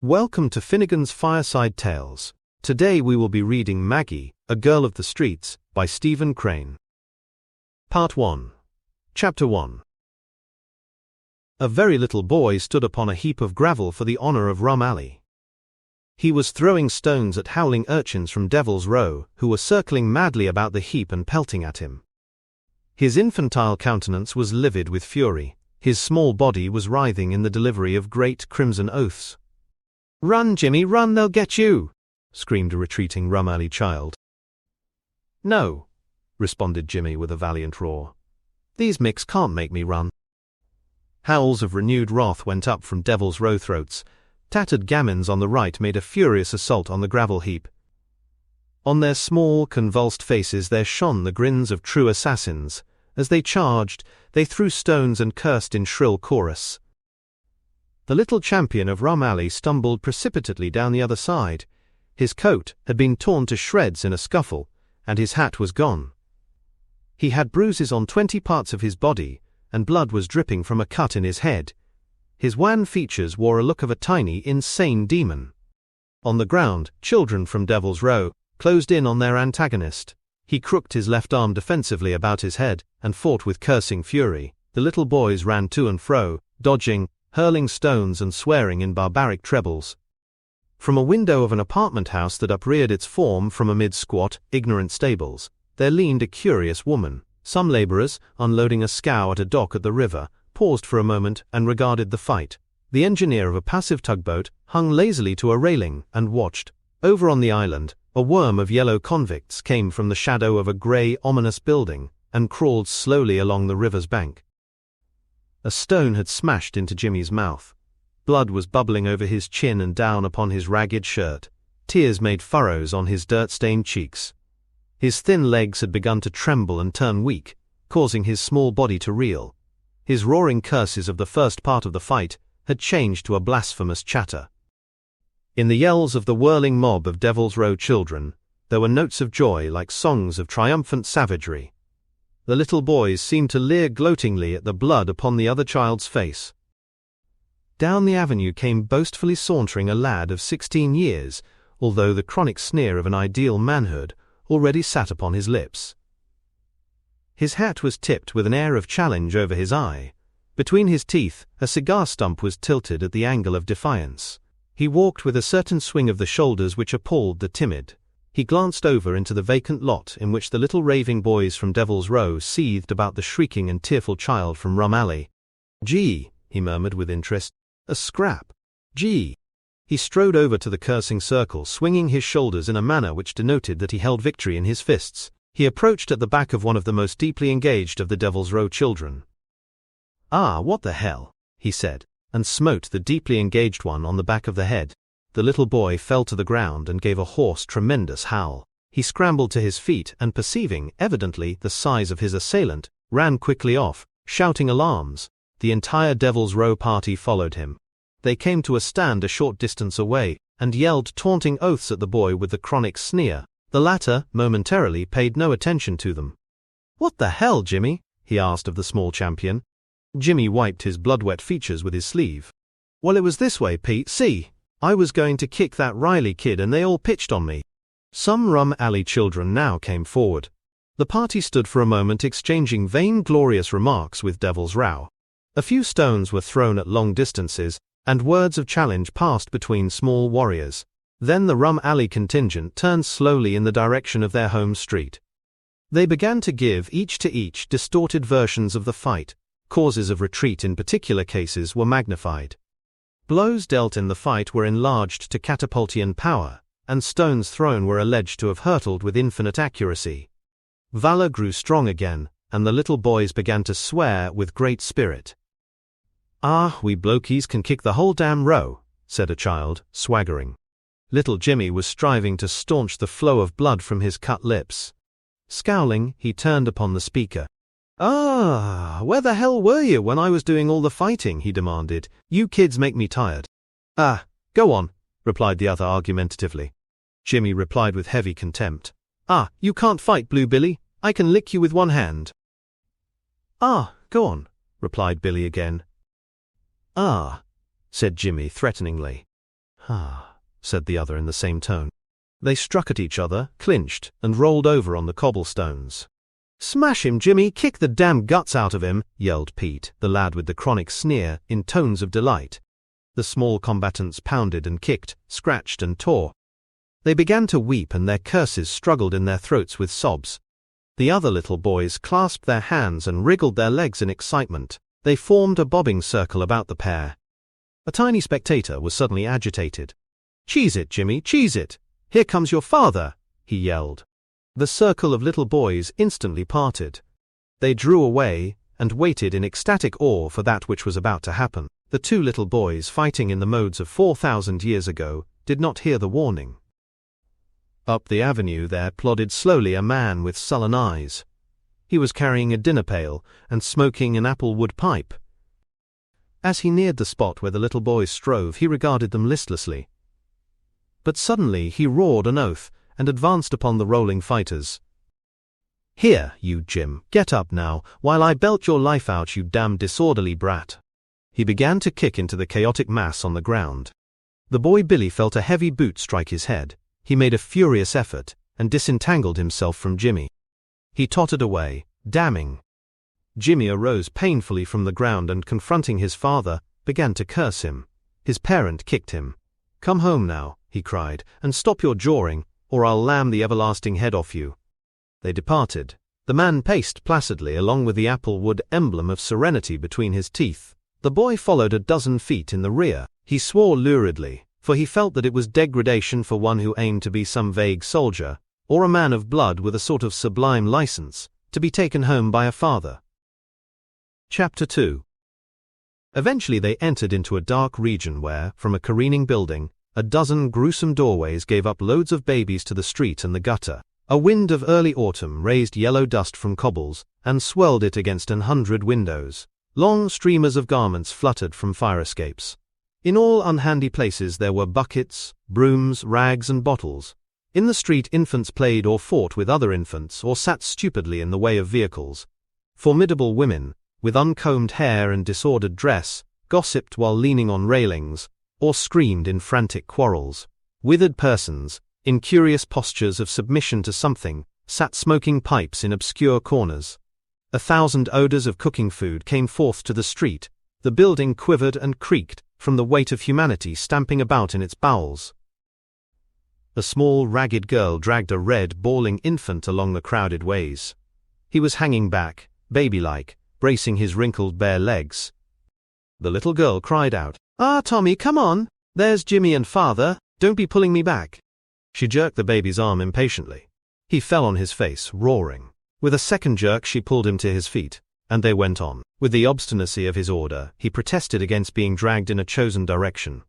Welcome to Finnegan's Fireside Tales. Today we will be reading Maggie, A Girl of the Streets, by Stephen Crane. Part 1. Chapter 1. A very little boy stood upon a heap of gravel for the honor of Rum Alley. He was throwing stones at howling urchins from Devil's Row, who were circling madly about the heap and pelting at him. His infantile countenance was livid with fury. His small body was writhing in the delivery of great crimson oaths. "Run, Jimmy, run, they'll get you!" screamed a retreating Rum Alley child. "No," responded Jimmy with a valiant roar. "These micks can't make me run." Howls of renewed wrath went up from Devil's Row throats. Tattered gamins on the right made a furious assault on the gravel heap. On their small, convulsed faces there shone the grins of true assassins. As they charged, they threw stones and cursed in shrill chorus. The little champion of Rum Alley stumbled precipitately down the other side. His coat had been torn to shreds in a scuffle, and his hat was gone. He had bruises on 20 parts of his body, and blood was dripping from a cut in his head. His wan features wore a look of a tiny, insane demon. On the ground, children from Devil's Row closed in on their antagonist. He crooked his left arm defensively about his head, and fought with cursing fury. The little boys ran to and fro, dodging, hurling stones and swearing in barbaric trebles. From a window of an apartment house that upreared its form from amid squat, ignorant stables, there leaned a curious woman. Some laborers, unloading a scow at a dock at the river, paused for a moment and regarded the fight. The engineer of a passive tugboat hung lazily to a railing and watched. Over on the island, a worm of yellow convicts came from the shadow of a grey, ominous building and crawled slowly along the river's bank. A stone had smashed into Jimmy's mouth. Blood was bubbling over his chin and down upon his ragged shirt. Tears made furrows on his dirt-stained cheeks. His thin legs had begun to tremble and turn weak, causing his small body to reel. His roaring curses of the first part of the fight had changed to a blasphemous chatter. In the yells of the whirling mob of Devil's Row children, there were notes of joy like songs of triumphant savagery. The little boys seemed to leer gloatingly at the blood upon the other child's face. Down the avenue came boastfully sauntering a lad of 16 years, although the chronic sneer of an ideal manhood already sat upon his lips. His hat was tipped with an air of challenge over his eye. Between his teeth, a cigar stump was tilted at the angle of defiance. He walked with a certain swing of the shoulders which appalled the timid. He glanced over into the vacant lot in which the little raving boys from Devil's Row seethed about the shrieking and tearful child from Rum Alley. "Gee," he murmured with interest. "A scrap. Gee." He strode over to the cursing circle, swinging his shoulders in a manner which denoted that he held victory in his fists. He approached at the back of one of the most deeply engaged of the Devil's Row children. "Ah, what the hell," he said, and smote the deeply engaged one on the back of the head. The little boy fell to the ground and gave a hoarse, tremendous howl. He scrambled to his feet and, perceiving, evidently, the size of his assailant, ran quickly off, shouting alarms. The entire Devil's Row party followed him. They came to a stand a short distance away, and yelled taunting oaths at the boy with the chronic sneer. The latter, momentarily, paid no attention to them. "What the hell, Jimmy?" he asked of the small champion. Jimmy wiped his blood-wet features with his sleeve. "Well, it was this way, Pete. See, I was going to kick that Riley kid and they all pitched on me." Some Rum Alley children now came forward. The party stood for a moment exchanging vain-glorious remarks with Devil's Row. A few stones were thrown at long distances, and words of challenge passed between small warriors. Then the Rum Alley contingent turned slowly in the direction of their home street. They began to give each to each distorted versions of the fight. Causes of retreat in particular cases were magnified. Blows dealt in the fight were enlarged to catapultian power, and stones thrown were alleged to have hurtled with infinite accuracy. Valor grew strong again, and the little boys began to swear with great spirit. "Ah, we blokies can kick the whole damn row," said a child, swaggering. Little Jimmy was striving to staunch the flow of blood from his cut lips. Scowling, he turned upon the speaker. "Ah, where the hell were you when I was doing all the fighting?" he demanded. "You kids make me tired." "Ah, go on," replied the other argumentatively. Jimmy replied with heavy contempt. "Ah, you can't fight, Blue Billy. I can lick you with one hand." "Ah, go on," replied Billy again. "Ah," said Jimmy threateningly. "Ah," said the other in the same tone. They struck at each other, clinched, and rolled over on the cobblestones. "Smash him, Jimmy! Kick the damn guts out of him!" yelled Pete, the lad with the chronic sneer, in tones of delight. The small combatants pounded and kicked, scratched and tore. They began to weep, and their curses struggled in their throats with sobs. The other little boys clasped their hands and wriggled their legs in excitement. They formed a bobbing circle about the pair. A tiny spectator was suddenly agitated. "Cheese it, Jimmy, cheese it! Here comes your father!" he yelled. The circle of little boys instantly parted. They drew away and waited in ecstatic awe for that which was about to happen. The two little boys, fighting in the modes of 4,000 years ago, did not hear the warning. Up the avenue there plodded slowly a man with sullen eyes. He was carrying a dinner pail and smoking an apple-wood pipe. As he neared the spot where the little boys strove, he regarded them listlessly. But suddenly he roared an oath and advanced upon the rolling fighters. "Here, you Jim, get up now, while I belt your life out, you damn disorderly brat." He began to kick into the chaotic mass on the ground. The boy Billy felt a heavy boot strike his head. He made a furious effort and disentangled himself from Jimmy. He tottered away, damning. Jimmy arose painfully from the ground and, confronting his father, began to curse him. His parent kicked him. "Come home now," he cried, "and stop your jawing, or I'll lam the everlasting head off you." They departed. The man paced placidly along with the apple-wood emblem of serenity between his teeth. The boy followed a dozen feet in the rear. He swore luridly, for he felt that it was degradation for one who aimed to be some vague soldier, or a man of blood with a sort of sublime license, to be taken home by a father. Chapter 2. Eventually they entered into a dark region where, from a careening building, a dozen gruesome doorways gave up loads of babies to the street and the gutter. A wind of early autumn raised yellow dust from cobbles and swirled it against 100 windows. Long streamers of garments fluttered from fire escapes. In all unhandy places there were buckets, brooms, rags and bottles. In the street infants played or fought with other infants or sat stupidly in the way of vehicles. Formidable women, with uncombed hair and disordered dress, gossiped while leaning on railings, or screamed in frantic quarrels. Withered persons, in curious postures of submission to something, sat smoking pipes in obscure corners. 1,000 odors of cooking food came forth to the street. The building quivered and creaked from the weight of humanity stamping about in its bowels. A small, ragged girl dragged a red, bawling infant along the crowded ways. He was hanging back, baby-like, bracing his wrinkled bare legs. The little girl cried out, "Ah, Tommy, come on! There's Jimmy and Father, don't be pulling me back." She jerked the baby's arm impatiently. He fell on his face, roaring. With a second jerk she pulled him to his feet, and they went on. With the obstinacy of his order, he protested against being dragged in a chosen direction.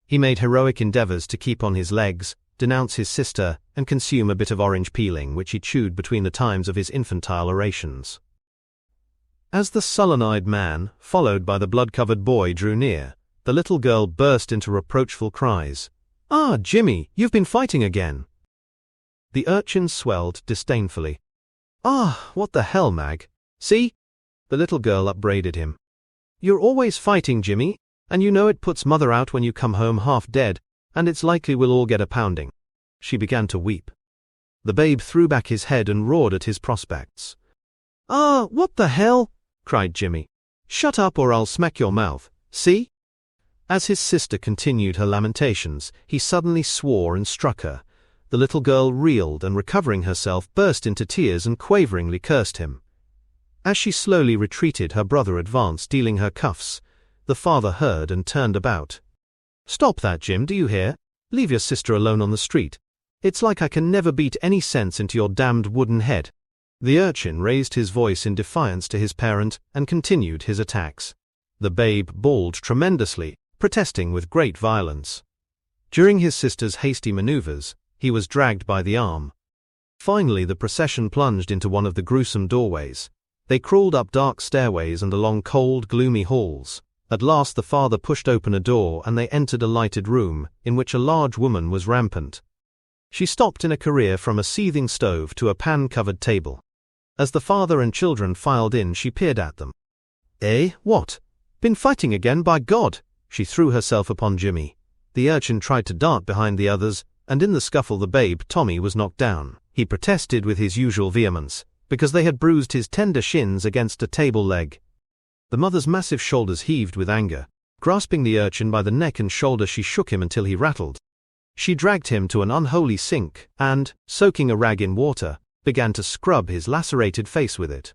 He made heroic endeavors to keep on his legs, denounce his sister, and consume a bit of orange peeling which he chewed between the times of his infantile orations. As the sullen-eyed man, followed by the blood-covered boy, drew near, the little girl burst into reproachful cries. "Ah, Jimmy, you've been fighting again." The urchin swelled disdainfully. "Ah, what the hell, Mag? See?" The little girl upbraided him. "You're always fighting, Jimmy, and you know it puts Mother out when you come home half dead, and it's likely we'll all get a pounding." She began to weep. The babe threw back his head and roared at his prospects. "Ah, what the hell?" cried Jimmy. "Shut up or I'll smack your mouth, see?" As his sister continued her lamentations, he suddenly swore and struck her. The little girl reeled and, recovering herself, burst into tears and quaveringly cursed him. As she slowly retreated, her brother advanced, dealing her cuffs. The father heard and turned about. "Stop that, Jim, do you hear? Leave your sister alone on the street. It's like I can never beat any sense into your damned wooden head." The urchin raised his voice in defiance to his parent and continued his attacks. The babe bawled tremendously, protesting with great violence. During his sister's hasty maneuvers, he was dragged by the arm. Finally the procession plunged into one of the gruesome doorways. They crawled up dark stairways and along cold, gloomy halls. At last the father pushed open a door and they entered a lighted room, in which a large woman was rampant. She stopped in a career from a seething stove to a pan-covered table. As the father and children filed in, she peered at them. "Eh, what? Been fighting again, by God!" She threw herself upon Jimmy. The urchin tried to dart behind the others, and in the scuffle the babe, Tommy, was knocked down. He protested with his usual vehemence, because they had bruised his tender shins against a table leg. The mother's massive shoulders heaved with anger. Grasping the urchin by the neck and shoulder, she shook him until he rattled. She dragged him to an unholy sink and, soaking a rag in water, began to scrub his lacerated face with it.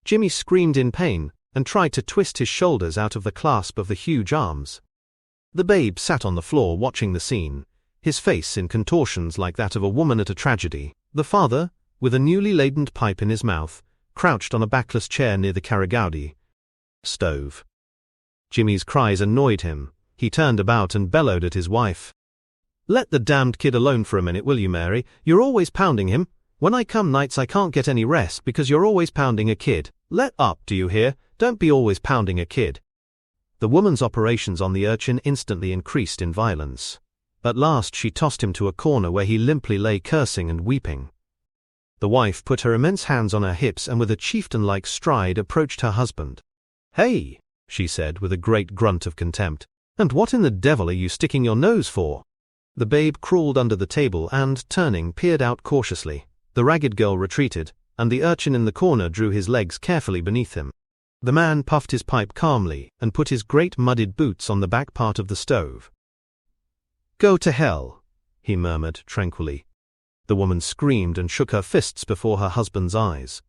Jimmy screamed in pain and tried to twist his shoulders out of the clasp of the huge arms. The babe sat on the floor watching the scene, his face in contortions like that of a woman at a tragedy. The father, with a newly ladened pipe in his mouth, crouched on a backless chair near the Karagowdy stove. Jimmy's cries annoyed him. He turned about and bellowed at his wife. "Let the damned kid alone for a minute, will you, Mary? You're always pounding him. When I come nights I can't get any rest because you're always pounding a kid. Let up, do you hear? Don't be always pounding a kid." The woman's operations on the urchin instantly increased in violence. At last she tossed him to a corner where he limply lay cursing and weeping. The wife put her immense hands on her hips and with a chieftain-like stride approached her husband. "Hey," she said with a great grunt of contempt, "and what in the devil are you sticking your nose for?" The babe crawled under the table and, turning, peered out cautiously. The ragged girl retreated, and the urchin in the corner drew his legs carefully beneath him. The man puffed his pipe calmly and put his great mudded boots on the back part of the stove. "Go to hell," he murmured tranquilly. The woman screamed and shook her fists before her husband's eyes.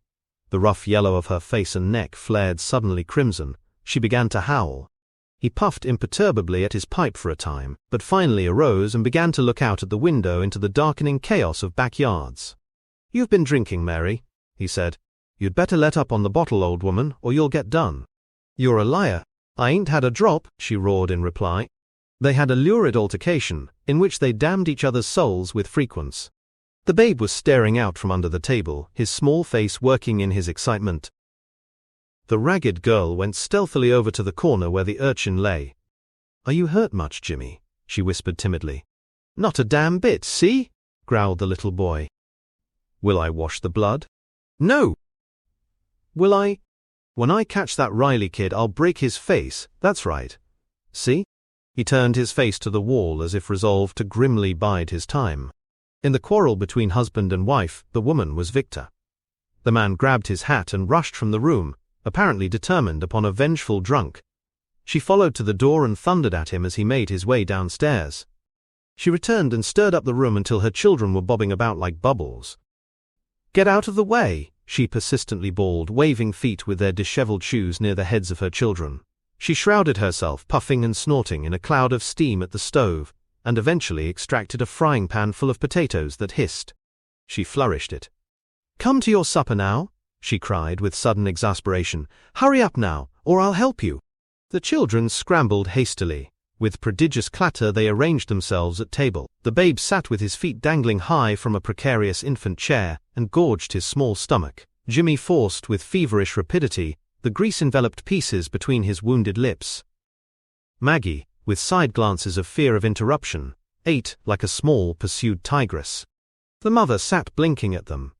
The rough yellow of her face and neck flared suddenly crimson. She began to howl. He puffed imperturbably at his pipe for a time, but finally arose and began to look out at the window into the darkening chaos of backyards. "You've been drinking, Mary," he said. "You'd better let up on the bottle, old woman, or you'll get done." "You're a liar." "I ain't had a drop," she roared in reply. They had a lurid altercation, in which they damned each other's souls with frequence. The babe was staring out from under the table, his small face working in his excitement. The ragged girl went stealthily over to the corner where the urchin lay. "Are you hurt much, Jimmy?" she whispered timidly. "Not a damn bit, see?" growled the little boy. "Will I wash the blood?" "No." "Will I? When I catch that Riley kid, I'll break his face, that's right. See?" He turned his face to the wall as if resolved to grimly bide his time. In the quarrel between husband and wife, the woman was victor. The man grabbed his hat and rushed from the room, apparently determined upon a vengeful drunk. She followed to the door and thundered at him as he made his way downstairs. She returned and stirred up the room until her children were bobbing about like bubbles. "Get out of the way," she persistently bawled, waving feet with their disheveled shoes near the heads of her children. She shrouded herself, puffing and snorting, in a cloud of steam at the stove, and eventually extracted a frying pan full of potatoes that hissed. She flourished it. "Come to your supper now," she cried with sudden exasperation. "Hurry up now, or I'll help you." The children scrambled hastily. With prodigious clatter they arranged themselves at table. The babe sat with his feet dangling high from a precarious infant chair and gorged his small stomach. Jimmy forced with feverish rapidity the grease-enveloped pieces between his wounded lips. Maggie, with side glances of fear of interruption, ate like a small pursued tigress. The mother sat blinking at them.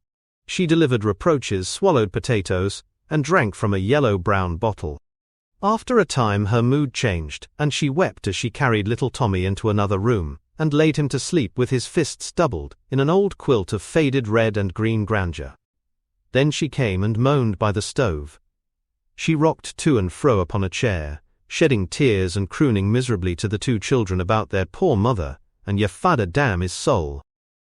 She delivered reproaches, swallowed potatoes, and drank from a yellow-brown bottle. After a time her mood changed, and she wept as she carried little Tommy into another room, and laid him to sleep with his fists doubled, in an old quilt of faded red and green grandeur. Then she came and moaned by the stove. She rocked to and fro upon a chair, shedding tears and crooning miserably to the two children about their poor mother, and "Ya fada damn his soul."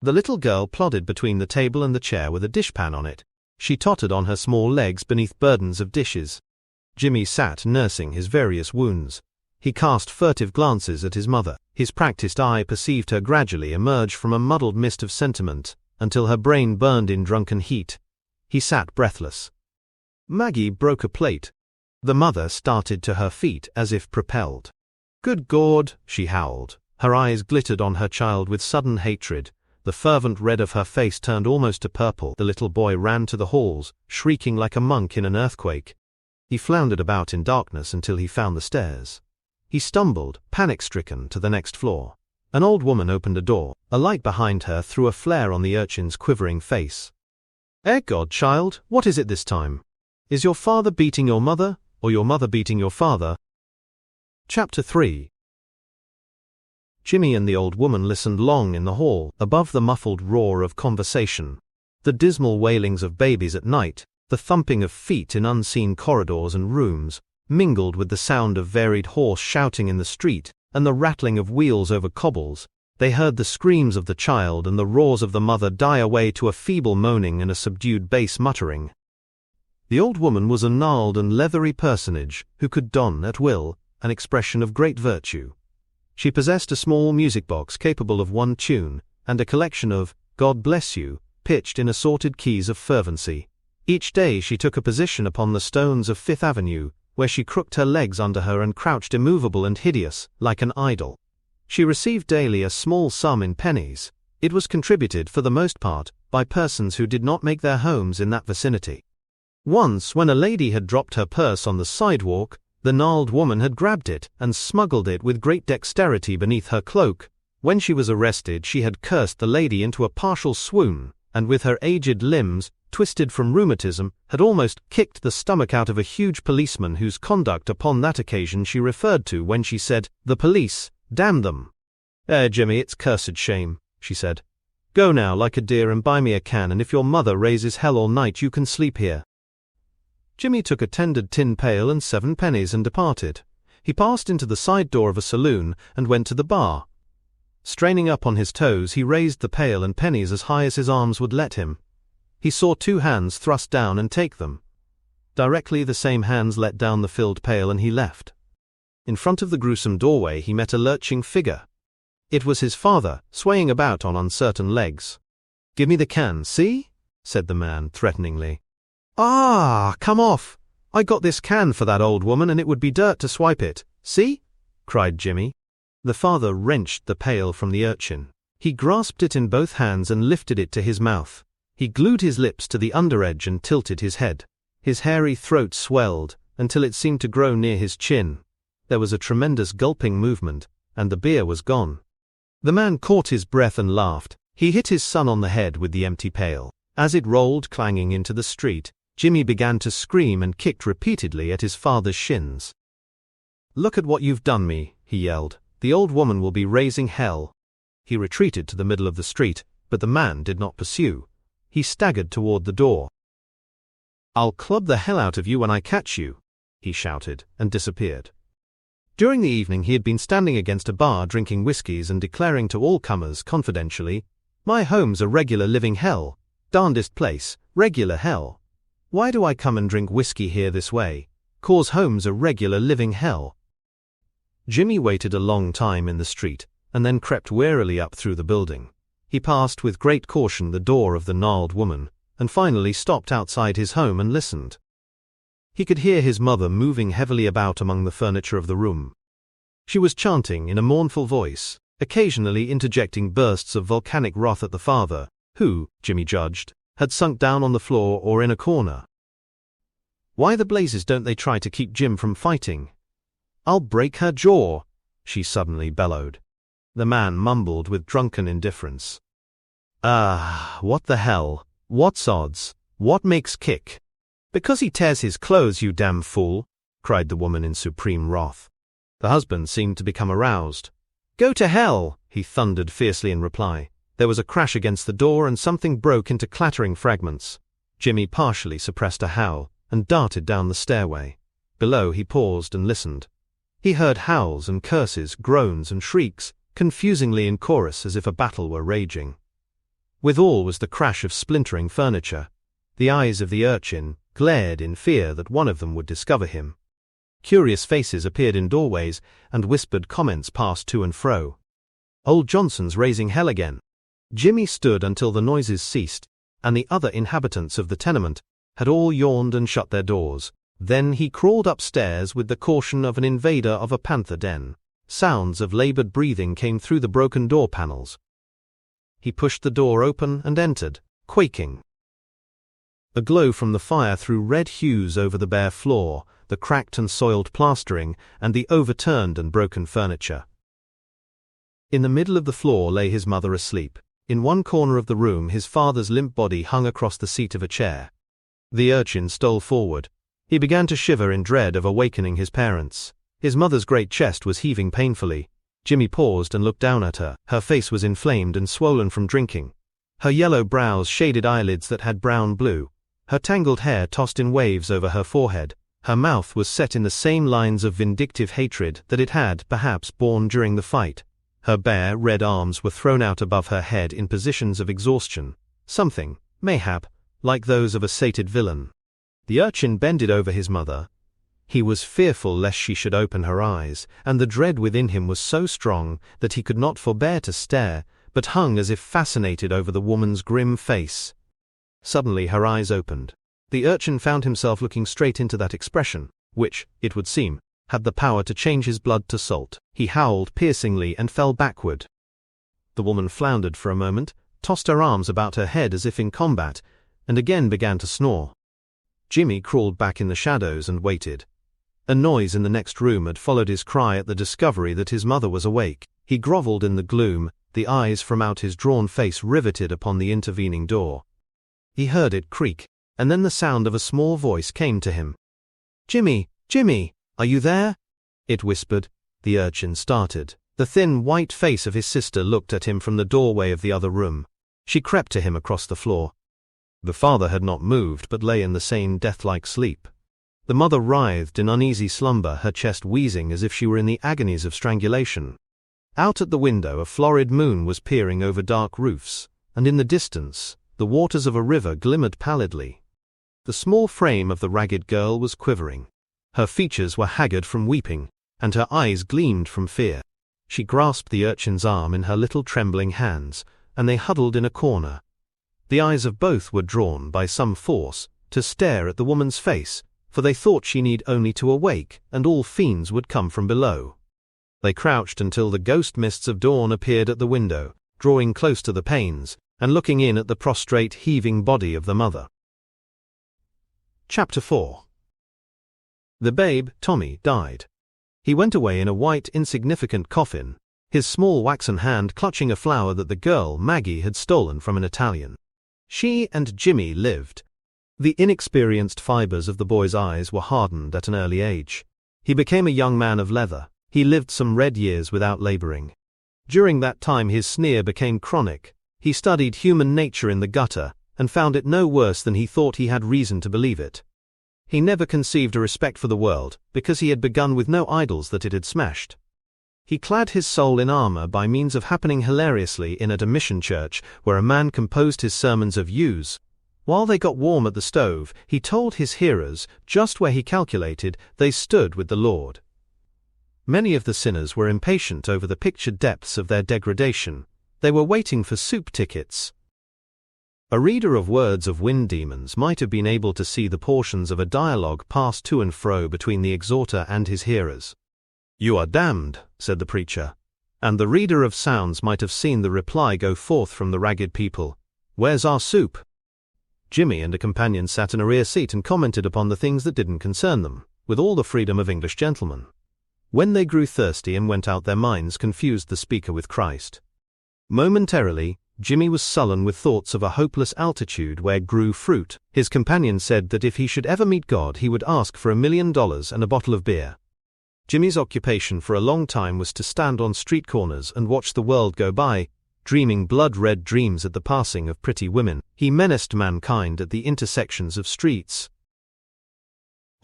The little girl plodded between the table and the chair with a dishpan on it. She tottered on her small legs beneath burdens of dishes. Jimmy sat nursing his various wounds. He cast furtive glances at his mother. His practiced eye perceived her gradually emerge from a muddled mist of sentiment, until her brain burned in drunken heat. He sat breathless. Maggie broke a plate. The mother started to her feet as if propelled. "Good God," she howled. Her eyes glittered on her child with sudden hatred. The fervent red of her face turned almost to purple. The little boy ran to the halls, shrieking like a monk in an earthquake. He floundered about in darkness until he found the stairs. He stumbled, panic-stricken, to the next floor. An old woman opened a door. A light behind her threw a flare on the urchin's quivering face. "God, child, what is it this time? Is your father beating your mother, or your mother beating your father?" Chapter 3. Jimmy and the old woman listened long in the hall, above the muffled roar of conversation. The dismal wailings of babies at night, the thumping of feet in unseen corridors and rooms, mingled with the sound of varied hoarse shouting in the street, and the rattling of wheels over cobbles. They heard the screams of the child and the roars of the mother die away to a feeble moaning and a subdued bass muttering. The old woman was a gnarled and leathery personage who could don, at will, an expression of great virtue. She possessed a small music box capable of one tune, and a collection of "God Bless You," pitched in assorted keys of fervency. Each day she took a position upon the stones of Fifth Avenue, where she crooked her legs under her and crouched immovable and hideous, like an idol. She received daily a small sum in pennies. It was contributed, for the most part, by persons who did not make their homes in that vicinity. Once, when a lady had dropped her purse on the sidewalk, the gnarled woman had grabbed it and smuggled it with great dexterity beneath her cloak. When she was arrested, she had cursed the lady into a partial swoon, and with her aged limbs, twisted from rheumatism, had almost kicked the stomach out of a huge policeman whose conduct upon that occasion she referred to when she said, "The police, damn them." Jimmy, it's cursed shame," she said. "Go now like a dear and buy me a can, and if your mother raises hell all night you can sleep here." Jimmy took a tendered tin pail and 7 pennies and departed. He passed into the side door of a saloon and went to the bar. Straining up on his toes, he raised the pail and pennies as high as his arms would let him. He saw 2 hands thrust down and take them. Directly the same hands let down the filled pail and he left. In front of the gruesome doorway he met a lurching figure. It was his father, swaying about on uncertain legs. "Give me the can, see?" said the man threateningly. "Ah, come off! I got this can for that old woman and it would be dirt to swipe it, see?" cried Jimmy. The father wrenched the pail from the urchin. He grasped it in both hands and lifted it to his mouth. He glued his lips to the underedge and tilted his head. His hairy throat swelled until it seemed to grow near his chin. There was a tremendous gulping movement, and the beer was gone. The man caught his breath and laughed. He hit his son on the head with the empty pail. As it rolled clanging into the street, Jimmy began to scream and kicked repeatedly at his father's shins. "Look at what you've done me," he yelled. "The old woman will be raising hell." He retreated to the middle of the street, but the man did not pursue. He staggered toward the door. "I'll club the hell out of you when I catch you," he shouted, and disappeared. During the evening he had been standing against a bar drinking whiskies and declaring to all comers confidentially, "My home's a regular living hell. Darndest place, regular hell. Why do I come and drink whiskey here this way? 'Cause home's a regular living hell." Jimmy waited a long time in the street, and then crept warily up through the building. He passed with great caution the door of the gnarled woman, and finally stopped outside his home and listened. He could hear his mother moving heavily about among the furniture of the room. She was chanting in a mournful voice, occasionally interjecting bursts of volcanic wrath at the father, who, Jimmy judged, had sunk down on the floor or in a corner. "Why the blazes don't they try to keep Jim from fighting? I'll break her jaw," she suddenly bellowed. The man mumbled with drunken indifference. What the hell? What's odds? What makes kick?" "Because he tears his clothes, you damn fool," cried the woman in supreme wrath. The husband seemed to become aroused. "Go to hell," he thundered fiercely in reply. There was a crash against the door and something broke into clattering fragments. Jimmy partially suppressed a howl and darted down the stairway. Below he paused and listened. He heard howls and curses, groans and shrieks, confusingly in chorus as if a battle were raging. Withal was the crash of splintering furniture. The eyes of the urchin glared in fear that one of them would discover him. Curious faces appeared in doorways, and whispered comments passed to and fro. "Old Johnson's raising hell again." Jimmy stood until the noises ceased, and the other inhabitants of the tenement had all yawned and shut their doors. Then he crawled upstairs with the caution of an invader of a panther den. Sounds of labored breathing came through the broken door panels. He pushed the door open and entered, quaking. A glow from the fire threw red hues over the bare floor, the cracked and soiled plastering, and the overturned and broken furniture. In the middle of the floor lay his mother asleep. In one corner of the room his father's limp body hung across the seat of a chair. The urchin stole forward. He began to shiver in dread of awakening his parents. His mother's great chest was heaving painfully. Jimmy paused and looked down at her. Her face was inflamed and swollen from drinking. Her yellow brows shaded eyelids that had brown blue. Her tangled hair tossed in waves over her forehead. Her mouth was set in the same lines of vindictive hatred that it had, perhaps, borne during the fight. Her bare, red arms were thrown out above her head in positions of exhaustion, something, mayhap, like those of a sated villain. The urchin bended over his mother. He was fearful lest she should open her eyes, and the dread within him was so strong that he could not forbear to stare, but hung as if fascinated over the woman's grim face. Suddenly her eyes opened. The urchin found himself looking straight into that expression, which, it would seem, had the power to change his blood to salt. He howled piercingly and fell backward. The woman floundered for a moment, tossed her arms about her head as if in combat, and again began to snore. Jimmy crawled back in the shadows and waited. A noise in the next room had followed his cry at the discovery that his mother was awake. He groveled in the gloom, the eyes from out his drawn face riveted upon the intervening door. He heard it creak, and then the sound of a small voice came to him. "Jimmy, Jimmy, are you there?" it whispered. The urchin started. The thin, white face of his sister looked at him from the doorway of the other room. She crept to him across the floor. The father had not moved but lay in the same death-like sleep. The mother writhed in uneasy slumber, her chest wheezing as if she were in the agonies of strangulation. Out at the window a florid moon was peering over dark roofs, and in the distance, the waters of a river glimmered pallidly. The small frame of the ragged girl was quivering. Her features were haggard from weeping, and her eyes gleamed from fear. She grasped the urchin's arm in her little trembling hands, and they huddled in a corner. The eyes of both were drawn by some force to stare at the woman's face, for they thought she need only to awake, and all fiends would come from below. They crouched until the ghost mists of dawn appeared at the window, drawing close to the panes, and looking in at the prostrate, heaving body of the mother. Chapter 4. The babe, Tommy, died. He went away in a white, insignificant coffin, his small waxen hand clutching a flower that the girl, Maggie, had stolen from an Italian. She and Jimmy lived. The inexperienced fibers of the boy's eyes were hardened at an early age. He became a young man of leather. He lived some red years without laboring. During that time his sneer became chronic. He studied human nature in the gutter, and found it no worse than he thought he had reason to believe it. He never conceived a respect for the world, because he had begun with no idols that it had smashed. He clad his soul in armor by means of happening hilariously in at a mission church, where a man composed his sermons of ewes. While they got warm at the stove, he told his hearers, just where he calculated, they stood with the Lord. Many of the sinners were impatient over the pictured depths of their degradation. They were waiting for soup tickets. A reader of words of wind demons might have been able to see the portions of a dialogue pass to and fro between the exhorter and his hearers. "You are damned," said the preacher. And the reader of sounds might have seen the reply go forth from the ragged people, "Where's our soup?" Jimmy and a companion sat in a rear seat and commented upon the things that didn't concern them, with all the freedom of English gentlemen. When they grew thirsty and went out, their minds confused the speaker with Christ. Momentarily, Jimmy was sullen with thoughts of a hopeless altitude where grew fruit. His companion said that if he should ever meet God, he would ask for $1 million and a bottle of beer. Jimmy's occupation for a long time was to stand on street corners and watch the world go by, dreaming blood-red dreams at the passing of pretty women. He menaced mankind at the intersections of streets.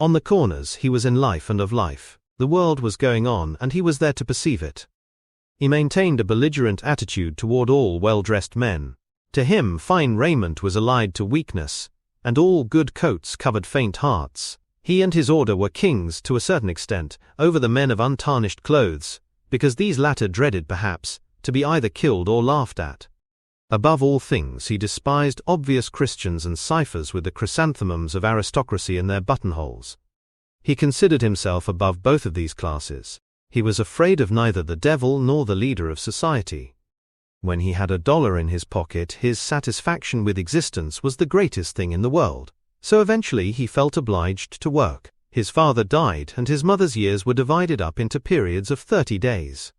On the corners he was in life and of life. The world was going on and he was there to perceive it. He maintained a belligerent attitude toward all well-dressed men. To him fine raiment was allied to weakness, and all good coats covered faint hearts. He and his order were kings, to a certain extent, over the men of untarnished clothes, because these latter dreaded, perhaps, to be either killed or laughed at. Above all things he despised obvious Christians and ciphers with the chrysanthemums of aristocracy in their buttonholes. He considered himself above both of these classes. He was afraid of neither the devil nor the leader of society. When he had $1 in his pocket, his satisfaction with existence was the greatest thing in the world. So eventually he felt obliged to work. His father died and his mother's years were divided up into periods of 30 days.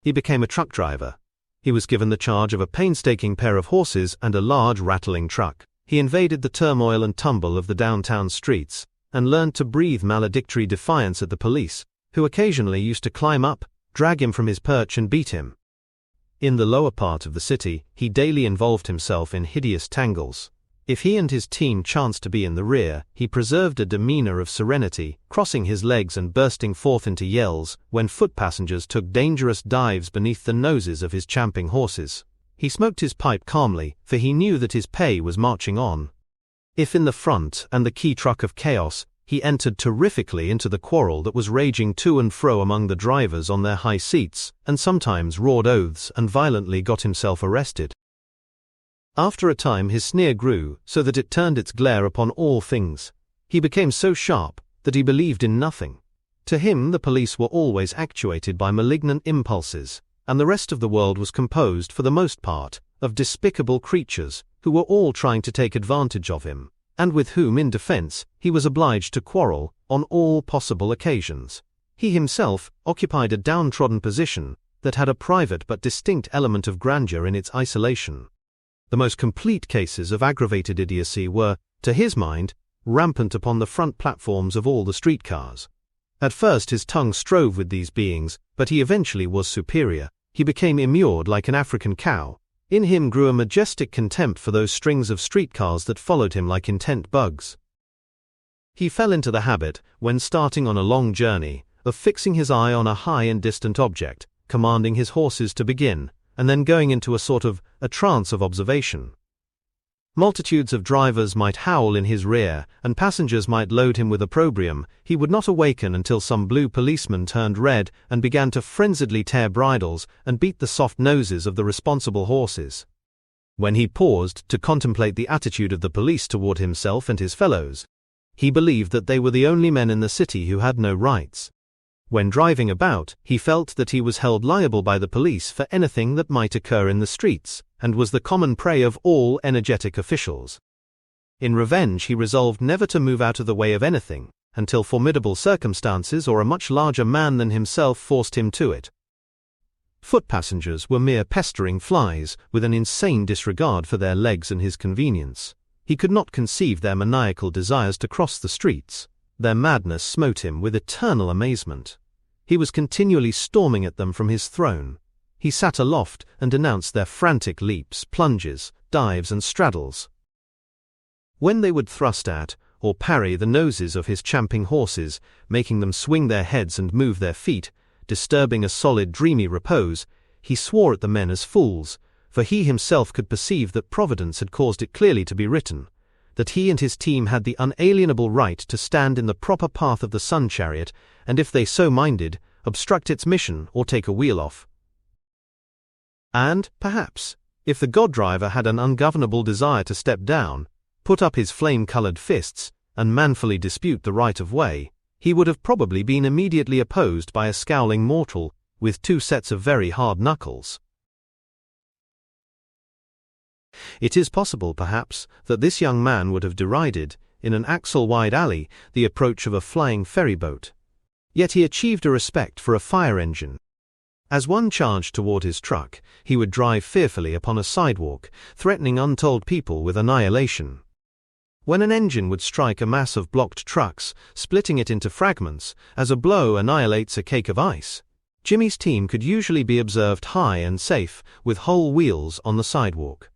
He became a truck driver. He was given the charge of a painstaking pair of horses and a large rattling truck. He invaded the turmoil and tumble of the downtown streets, and learned to breathe maledictory defiance at the police, who occasionally used to climb up, drag him from his perch and beat him. In the lower part of the city, he daily involved himself in hideous tangles. If he and his team chanced to be in the rear, he preserved a demeanor of serenity, crossing his legs and bursting forth into yells when foot passengers took dangerous dives beneath the noses of his champing horses. He smoked his pipe calmly, for he knew that his pay was marching on. If in the front and the key truck of chaos, he entered terrifically into the quarrel that was raging to and fro among the drivers on their high seats, and sometimes roared oaths and violently got himself arrested. After a time his sneer grew, so that it turned its glare upon all things. He became so sharp that he believed in nothing. To him the police were always actuated by malignant impulses, and the rest of the world was composed, for the most part, of despicable creatures, who were all trying to take advantage of him, and with whom, in defense, he was obliged to quarrel on all possible occasions. He himself occupied a downtrodden position that had a private but distinct element of grandeur in its isolation. The most complete cases of aggravated idiocy were, to his mind, rampant upon the front platforms of all the streetcars. At first his tongue strove with these beings, but he eventually was superior. He became immured like an African cow. In him grew a majestic contempt for those strings of streetcars that followed him like intent bugs. He fell into the habit, when starting on a long journey, of fixing his eye on a high and distant object, commanding his horses to begin, and then going into a sort of a trance of observation. Multitudes of drivers might howl in his rear, and passengers might load him with opprobrium. He would not awaken until some blue policeman turned red and began to frenziedly tear bridles and beat the soft noses of the responsible horses. When he paused to contemplate the attitude of the police toward himself and his fellows, he believed that they were the only men in the city who had no rights. When driving about, he felt that he was held liable by the police for anything that might occur in the streets, and was the common prey of all energetic officials. In revenge he resolved never to move out of the way of anything, until formidable circumstances or a much larger man than himself forced him to it. Foot passengers were mere pestering flies, with an insane disregard for their legs and his convenience. He could not conceive their maniacal desires to cross the streets. Their madness smote him with eternal amazement. He was continually storming at them from his throne. He sat aloft and denounced their frantic leaps, plunges, dives and straddles. When they would thrust at, or parry the noses of his champing horses, making them swing their heads and move their feet, disturbing a solid dreamy repose, he swore at the men as fools, for he himself could perceive that Providence had caused it clearly to be written, that he and his team had the unalienable right to stand in the proper path of the sun chariot, and if they so minded, obstruct its mission or take a wheel off. And, perhaps, if the god-driver had an ungovernable desire to step down, put up his flame-colored fists, and manfully dispute the right of way, he would have probably been immediately opposed by a scowling mortal, with 2 sets of very hard knuckles. It is possible, perhaps, that this young man would have derided, in an axle-wide alley, the approach of a flying ferry-boat. Yet he achieved a respect for a fire engine. As one charged toward his truck, he would drive fearfully upon a sidewalk, threatening untold people with annihilation. When an engine would strike a mass of blocked trucks, splitting it into fragments, as a blow annihilates a cake of ice, Jimmy's team could usually be observed high and safe, with whole wheels on the sidewalk.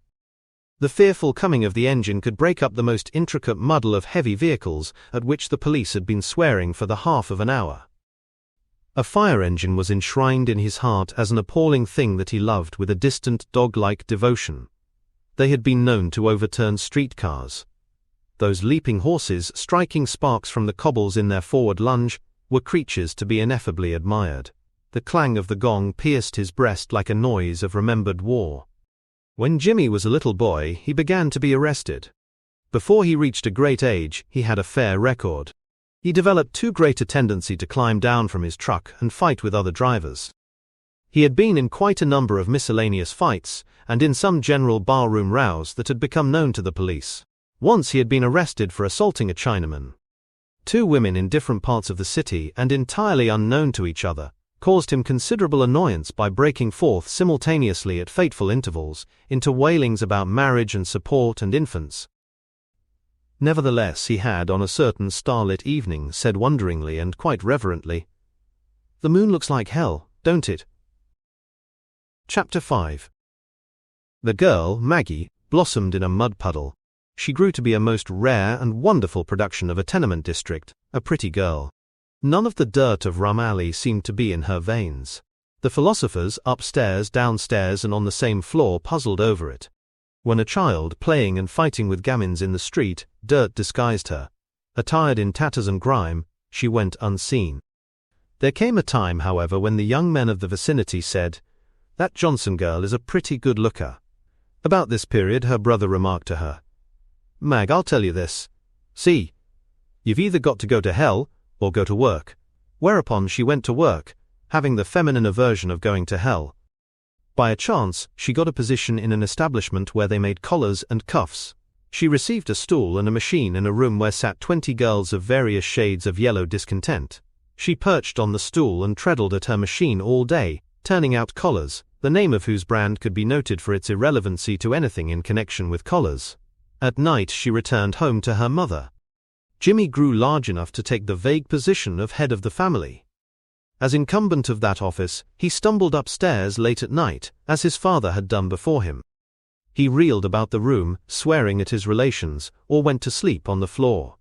The fearful coming of the engine could break up the most intricate muddle of heavy vehicles at which the police had been swearing for the half of an hour. A fire engine was enshrined in his heart as an appalling thing that he loved with a distant dog-like devotion. They had been known to overturn streetcars. Those leaping horses, striking sparks from the cobbles in their forward lunge, were creatures to be ineffably admired. The clang of the gong pierced his breast like a noise of remembered war. When Jimmy was a little boy, he began to be arrested. Before he reached a great age, he had a fair record. He developed too great a tendency to climb down from his truck and fight with other drivers. He had been in quite a number of miscellaneous fights, and in some general barroom rows that had become known to the police. Once he had been arrested for assaulting a Chinaman. 2 women in different parts of the city and entirely unknown to each other caused him considerable annoyance by breaking forth simultaneously at fateful intervals into wailings about marriage and support and infants. Nevertheless, he had on a certain starlit evening said wonderingly and quite reverently, "The moon looks like hell, don't it? Chapter 5. The girl, Maggie, blossomed in a mud puddle. She grew to be a most rare and wonderful production of a tenement district, a pretty girl. None of the dirt of Rum Alley seemed to be in her veins. The philosophers, upstairs, downstairs, and on the same floor, puzzled over it. When a child, playing and fighting with gamins in the street, dirt disguised her. Attired in tatters and grime, she went unseen. There came a time, however, when the young men of the vicinity said, "That Johnson girl is a pretty good looker." About this period her brother remarked to her, "Mag, I'll tell you this. See, you've either got to go to hell, or go to work." Whereupon she went to work, having the feminine aversion of going to hell. By a chance, she got a position in an establishment where they made collars and cuffs. She received a stool and a machine in a room where sat 20 girls of various shades of yellow discontent. She perched on the stool and treadled at her machine all day, turning out collars, the name of whose brand could be noted for its irrelevancy to anything in connection with collars. At night she returned home to her mother. Jimmy grew large enough to take the vague position of head of the family. As incumbent of that office, he stumbled upstairs late at night, as his father had done before him. He reeled about the room, swearing at his relations, or went to sleep on the floor.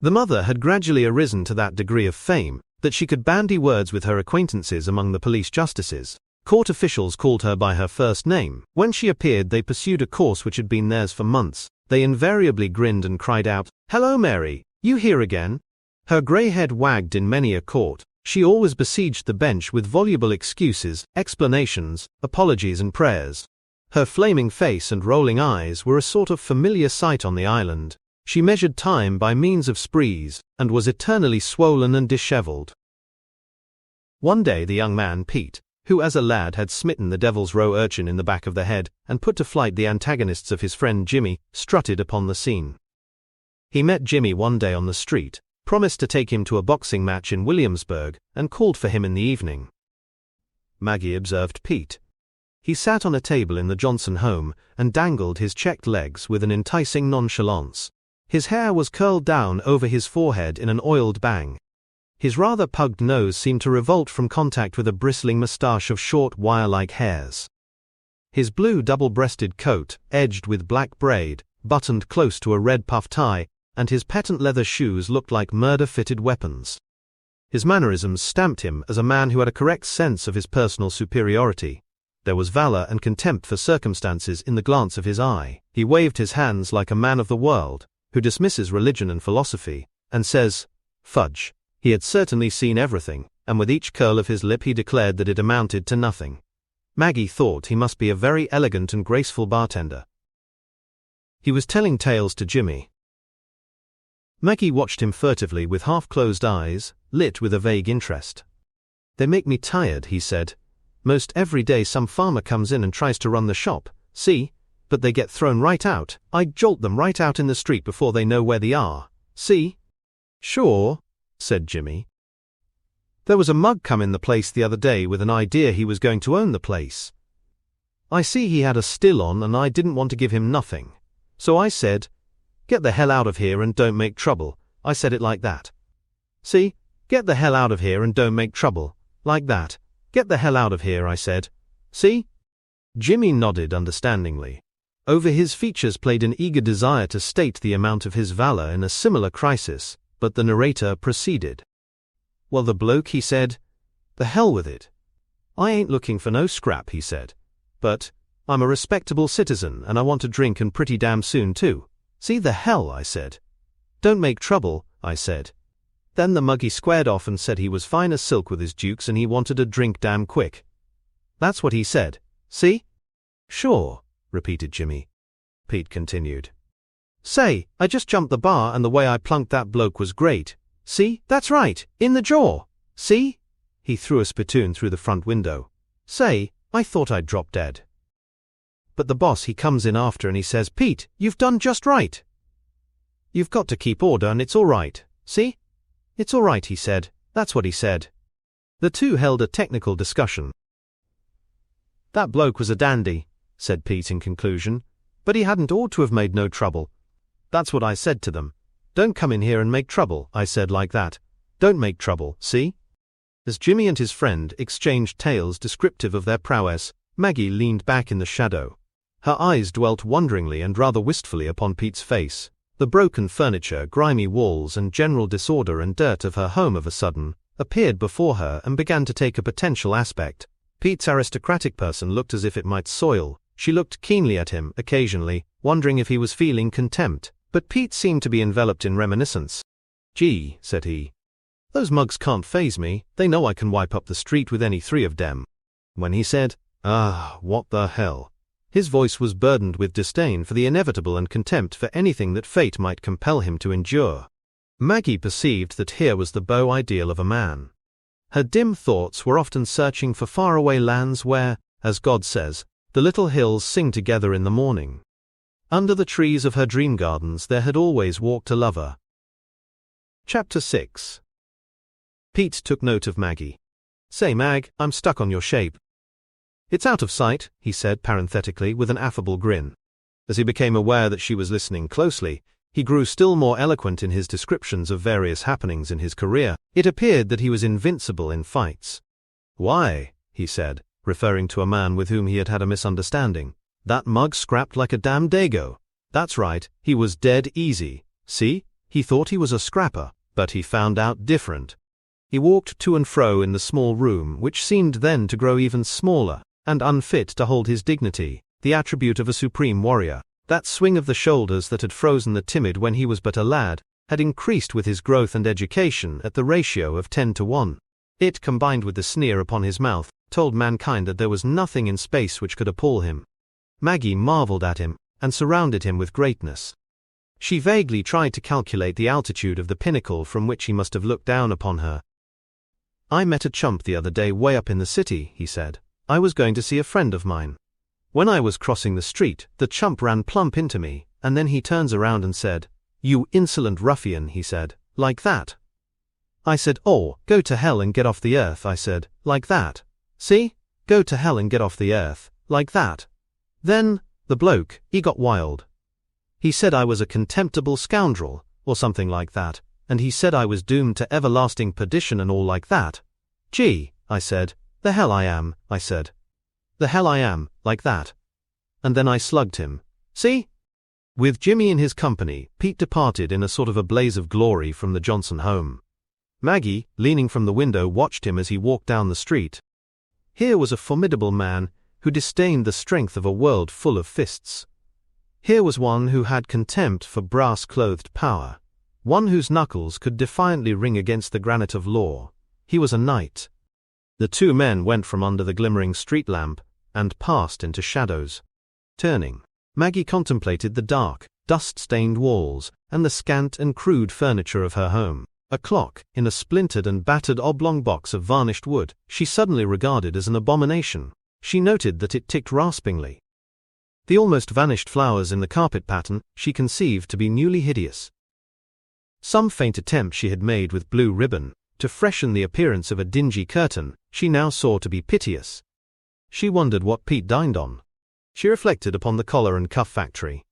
The mother had gradually arisen to that degree of fame that she could bandy words with her acquaintances among the police justices. Court officials called her by her first name. When she appeared, they pursued a course which had been theirs for months. They invariably grinned and cried out, "Hello, Mary, you here again?" Her grey head wagged in many a court. She always besieged the bench with voluble excuses, explanations, apologies and prayers. Her flaming face and rolling eyes were a sort of familiar sight on the island. She measured time by means of sprees, and was eternally swollen and dishevelled. One day the young man Pete, who as a lad had smitten the Devil's Row urchin in the back of the head, and put to flight the antagonists of his friend Jimmy, strutted upon the scene. He met Jimmy one day on the street, promised to take him to a boxing match in Williamsburg, and called for him in the evening. Maggie observed Pete. He sat on a table in the Johnson home, and dangled his checked legs with an enticing nonchalance. His hair was curled down over his forehead in an oiled bang. His rather pugged nose seemed to revolt from contact with a bristling moustache of short wire-like hairs. His blue double-breasted coat, edged with black braid, buttoned close to a red puff tie, and his patent leather shoes looked like murder-fitted weapons. His mannerisms stamped him as a man who had a correct sense of his personal superiority. There was valor and contempt for circumstances in the glance of his eye. He waved his hands like a man of the world, who dismisses religion and philosophy, and says, "Fudge." He had certainly seen everything, and with each curl of his lip he declared that it amounted to nothing. Maggie thought he must be a very elegant and graceful bartender. He was telling tales to Jimmy. Maggie watched him furtively with half-closed eyes, lit with a vague interest. "They make me tired," he said. "Most every day some farmer comes in and tries to run the shop, see? But they get thrown right out. I jolt them right out in the street before they know where they are, see?" "Sure," said Jimmy. "There was a mug come in the place the other day with an idea he was going to own the place. I see he had a still on and I didn't want to give him nothing. So I said, 'Get the hell out of here and don't make trouble.' I said it like that. See? 'Get the hell out of here and don't make trouble.' Like that. 'Get the hell out of here,' I said. See?" Jimmy nodded understandingly. Over his features played an eager desire to state the amount of his valor in a similar crisis, but the narrator proceeded. "Well, the bloke, he said, 'The hell with it. I ain't looking for no scrap,' he said. 'But I'm a respectable citizen and I want to drink and pretty damn soon too. See, the hell,' I said. 'Don't make trouble,' I said. Then the muggy squared off and said he was fine as silk with his dukes and he wanted a drink damn quick. That's what he said. See?" "Sure," repeated Jimmy. Pete continued. "Say, I just jumped the bar and the way I plunked that bloke was great. See? That's right, in the jaw. See?" He threw a spittoon through the front window. "Say, I thought I'd drop dead. But the boss, he comes in after and he says, 'Pete, you've done just right. You've got to keep order and it's all right. See? It's all right,' he said. That's what he said." The two held a technical discussion. "That bloke was a dandy," said Pete in conclusion, "but he hadn't ought to have made no trouble. That's what I said to them. 'Don't come in here and make trouble,' I said like that. 'Don't make trouble, see?' As Jimmy and his friend exchanged tales descriptive of their prowess, Maggie leaned back in the shadow. Her eyes dwelt wonderingly and rather wistfully upon Pete's face. The broken furniture, grimy walls, and general disorder and dirt of her home of a sudden appeared before her and began to take a potential aspect. Pete's aristocratic person looked as if it might soil. She looked keenly at him, occasionally, wondering if he was feeling contempt, but Pete seemed to be enveloped in reminiscence. "Gee," said he. "Those mugs can't faze me, they know I can wipe up the street with any three of them." When he said, what the hell?" his voice was burdened with disdain for the inevitable and contempt for anything that fate might compel him to endure. Maggie perceived that here was the beau ideal of a man. Her dim thoughts were often searching for faraway lands where, as God says, the little hills sing together in the morning. Under the trees of her dream gardens there had always walked a lover. Chapter 6. Pete took note of Maggie. "Say, Mag, I'm stuck on your shape." "It's out of sight," he said parenthetically with an affable grin. As he became aware that she was listening closely, he grew still more eloquent in his descriptions of various happenings in his career. It appeared that he was invincible in fights. "Why," he said, referring to a man with whom he had had a misunderstanding, "that mug scrapped like a damn dago. That's right, he was dead easy. See, he thought he was a scrapper, but he found out different." He walked to and fro in the small room, which seemed then to grow even smaller, and unfit to hold his dignity, the attribute of a supreme warrior. That swing of the shoulders that had frozen the timid when he was but a lad, had increased with his growth and education at the ratio of 10 to 1. It, combined with the sneer upon his mouth, told mankind that there was nothing in space which could appall him. Maggie marveled at him, and surrounded him with greatness. She vaguely tried to calculate the altitude of the pinnacle from which he must have looked down upon her. "I met a chump the other day way up in the city," he said. "I was going to see a friend of mine. When I was crossing the street, the chump ran plump into me, and then he turns around and said, 'You insolent ruffian,' he said, like that. I said, 'Oh, go to hell and get off the earth,' I said, like that. See? Go to hell and get off the earth, like that. Then, the bloke, he got wild. He said I was a contemptible scoundrel, or something like that, and he said I was doomed to everlasting perdition and all like that. 'Gee,' I said, 'the hell I am,' I said. 'The hell I am,' like that. And then I slugged him. See?" With Jimmy in his company, Pete departed in a sort of a blaze of glory from the Johnson home. Maggie, leaning from the window, watched him as he walked down the street. Here was a formidable man who disdained the strength of a world full of fists. Here was one who had contempt for brass-clothed power, one whose knuckles could defiantly ring against the granite of law. He was a knight. The two men went from under the glimmering street lamp and passed into shadows. Turning, Maggie contemplated the dark, dust-stained walls and the scant and crude furniture of her home. A clock, in a splintered and battered oblong box of varnished wood, she suddenly regarded as an abomination. She noted that it ticked raspingly. The almost vanished flowers in the carpet pattern she conceived to be newly hideous. Some faint attempt she had made with blue ribbon to freshen the appearance of a dingy curtain she now saw to be piteous. She wondered what Pete dined on. She reflected upon the collar and cuff factory.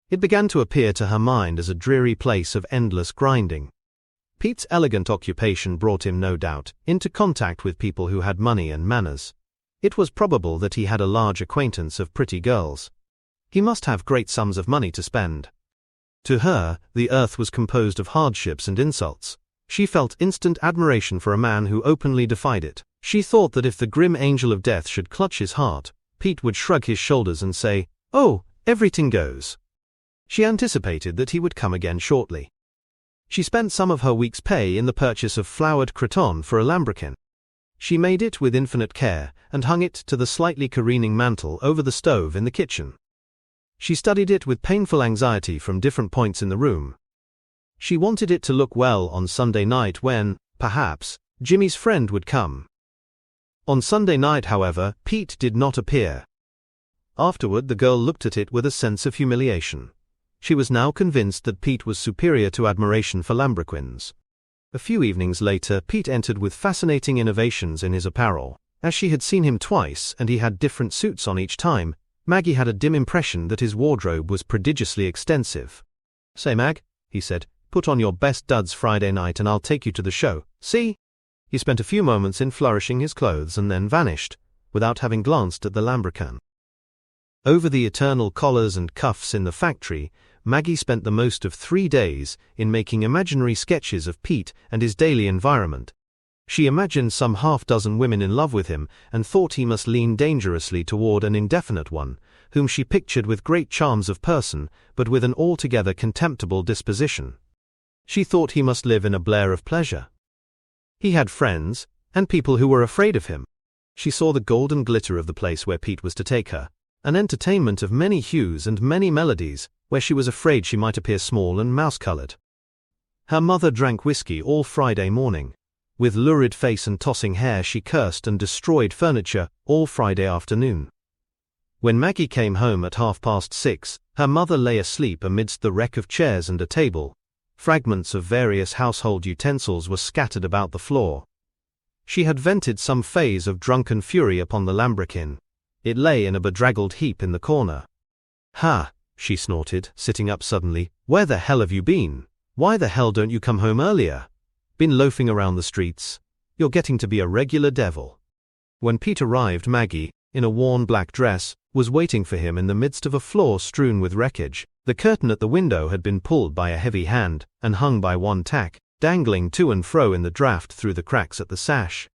It began to appear to her mind as a dreary place of endless grinding. Pete's elegant occupation brought him, no doubt, into contact with people who had money and manners. It was probable that he had a large acquaintance of pretty girls. He must have great sums of money to spend. To her, the earth was composed of hardships and insults. She felt instant admiration for a man who openly defied it. She thought that if the grim angel of death should clutch his heart, Pete would shrug his shoulders and say, "Oh, everything goes." She anticipated that he would come again shortly. She spent some of her week's pay in the purchase of floured cretonne for a lambrequin. She made it with infinite care and hung it to the slightly careening mantel over the stove in the kitchen. She studied it with painful anxiety from different points in the room. She wanted it to look well on Sunday night when, perhaps, Jimmy's friend would come. On Sunday night, however, Pete did not appear. Afterward, the girl looked at it with a sense of humiliation. She was now convinced that Pete was superior to admiration for lambrequins. A few evenings later, Pete entered with fascinating innovations in his apparel. As she had seen him twice and he had different suits on each time, Maggie had a dim impression that his wardrobe was prodigiously extensive. "Say, Mag," he said, "put on your best duds Friday night and I'll take you to the show, see?" He spent a few moments in flourishing his clothes and then vanished, without having glanced at the lambrequin. Over the eternal collars and cuffs in the factory, Maggie spent the most of 3 days in making imaginary sketches of Pete and his daily environment. She imagined some half-dozen women in love with him and thought he must lean dangerously toward an indefinite one, whom she pictured with great charms of person, but with an altogether contemptible disposition. She thought he must live in a blare of pleasure. He had friends, and people who were afraid of him. She saw the golden glitter of the place where Pete was to take her, an entertainment of many hues and many melodies, where she was afraid she might appear small and mouse-colored. Her mother drank whiskey all Friday morning. With lurid face and tossing hair she cursed and destroyed furniture all Friday afternoon. When Maggie came home at 6:30, her mother lay asleep amidst the wreck of chairs and a table. Fragments of various household utensils were scattered about the floor. She had vented some phase of drunken fury upon the lambrequin. It lay in a bedraggled heap in the corner. "Ha!" she snorted, sitting up suddenly. "Where the hell have you been? Why the hell don't you come home earlier? Been loafing around the streets? You're getting to be a regular devil." When Pete arrived, Maggie, in a worn black dress, was waiting for him in the midst of a floor strewn with wreckage. The curtain at the window had been pulled by a heavy hand and hung by one tack, dangling to and fro in the draught through the cracks at the sash.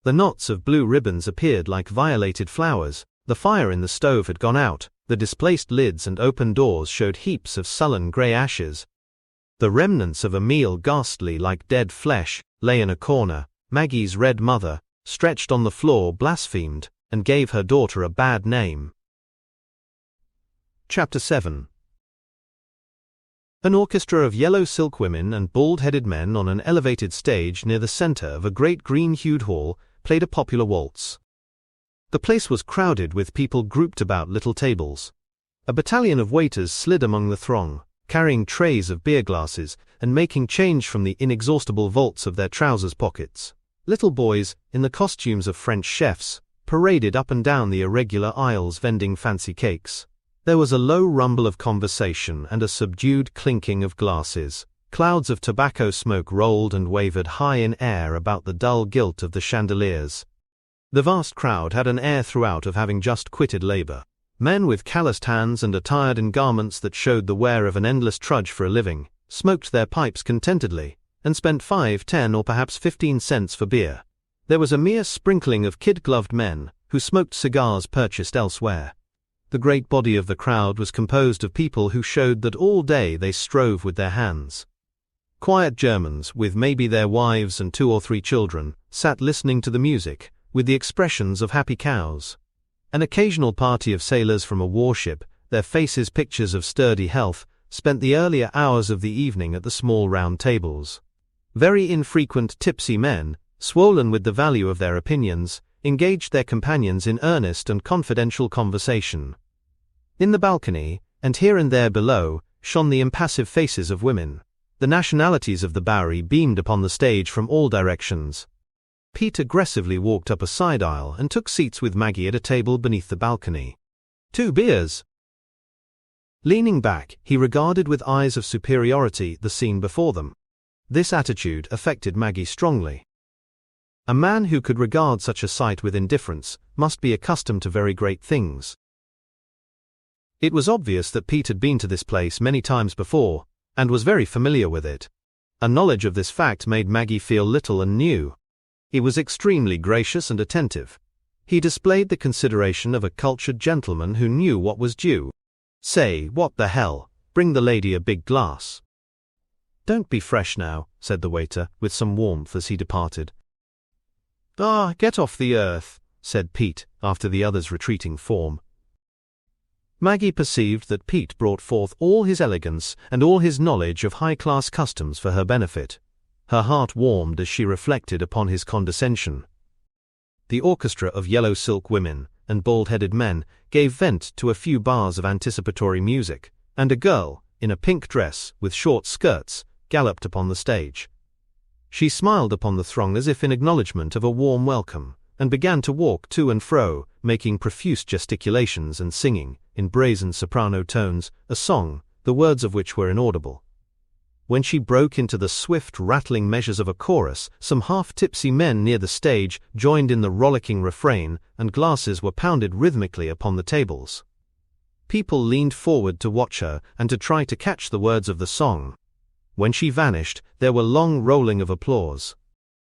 The knots of blue ribbons appeared like violated flowers. The fire in the stove had gone out. The displaced lids and open doors showed heaps of sullen grey ashes. The remnants of a meal, ghastly like dead flesh, lay in a corner. Maggie's red mother, stretched on the floor, blasphemed and gave her daughter a bad name. Chapter 7. An orchestra of yellow silk women and bald-headed men on an elevated stage near the center of a great green-hued hall played a popular waltz. The place was crowded with people grouped about little tables. A battalion of waiters slid among the throng, carrying trays of beer glasses and making change from the inexhaustible vaults of their trousers pockets. Little boys, in the costumes of French chefs, paraded up and down the irregular aisles vending fancy cakes. There was a low rumble of conversation and a subdued clinking of glasses. Clouds of tobacco smoke rolled and wavered high in air about the dull gilt of the chandeliers. The vast crowd had an air throughout of having just quitted labor. Men with calloused hands and attired in garments that showed the wear of an endless trudge for a living, smoked their pipes contentedly, and spent 5, 10 or perhaps 15 cents for beer. There was a mere sprinkling of kid-gloved men, who smoked cigars purchased elsewhere. The great body of the crowd was composed of people who showed that all day they strove with their hands. Quiet Germans, with maybe their wives and 2 or 3 children, sat listening to the music, with the expressions of happy cows. An occasional party of sailors from a warship, their faces pictures of sturdy health, spent the earlier hours of the evening at the small round tables. Very infrequent tipsy men, swollen with the value of their opinions, engaged their companions in earnest and confidential conversation. In the balcony, and here and there below, shone the impassive faces of women. The nationalities of the Bowery beamed upon the stage from all directions. Pete aggressively walked up a side aisle and took seats with Maggie at a table beneath the balcony. 2 beers. Leaning back, he regarded with eyes of superiority the scene before them. This attitude affected Maggie strongly. A man who could regard such a sight with indifference must be accustomed to very great things. It was obvious that Pete had been to this place many times before, and was very familiar with it. A knowledge of this fact made Maggie feel little and new. He was extremely gracious and attentive. He displayed the consideration of a cultured gentleman who knew what was due. "Say, what the hell, bring the lady a big glass." "Don't be fresh now," said the waiter, with some warmth as he departed. "Ah, get off the earth," said Pete, after the other's retreating form. Maggie perceived that Pete brought forth all his elegance and all his knowledge of high-class customs for her benefit. Her heart warmed as she reflected upon his condescension. The orchestra of yellow silk women and bald-headed men gave vent to a few bars of anticipatory music, and a girl, in a pink dress with short skirts, galloped upon the stage. She smiled upon the throng as if in acknowledgement of a warm welcome, and began to walk to and fro, making profuse gesticulations and singing, in brazen soprano tones, a song, the words of which were inaudible. When she broke into the swift, rattling measures of a chorus, some half-tipsy men near the stage joined in the rollicking refrain, and glasses were pounded rhythmically upon the tables. People leaned forward to watch her and to try to catch the words of the song. When she vanished, there were long rolling of applause.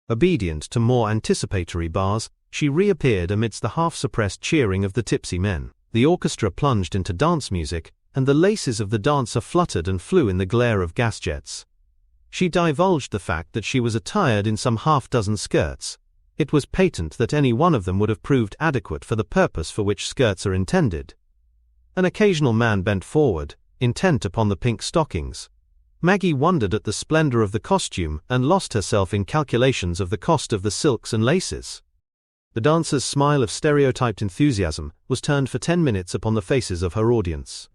Obedient to more anticipatory bars, she reappeared amidst the half-suppressed cheering of the tipsy men. The orchestra plunged into dance music, and the laces of the dancer fluttered and flew in the glare of gas jets. She divulged the fact that she was attired in some half-dozen skirts. It was patent that any one of them would have proved adequate for the purpose for which skirts are intended. An occasional man bent forward, intent upon the pink stockings. Maggie wondered at the splendor of the costume and lost herself in calculations of the cost of the silks and laces. The dancer's smile of stereotyped enthusiasm was turned for 10 minutes upon the faces of her audience.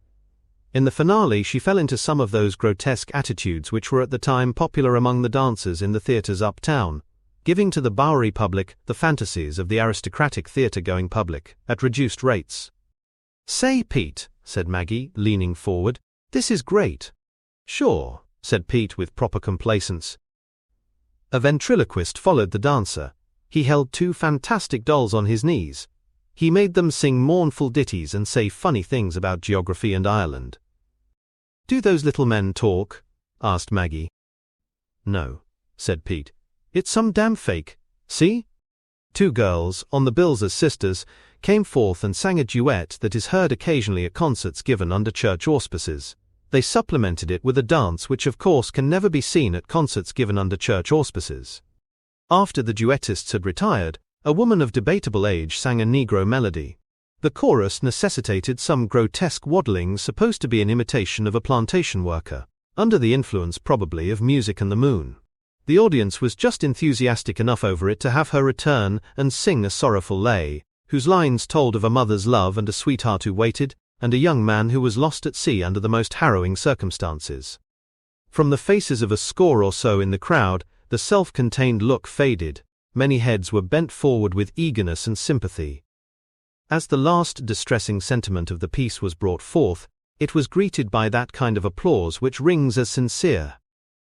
In the finale, she fell into some of those grotesque attitudes which were at the time popular among the dancers in the theaters uptown, giving to the Bowery public the fantasies of the aristocratic theater-going public, at reduced rates. "Say, Pete," said Maggie, leaning forward, "this is great." "Sure," said Pete with proper complacence. A ventriloquist followed the dancer. He held 2 fantastic dolls on his knees. He made them sing mournful ditties and say funny things about geography and Ireland. "Do those little men talk?" asked Maggie. "No," said Pete. "It's some damn fake. See?" 2 girls, on the bills as sisters, came forth and sang a duet that is heard occasionally at concerts given under church auspices. They supplemented it with a dance which of course can never be seen at concerts given under church auspices. After the duettists had retired, a woman of debatable age sang a Negro melody. The chorus necessitated some grotesque waddling supposed to be an imitation of a plantation worker, under the influence probably of music and the moon. The audience was just enthusiastic enough over it to have her return and sing a sorrowful lay, whose lines told of a mother's love and a sweetheart who waited, and a young man who was lost at sea under the most harrowing circumstances. From the faces of a score or so in the crowd, the self-contained look faded. Many heads were bent forward with eagerness and sympathy. As the last distressing sentiment of the piece was brought forth, it was greeted by that kind of applause which rings as sincere.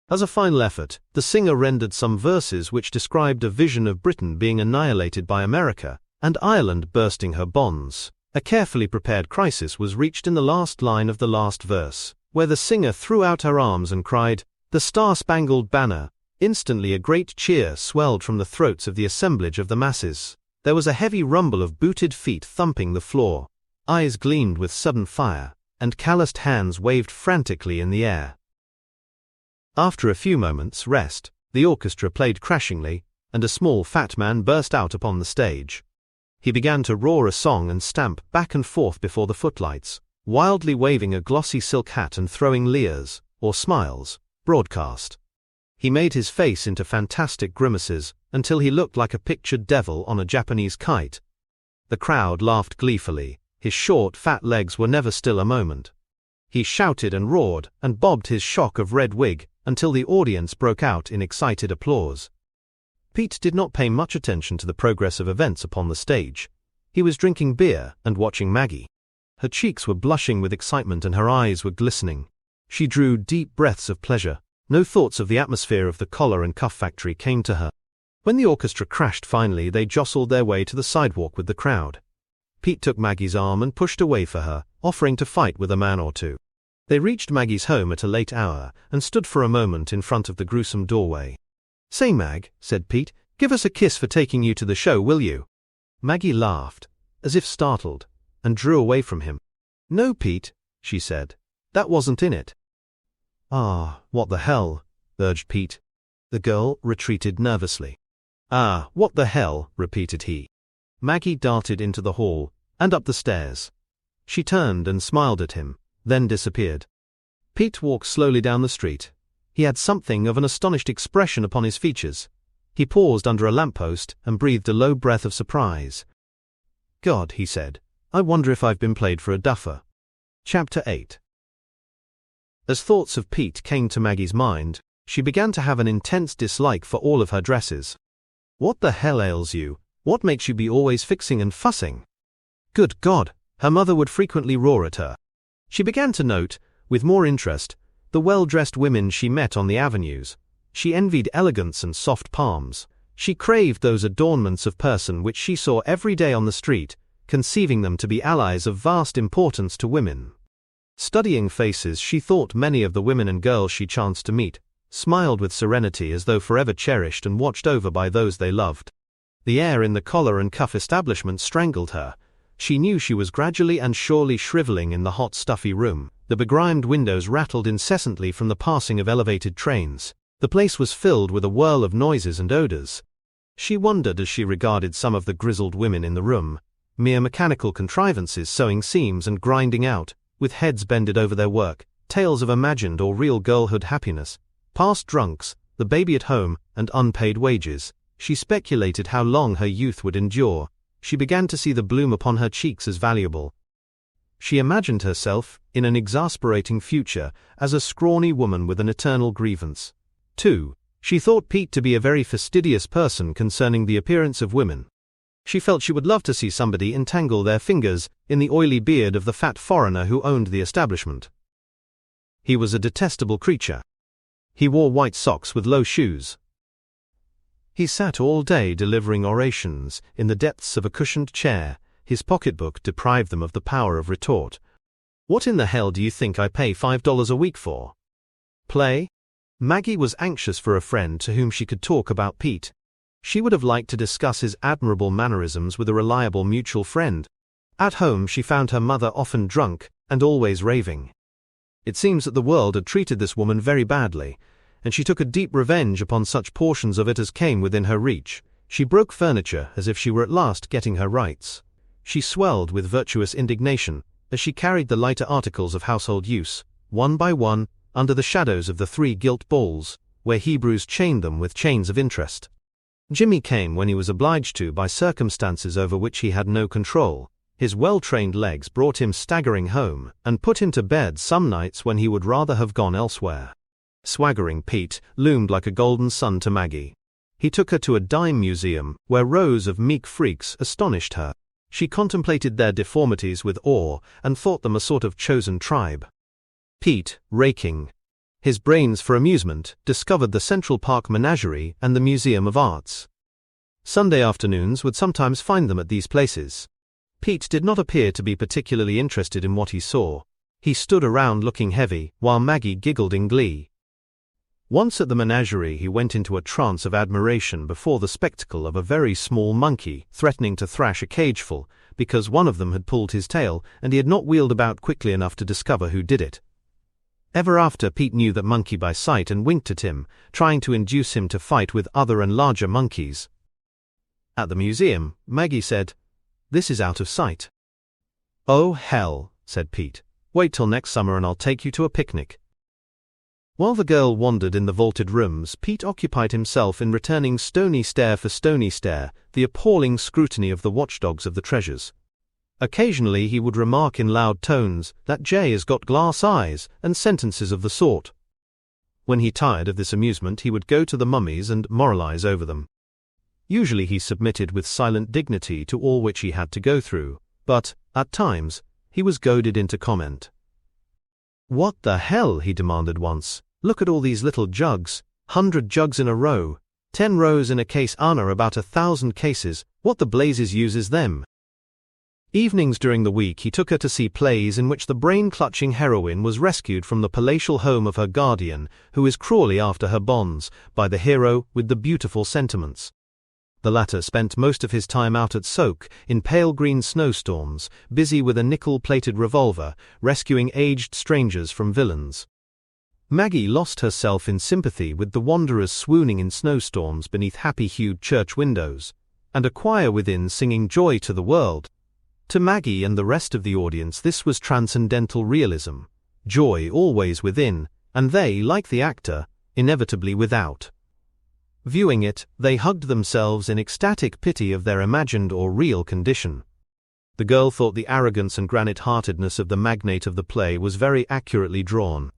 As a final effort, the singer rendered some verses which described a vision of Britain being annihilated by America, and Ireland bursting her bonds. A carefully prepared crisis was reached in the last line of the last verse, where the singer threw out her arms and cried, "The Star-Spangled Banner." Instantly a great cheer swelled from the throats of the assemblage of the masses. There was a heavy rumble of booted feet thumping the floor. Eyes gleamed with sudden fire, and calloused hands waved frantically in the air. After a few moments' rest, the orchestra played crashingly, and a small fat man burst out upon the stage. He began to roar a song and stamp back and forth before the footlights, wildly waving a glossy silk hat and throwing leers, or smiles, broadcast. He made his face into fantastic grimaces, until he looked like a pictured devil on a Japanese kite. The crowd laughed gleefully. His short, fat legs were never still a moment. He shouted and roared, and bobbed his shock of red wig, until the audience broke out in excited applause. Pete did not pay much attention to the progress of events upon the stage. He was drinking beer and watching Maggie. Her cheeks were blushing with excitement and her eyes were glistening. She drew deep breaths of pleasure. No thoughts of the atmosphere of the collar and cuff factory came to her. When the orchestra crashed finally, they jostled their way to the sidewalk with the crowd. Pete took Maggie's arm and pushed away for her, offering to fight with a man or two. They reached Maggie's home at a late hour and stood for a moment in front of the gruesome doorway. "Say, Mag," said Pete, "give us a kiss for taking you to the show, will you?" Maggie laughed, as if startled, and drew away from him. "No, Pete," she said. "That wasn't in it." "Ah, what the hell?" urged Pete. The girl retreated nervously. "Ah, what the hell?" repeated he. Maggie darted into the hall, and up the stairs. She turned and smiled at him, then disappeared. Pete walked slowly down the street. He had something of an astonished expression upon his features. He paused under a lamppost and breathed a low breath of surprise. "God," he said, "I wonder if I've been played for a duffer." Chapter 8. As thoughts of Pete came to Maggie's mind, she began to have an intense dislike for all of her dresses. "What the hell ails you? What makes you be always fixing and fussing?" Good God, her mother would frequently roar at her. She began to note, with more interest, the well-dressed women she met on the avenues. She envied elegance and soft palms. She craved those adornments of person which she saw every day on the street, conceiving them to be allies of vast importance to women. Studying faces, she thought many of the women and girls she chanced to meet smiled with serenity as though forever cherished and watched over by those they loved. The air in the collar and cuff establishment strangled her. She knew she was gradually and surely shriveling in the hot, stuffy room. The begrimed windows rattled incessantly from the passing of elevated trains. The place was filled with a whirl of noises and odors. She wondered as she regarded some of the grizzled women in the room, mere mechanical contrivances sewing seams and grinding out, with heads bended over their work, tales of imagined or real girlhood happiness, past drunks, the baby at home, and unpaid wages. She speculated how long her youth would endure. She began to see the bloom upon her cheeks as valuable. She imagined herself, in an exasperating future, as a scrawny woman with an eternal grievance. 2. She thought Pete to be a very fastidious person concerning the appearance of women. She felt she would love to see somebody entangle their fingers in the oily beard of the fat foreigner who owned the establishment. He was a detestable creature. He wore white socks with low shoes. He sat all day delivering orations in the depths of a cushioned chair. His pocketbook deprived them of the power of retort. What in the hell do you think I pay $5 a week for? Play? Maggie was anxious for a friend to whom she could talk about Pete. She would have liked to discuss his admirable mannerisms with a reliable mutual friend. At home she found her mother often drunk and always raving. It seems that the world had treated this woman very badly, and she took a deep revenge upon such portions of it as came within her reach. She broke furniture as if she were at last getting her rights. She swelled with virtuous indignation as she carried the lighter articles of household use, one by one, under the shadows of the 3 gilt balls, where Hebrews chained them with chains of interest. Jimmy came when he was obliged to by circumstances over which he had no control. His well-trained legs brought him staggering home and put him to bed some nights when he would rather have gone elsewhere. Swaggering Pete loomed like a golden sun to Maggie. He took her to a dime museum where rows of meek freaks astonished her. She contemplated their deformities with awe and thought them a sort of chosen tribe. Pete, raking his brains for amusement, discovered the Central Park Menagerie and the Museum of Arts. Sunday afternoons would sometimes find them at these places. Pete did not appear to be particularly interested in what he saw. He stood around looking heavy, while Maggie giggled in glee. Once at the menagerie he went into a trance of admiration before the spectacle of a very small monkey threatening to thrash a cageful, because one of them had pulled his tail and he had not wheeled about quickly enough to discover who did it. Ever after, Pete knew that monkey by sight and winked at him, trying to induce him to fight with other and larger monkeys. At the museum, Maggie said, "This is out of sight." "Oh, hell," said Pete. "Wait till next summer and I'll take you to a picnic." While the girl wandered in the vaulted rooms, Pete occupied himself in returning stony stare for stony stare, the appalling scrutiny of the watchdogs of the treasures. Occasionally he would remark in loud tones, "That Jay has got glass eyes," and sentences of the sort. When he tired of this amusement he would go to the mummies and moralize over them. Usually he submitted with silent dignity to all which he had to go through, but, at times, he was goaded into comment. "What the hell?" he demanded once. "Look at all these little jugs, 100 jugs in a row, 10 rows in a case Anna about 1,000 cases, what the blazes uses them?" Evenings during the week he took her to see plays in which the brain-clutching heroine was rescued from the palatial home of her guardian, who is cruelly after her bonds, by the hero with the beautiful sentiments. The latter spent most of his time out at Soak, in pale green snowstorms, busy with a nickel-plated revolver, rescuing aged strangers from villains. Maggie lost herself in sympathy with the wanderers swooning in snowstorms beneath happy-hued church windows, and a choir within singing "Joy to the World." To Maggie and the rest of the audience this was transcendental realism, joy always within, and they, like the actor, inevitably without. Viewing it, they hugged themselves in ecstatic pity of their imagined or real condition. The girl thought the arrogance and granite-heartedness of the magnate of the play was very accurately drawn.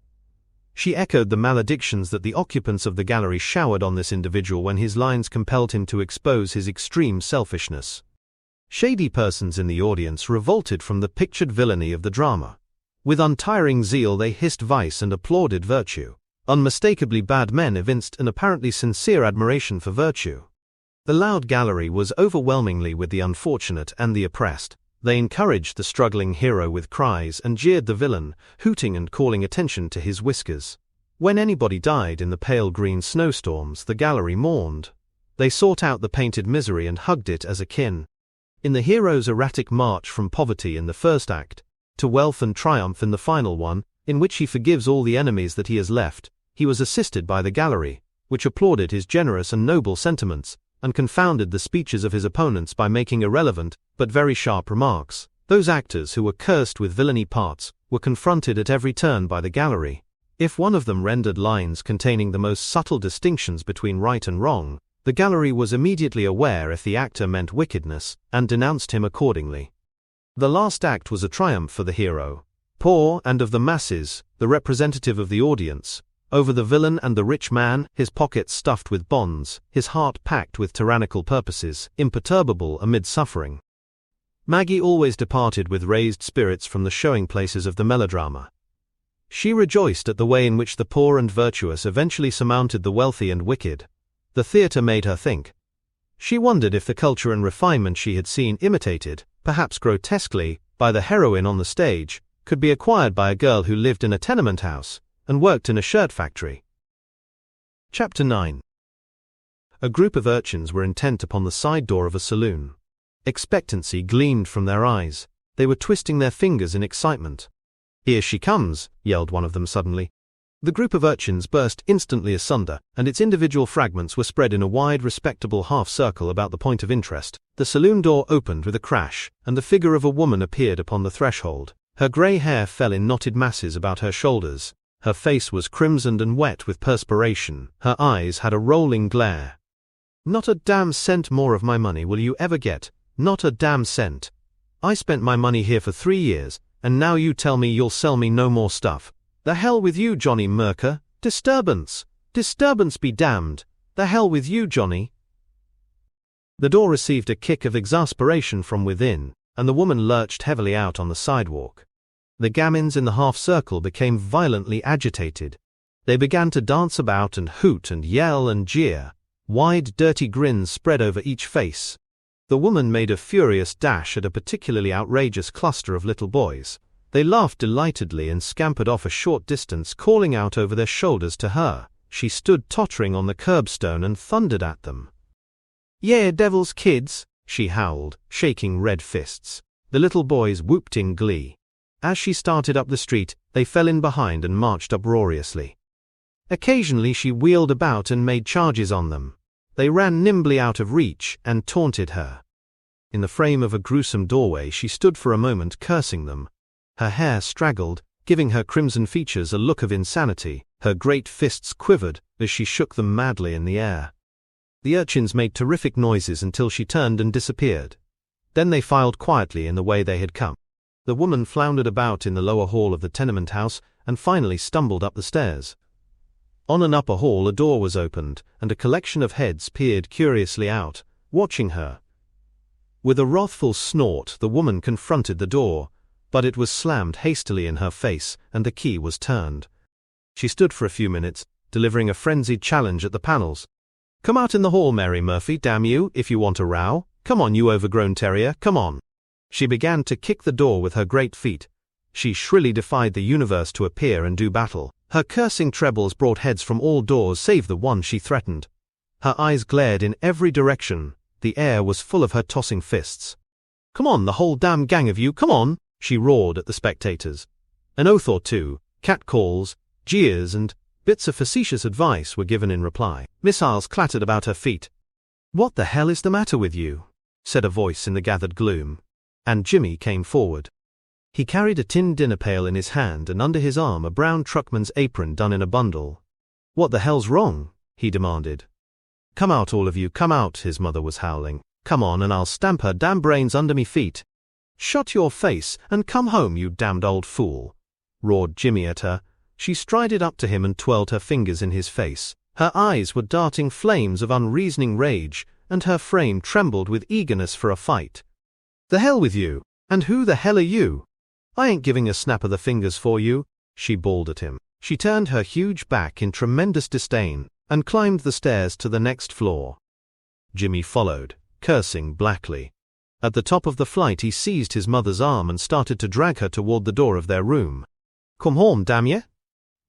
She echoed the maledictions that the occupants of the gallery showered on this individual when his lines compelled him to expose his extreme selfishness. Shady persons in the audience revolted from the pictured villainy of the drama. With untiring zeal they hissed vice and applauded virtue. Unmistakably bad men evinced an apparently sincere admiration for virtue. The loud gallery was overwhelmingly with the unfortunate and the oppressed. They encouraged the struggling hero with cries and jeered the villain, hooting and calling attention to his whiskers. When anybody died in the pale green snowstorms, the gallery mourned. They sought out the painted misery and hugged it as a kin. In the hero's erratic march from poverty in the first act, to wealth and triumph in the final one, in which he forgives all the enemies that he has left, he was assisted by the gallery, which applauded his generous and noble sentiments, and confounded the speeches of his opponents by making irrelevant, but very sharp remarks. Those actors who were cursed with villainy parts were confronted at every turn by the gallery. If one of them rendered lines containing the most subtle distinctions between right and wrong, the gallery was immediately aware if the actor meant wickedness, and denounced him accordingly. The last act was a triumph for the hero, poor and of the masses, the representative of the audience, over the villain and the rich man, his pockets stuffed with bonds, his heart packed with tyrannical purposes, imperturbable amid suffering. Maggie always departed with raised spirits from the showing places of the melodrama. She rejoiced at the way in which the poor and virtuous eventually surmounted the wealthy and wicked. The theatre made her think. She wondered if the culture and refinement she had seen imitated, perhaps grotesquely, by the heroine on the stage, could be acquired by a girl who lived in a tenement house and worked in a shirt factory. Chapter 9. A group of urchins were intent upon the side door of a saloon. Expectancy gleamed from their eyes. They were twisting their fingers in excitement. "Here she comes," yelled one of them suddenly. The group of urchins burst instantly asunder, and its individual fragments were spread in a wide, respectable half-circle about the point of interest. The saloon door opened with a crash, and the figure of a woman appeared upon the threshold. Her grey hair fell in knotted masses about her shoulders. Her face was crimsoned and wet with perspiration. Her eyes had a rolling glare. "Not a damn cent more of my money will you ever get. Not a damn cent. I spent my money here for 3 years, and now you tell me you'll sell me no more stuff. The hell with you, Johnny Merker. Disturbance. Disturbance be damned. The hell with you, Johnny." The door received a kick of exasperation from within, and the woman lurched heavily out on the sidewalk. The gamins in the half-circle became violently agitated. They began to dance about and hoot and yell and jeer. Wide, dirty grins spread over each face. The woman made a furious dash at a particularly outrageous cluster of little boys. They laughed delightedly and scampered off a short distance, calling out over their shoulders to her. She stood tottering on the curbstone and thundered at them. "Yeah, devil's kids," she howled, shaking red fists. The little boys whooped in glee. As she started up the street, they fell in behind and marched uproariously. Occasionally she wheeled about and made charges on them. They ran nimbly out of reach and taunted her. In the frame of a gruesome doorway she stood for a moment cursing them. Her hair straggled, giving her crimson features a look of insanity. Her great fists quivered as she shook them madly in the air. The urchins made terrific noises until she turned and disappeared. Then they filed quietly in the way they had come. The woman floundered about in the lower hall of the tenement house and finally stumbled up the stairs. On an upper hall a door was opened, and a collection of heads peered curiously out, watching her. With a wrathful snort the woman confronted the door, but it was slammed hastily in her face, and the key was turned. She stood for a few minutes, delivering a frenzied challenge at the panels. "Come out in the hall, Mary Murphy, damn you, if you want a row. Come on, you overgrown terrier, come on." She began to kick the door with her great feet. She shrilly defied the universe to appear and do battle. Her cursing trebles brought heads from all doors save the one she threatened. Her eyes glared in every direction. The air was full of her tossing fists. "Come on, the whole damn gang of you, come on," she roared at the spectators. An oath or two, catcalls, jeers, and bits of facetious advice were given in reply. Missiles clattered about her feet. "What the hell is the matter with you?" said a voice in the gathered gloom. And Jimmy came forward. He carried a tin dinner pail in his hand and under his arm a brown truckman's apron done in a bundle. "What the hell's wrong?" he demanded. "Come out, all of you, come out," his mother was howling. "Come on and I'll stamp her damn brains under me feet." "Shut your face and come home, you damned old fool," roared Jimmy at her. She strided up to him and twirled her fingers in his face. Her eyes were darting flames of unreasoning rage, and her frame trembled with eagerness for a fight. "The hell with you! And who the hell are you?" I ain't giving a snap of the fingers for you, she bawled at him. She turned her huge back in tremendous disdain and climbed the stairs to the next floor. Jimmy followed, cursing blackly. At the top of the flight he seized his mother's arm and started to drag her toward the door of their room. "Come home, damn ye!"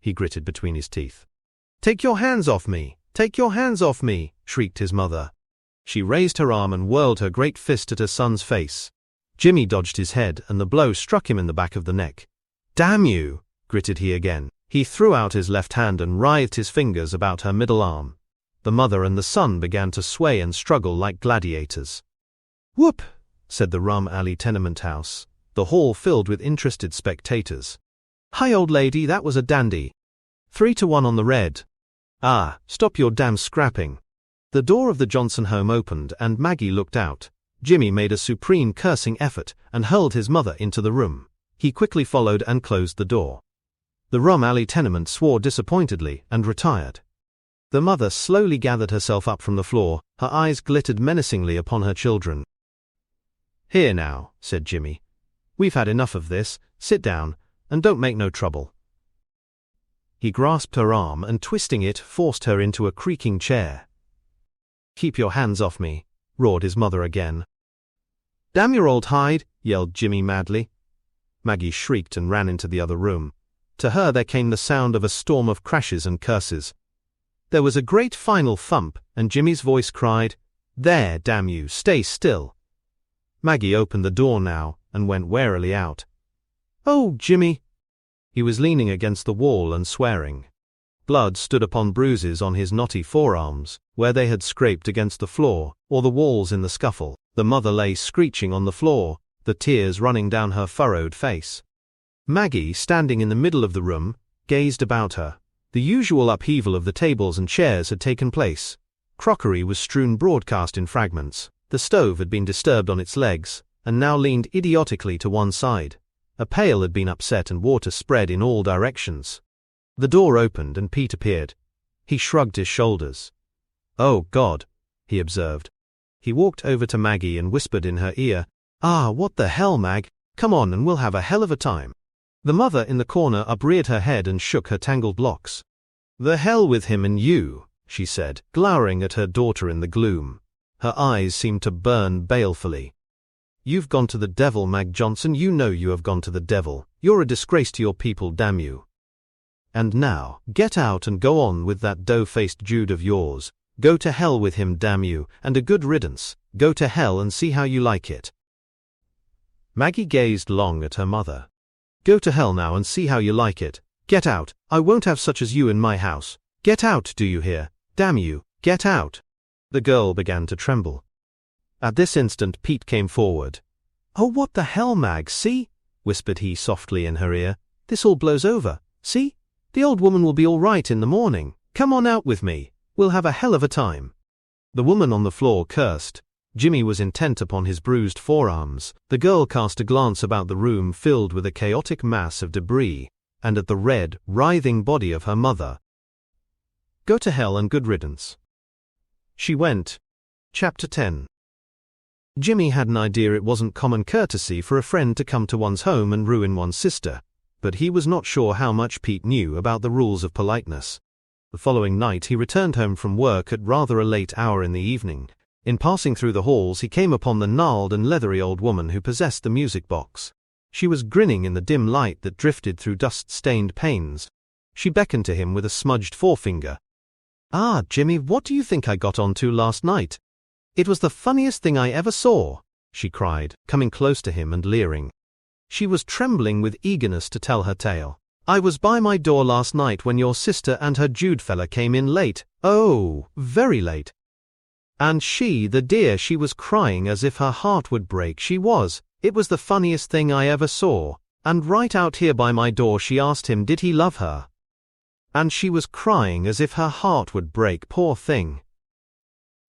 he gritted between his teeth. "Take your hands off me! Take your hands off me!" shrieked his mother. She raised her arm and whirled her great fist at her son's face. Jimmy dodged his head and the blow struck him in the back of the neck. "Damn you!" gritted he again. He threw out his left hand and writhed his fingers about her middle arm. The mother and the son began to sway and struggle like gladiators. "Whoop!" said the Rum Alley tenement house, the hall filled with interested spectators. "Hi, old lady, that was a dandy. 3-1 on the red. Ah, stop your damn scrapping." The door of the Johnson home opened and Maggie looked out. Jimmy made a supreme cursing effort and hurled his mother into the room. He quickly followed and closed the door. The Rum Alley tenement swore disappointedly and retired. The mother slowly gathered herself up from the floor, her eyes glittered menacingly upon her children. "Here now," said Jimmy. "We've had enough of this, sit down, and don't make no trouble." He grasped her arm and twisting it, forced her into a creaking chair. "Keep your hands off me," roared his mother again. "Damn your old hide," yelled Jimmy madly. Maggie shrieked and ran into the other room. To her there came the sound of a storm of crashes and curses. There was a great final thump, and Jimmy's voice cried, "There, damn you, stay still." Maggie opened the door now, and went warily out. "Oh, Jimmy!" He was leaning against the wall and swearing. Blood stood upon bruises on his knotty forearms, where they had scraped against the floor, or the walls in the scuffle. The mother lay screeching on the floor, the tears running down her furrowed face. Maggie, standing in the middle of the room, gazed about her. The usual upheaval of the tables and chairs had taken place. Crockery was strewn broadcast in fragments. The stove had been disturbed on its legs, and now leaned idiotically to one side. A pail had been upset and water spread in all directions. The door opened and Pete appeared. He shrugged his shoulders. "Oh, God," he observed. He walked over to Maggie and whispered in her ear, "Ah, what the hell, Mag? Come on and we'll have a hell of a time." The mother in the corner upreared her head and shook her tangled locks. "The hell with him and you," she said, glowering at her daughter in the gloom. Her eyes seemed to burn balefully. "You've gone to the devil, Mag Johnson, you know you have gone to the devil. You're a disgrace to your people, damn you. And now, get out and go on with that dough-faced Jude of yours. Go to hell with him, damn you, and a good riddance. Go to hell and see how you like it." Maggie gazed long at her mother. "Go to hell now and see how you like it. Get out, I won't have such as you in my house. Get out, do you hear? Damn you, get out." The girl began to tremble. At this instant Pete came forward. "Oh, what the hell, Mag, see?" whispered he softly in her ear. "This all blows over, see? The old woman will be all right in the morning. Come on out with me. We'll have a hell of a time." The woman on the floor cursed. Jimmy was intent upon his bruised forearms. The girl cast a glance about the room filled with a chaotic mass of debris, and at the red, writhing body of her mother. "Go to hell and good riddance." She went. Chapter 10. Jimmy had an idea it wasn't common courtesy for a friend to come to one's home and ruin one's sister, but he was not sure how much Pete knew about the rules of politeness. The following night he returned home from work at rather a late hour in the evening. In passing through the halls he came upon the gnarled and leathery old woman who possessed the music box. She was grinning in the dim light that drifted through dust-stained panes. She beckoned to him with a smudged forefinger. "Ah, Jimmy, what do you think I got onto last night? It was the funniest thing I ever saw," she cried, coming close to him and leering. She was trembling with eagerness to tell her tale. "I was by my door last night when your sister and her Jude fella came in late. Oh, very late. And she, the dear, she was crying as if her heart would break. She was. It was the funniest thing I ever saw. And right out here by my door she asked him did he love her. And she was crying as if her heart would break, poor thing.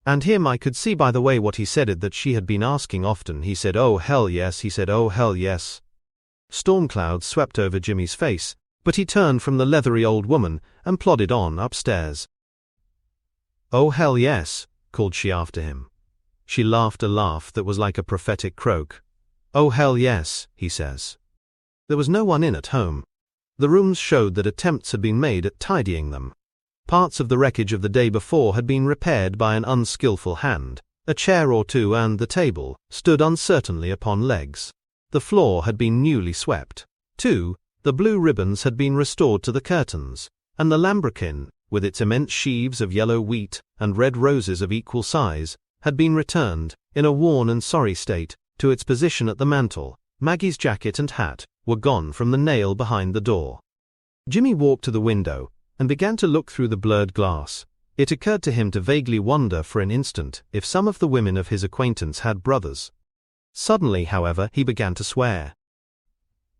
And him, I could see by the way what he said it that she had been asking often. He said, 'Oh hell yes,' he said, 'Oh hell yes.'" Storm clouds swept over Jimmy's face, but he turned from the leathery old woman and plodded on upstairs. "Oh hell yes," called she after him. She laughed a laugh that was like a prophetic croak. "Oh hell yes," he says. There was no one in at home. The rooms showed that attempts had been made at tidying them. Parts of the wreckage of the day before had been repaired by an unskillful hand. A chair or two and the table stood uncertainly upon legs. The floor had been newly swept. 2. The blue ribbons had been restored to the curtains, and the lambrequin, with its immense sheaves of yellow wheat and red roses of equal size, had been returned, in a worn and sorry state, to its position at the mantel. Maggie's jacket and hat were gone from the nail behind the door. Jimmy walked to the window and began to look through the blurred glass. It occurred to him to vaguely wonder for an instant if some of the women of his acquaintance had brothers. Suddenly, however, he began to swear.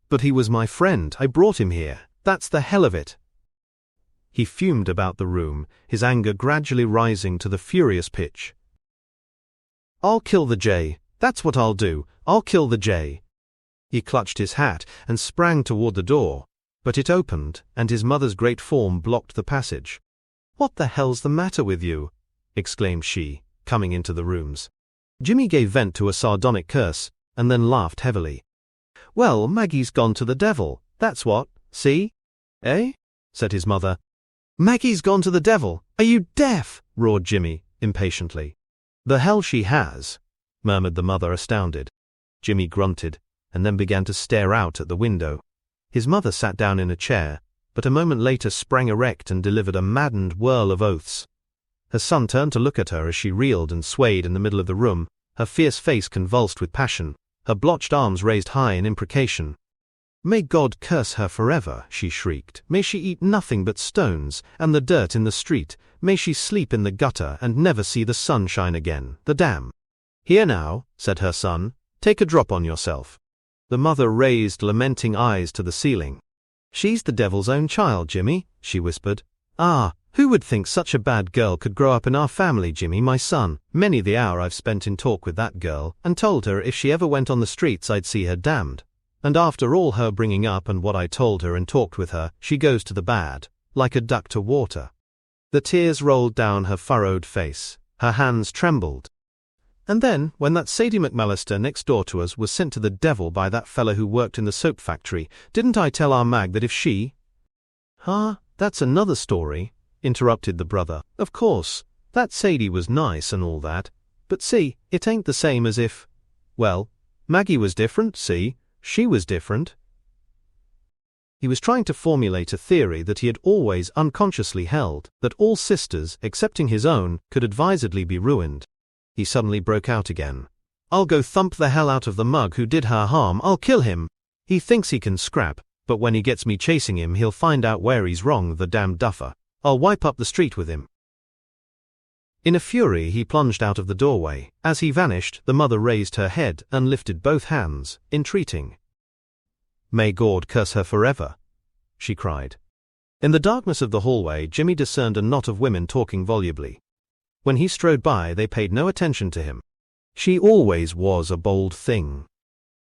"But he was my friend, I brought him here, that's the hell of it." He fumed about the room, his anger gradually rising to the furious pitch. "I'll kill the jay, that's what I'll do, I'll kill the jay." He clutched his hat and sprang toward the door, but it opened, and his mother's great form blocked the passage. "What the hell's the matter with you?" exclaimed she, coming into the rooms. Jimmy gave vent to a sardonic curse, and then laughed heavily. "Well, Maggie's gone to the devil, that's what, see?" "Eh?" said his mother. "Maggie's gone to the devil, are you deaf?" roared Jimmy, impatiently. "The hell she has," murmured the mother, astounded. Jimmy grunted, and then began to stare out at the window. His mother sat down in a chair, but a moment later sprang erect and delivered a maddened whirl of oaths. Her son turned to look at her as she reeled and swayed in the middle of the room, her fierce face convulsed with passion, her blotched arms raised high in imprecation. "May God curse her forever," she shrieked. "May she eat nothing but stones, and the dirt in the street. May she sleep in the gutter and never see the sunshine again, the damn." "Here now," said her son, "take a drop on yourself." The mother raised lamenting eyes to the ceiling. "She's the devil's own child, Jimmy," she whispered. "Ah, who would think such a bad girl could grow up in our family, Jimmy, my son? Many the hour I've spent in talk with that girl, and told her if she ever went on the streets I'd see her damned. And after all her bringing up and what I told her and talked with her, she goes to the bad, like a duck to water." The tears rolled down her furrowed face, her hands trembled. "And then, when that Sadie McMallister next door to us was sent to the devil by that fella who worked in the soap factory, didn't I tell our Mag that if she—" "Huh, that's another story," interrupted the brother. "Of course, that Sadie was nice and all that, but see, it ain't the same as if— well, Maggie was different, see, she was different." He was trying to formulate a theory that he had always unconsciously held, that all sisters, excepting his own, could advisedly be ruined. He suddenly broke out again. "I'll go thump the hell out of the mug who did her harm, I'll kill him. He thinks he can scrap, but when he gets me chasing him he'll find out where he's wrong, the damned duffer. I'll wipe up the street with him." In a fury he plunged out of the doorway. As he vanished, the mother raised her head and lifted both hands, entreating. "May God curse her forever," she cried. In the darkness of the hallway, Jimmy discerned a knot of women talking volubly. When he strode by, they paid no attention to him. "She always was a bold thing,"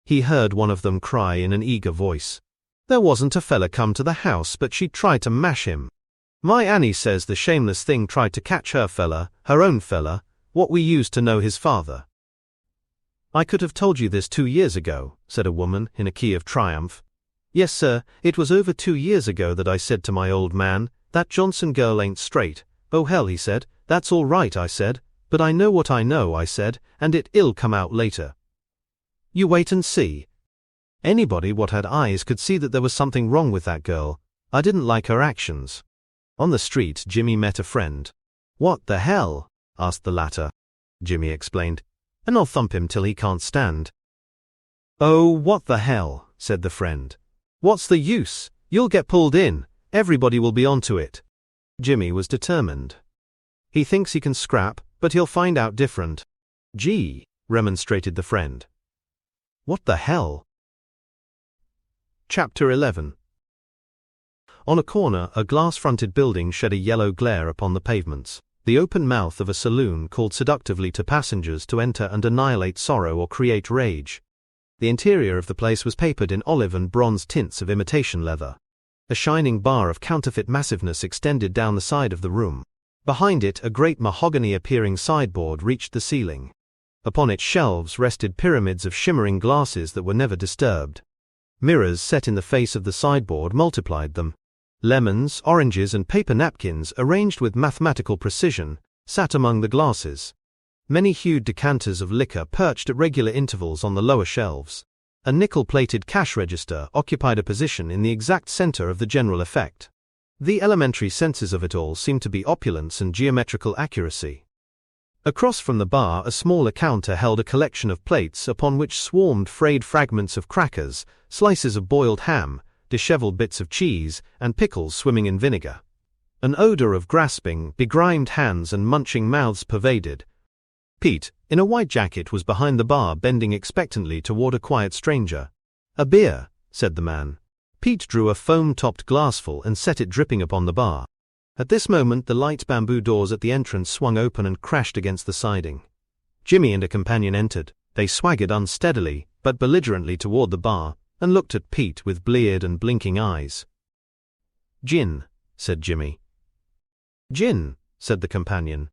he heard one of them cry in an eager voice. "There wasn't a fella come to the house but she tried to mash him. My Annie says the shameless thing tried to catch her fella, her own fella, what we used to know his father." "I could have told you this 2 years ago," said a woman in a key of triumph. "Yes, sir, it was over 2 years ago that I said to my old man, that Johnson girl ain't straight. Oh hell, he said, that's all right, I said, but I know what I know, I said, and it'll come out later. You wait and see." Anybody what had eyes could see that there was something wrong with that girl. I didn't like her actions. On the street, Jimmy met a friend. "What the hell?" asked the latter. Jimmy explained, "and I'll thump him till he can't stand." "Oh, what the hell," said the friend. "What's the use? You'll get pulled in. Everybody will be onto it." Jimmy was determined. "He thinks he can scrap, but he'll find out different." "Gee," remonstrated the friend. "What the hell?" Chapter 11. On a corner, a glass-fronted building shed a yellow glare upon the pavements, the open mouth of a saloon called seductively to passengers to enter and annihilate sorrow or create rage. The interior of the place was papered in olive and bronze tints of imitation leather. A shining bar of counterfeit massiveness extended down the side of the room. Behind it, a great mahogany-appearing sideboard reached the ceiling. Upon its shelves rested pyramids of shimmering glasses that were never disturbed. Mirrors set in the face of the sideboard multiplied them. Lemons, oranges, and paper napkins, arranged with mathematical precision, sat among the glasses. Many-hued decanters of liquor perched at regular intervals on the lower shelves. A nickel-plated cash register occupied a position in the exact center of the general effect. The elementary senses of it all seemed to be opulence and geometrical accuracy. Across from the bar, a smaller counter held a collection of plates upon which swarmed frayed fragments of crackers, slices of boiled ham, disheveled bits of cheese, and pickles swimming in vinegar. An odor of grasping, begrimed hands and munching mouths pervaded. Pete, in a white jacket, was behind the bar, bending expectantly toward a quiet stranger. "A beer," said the man. Pete drew a foam-topped glassful and set it dripping upon the bar. At this moment, the light bamboo doors at the entrance swung open and crashed against the siding. Jimmy and a companion entered. They swaggered unsteadily, but belligerently toward the bar, and looked at Pete with bleared and blinking eyes. "Gin," said Jimmy. "Gin," said the companion.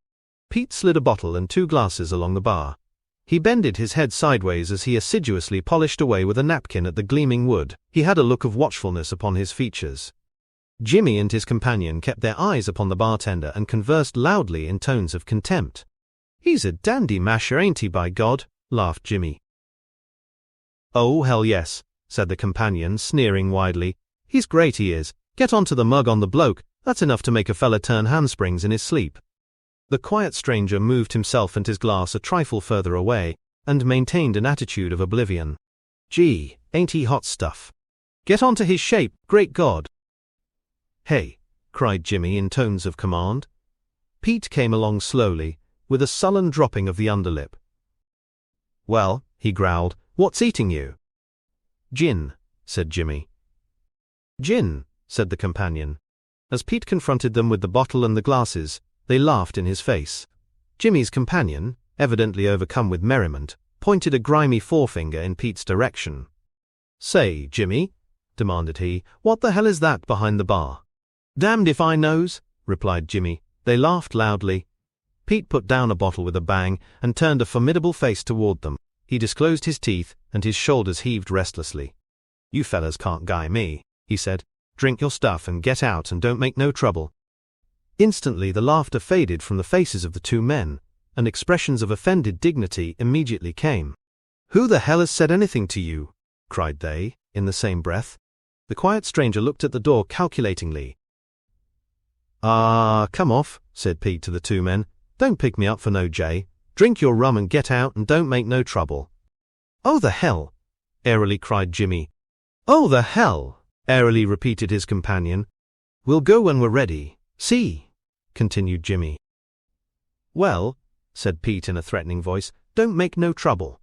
Pete slid a bottle and 2 glasses along the bar. He bended his head sideways as he assiduously polished away with a napkin at the gleaming wood. He had a look of watchfulness upon his features. Jimmy and his companion kept their eyes upon the bartender and conversed loudly in tones of contempt. "He's a dandy masher, ain't he, by God?" laughed Jimmy. "Oh, hell yes," said the companion, sneering widely. "He's great, he is. Get onto the mug on the bloke, that's enough to make a fella turn handsprings in his sleep." The quiet stranger moved himself and his glass a trifle further away, and maintained an attitude of oblivion. "Gee, ain't he hot stuff? Get onto his shape, great God!" "Hey!" cried Jimmy in tones of command. Pete came along slowly, with a sullen dropping of the underlip. "Well," he growled, "what's eating you?" "Gin," said Jimmy. "Gin," said the companion. As Pete confronted them with the bottle and the glasses, they laughed in his face. Jimmy's companion, evidently overcome with merriment, pointed a grimy forefinger in Pete's direction. "Say, Jimmy," demanded he, "what the hell is that behind the bar?" "Damned if I knows," replied Jimmy. They laughed loudly. Pete put down a bottle with a bang and turned a formidable face toward them. He disclosed his teeth, and his shoulders heaved restlessly. "You fellas can't guy me," he said. "Drink your stuff and get out and don't make no trouble." Instantly the laughter faded from the faces of the 2 men, and expressions of offended dignity immediately came. "Who the hell has said anything to you?" cried they, in the same breath. The quiet stranger looked at the door calculatingly. Come off," said Pete to the 2 men. "Don't pick me up for no jay. Drink your rum and get out and don't make no trouble." "Oh, the hell!" airily cried Jimmy. "Oh, the hell!" airily repeated his companion. "We'll go when we're ready. See?" continued Jimmy. "Well," said Pete in a threatening voice, "don't make no trouble."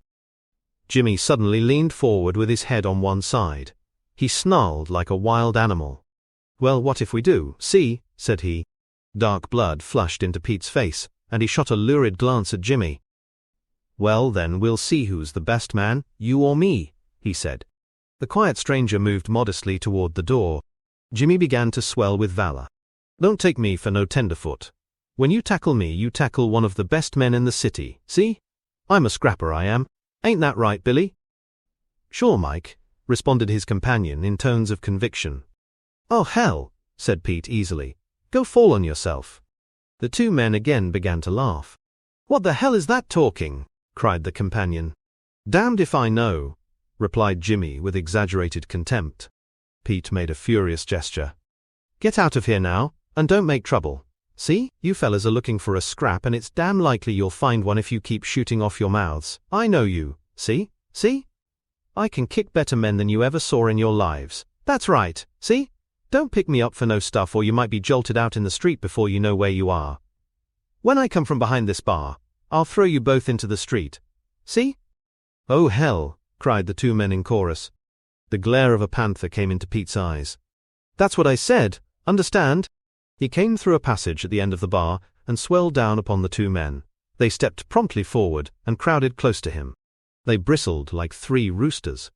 Jimmy suddenly leaned forward with his head on one side. He snarled like a wild animal. "Well, what if we do? See?" said he. Dark blood flushed into Pete's face, and he shot a lurid glance at Jimmy. "Well, then we'll see who's the best man, you or me," he said. The quiet stranger moved modestly toward the door. Jimmy began to swell with valor. "Don't take me for no tenderfoot. When you tackle me, you tackle one of the best men in the city, see? I'm a scrapper, I am. Ain't that right, Billy?" "Sure, Mike," responded his companion in tones of conviction. "Oh, hell," said Pete easily. "Go fall on yourself." The 2 men again began to laugh. "What the hell is that talking?" cried the companion. "Damned if I know," replied Jimmy with exaggerated contempt. Pete made a furious gesture. "Get out of here now, and don't make trouble. See, you fellas are looking for a scrap, and it's damn likely you'll find one if you keep shooting off your mouths. I know you. See? See? I can kick better men than you ever saw in your lives. That's right. See? Don't pick me up for no stuff, or you might be jolted out in the street before you know where you are. When I come from behind this bar, I'll throw you both into the street. See?" "Oh, hell," cried the 2 men in chorus. The glare of a panther came into Pete's eyes. "That's what I said. Understand?" He came through a passage at the end of the bar and swelled down upon the 2 men. They stepped promptly forward and crowded close to him. They bristled like 3 roosters.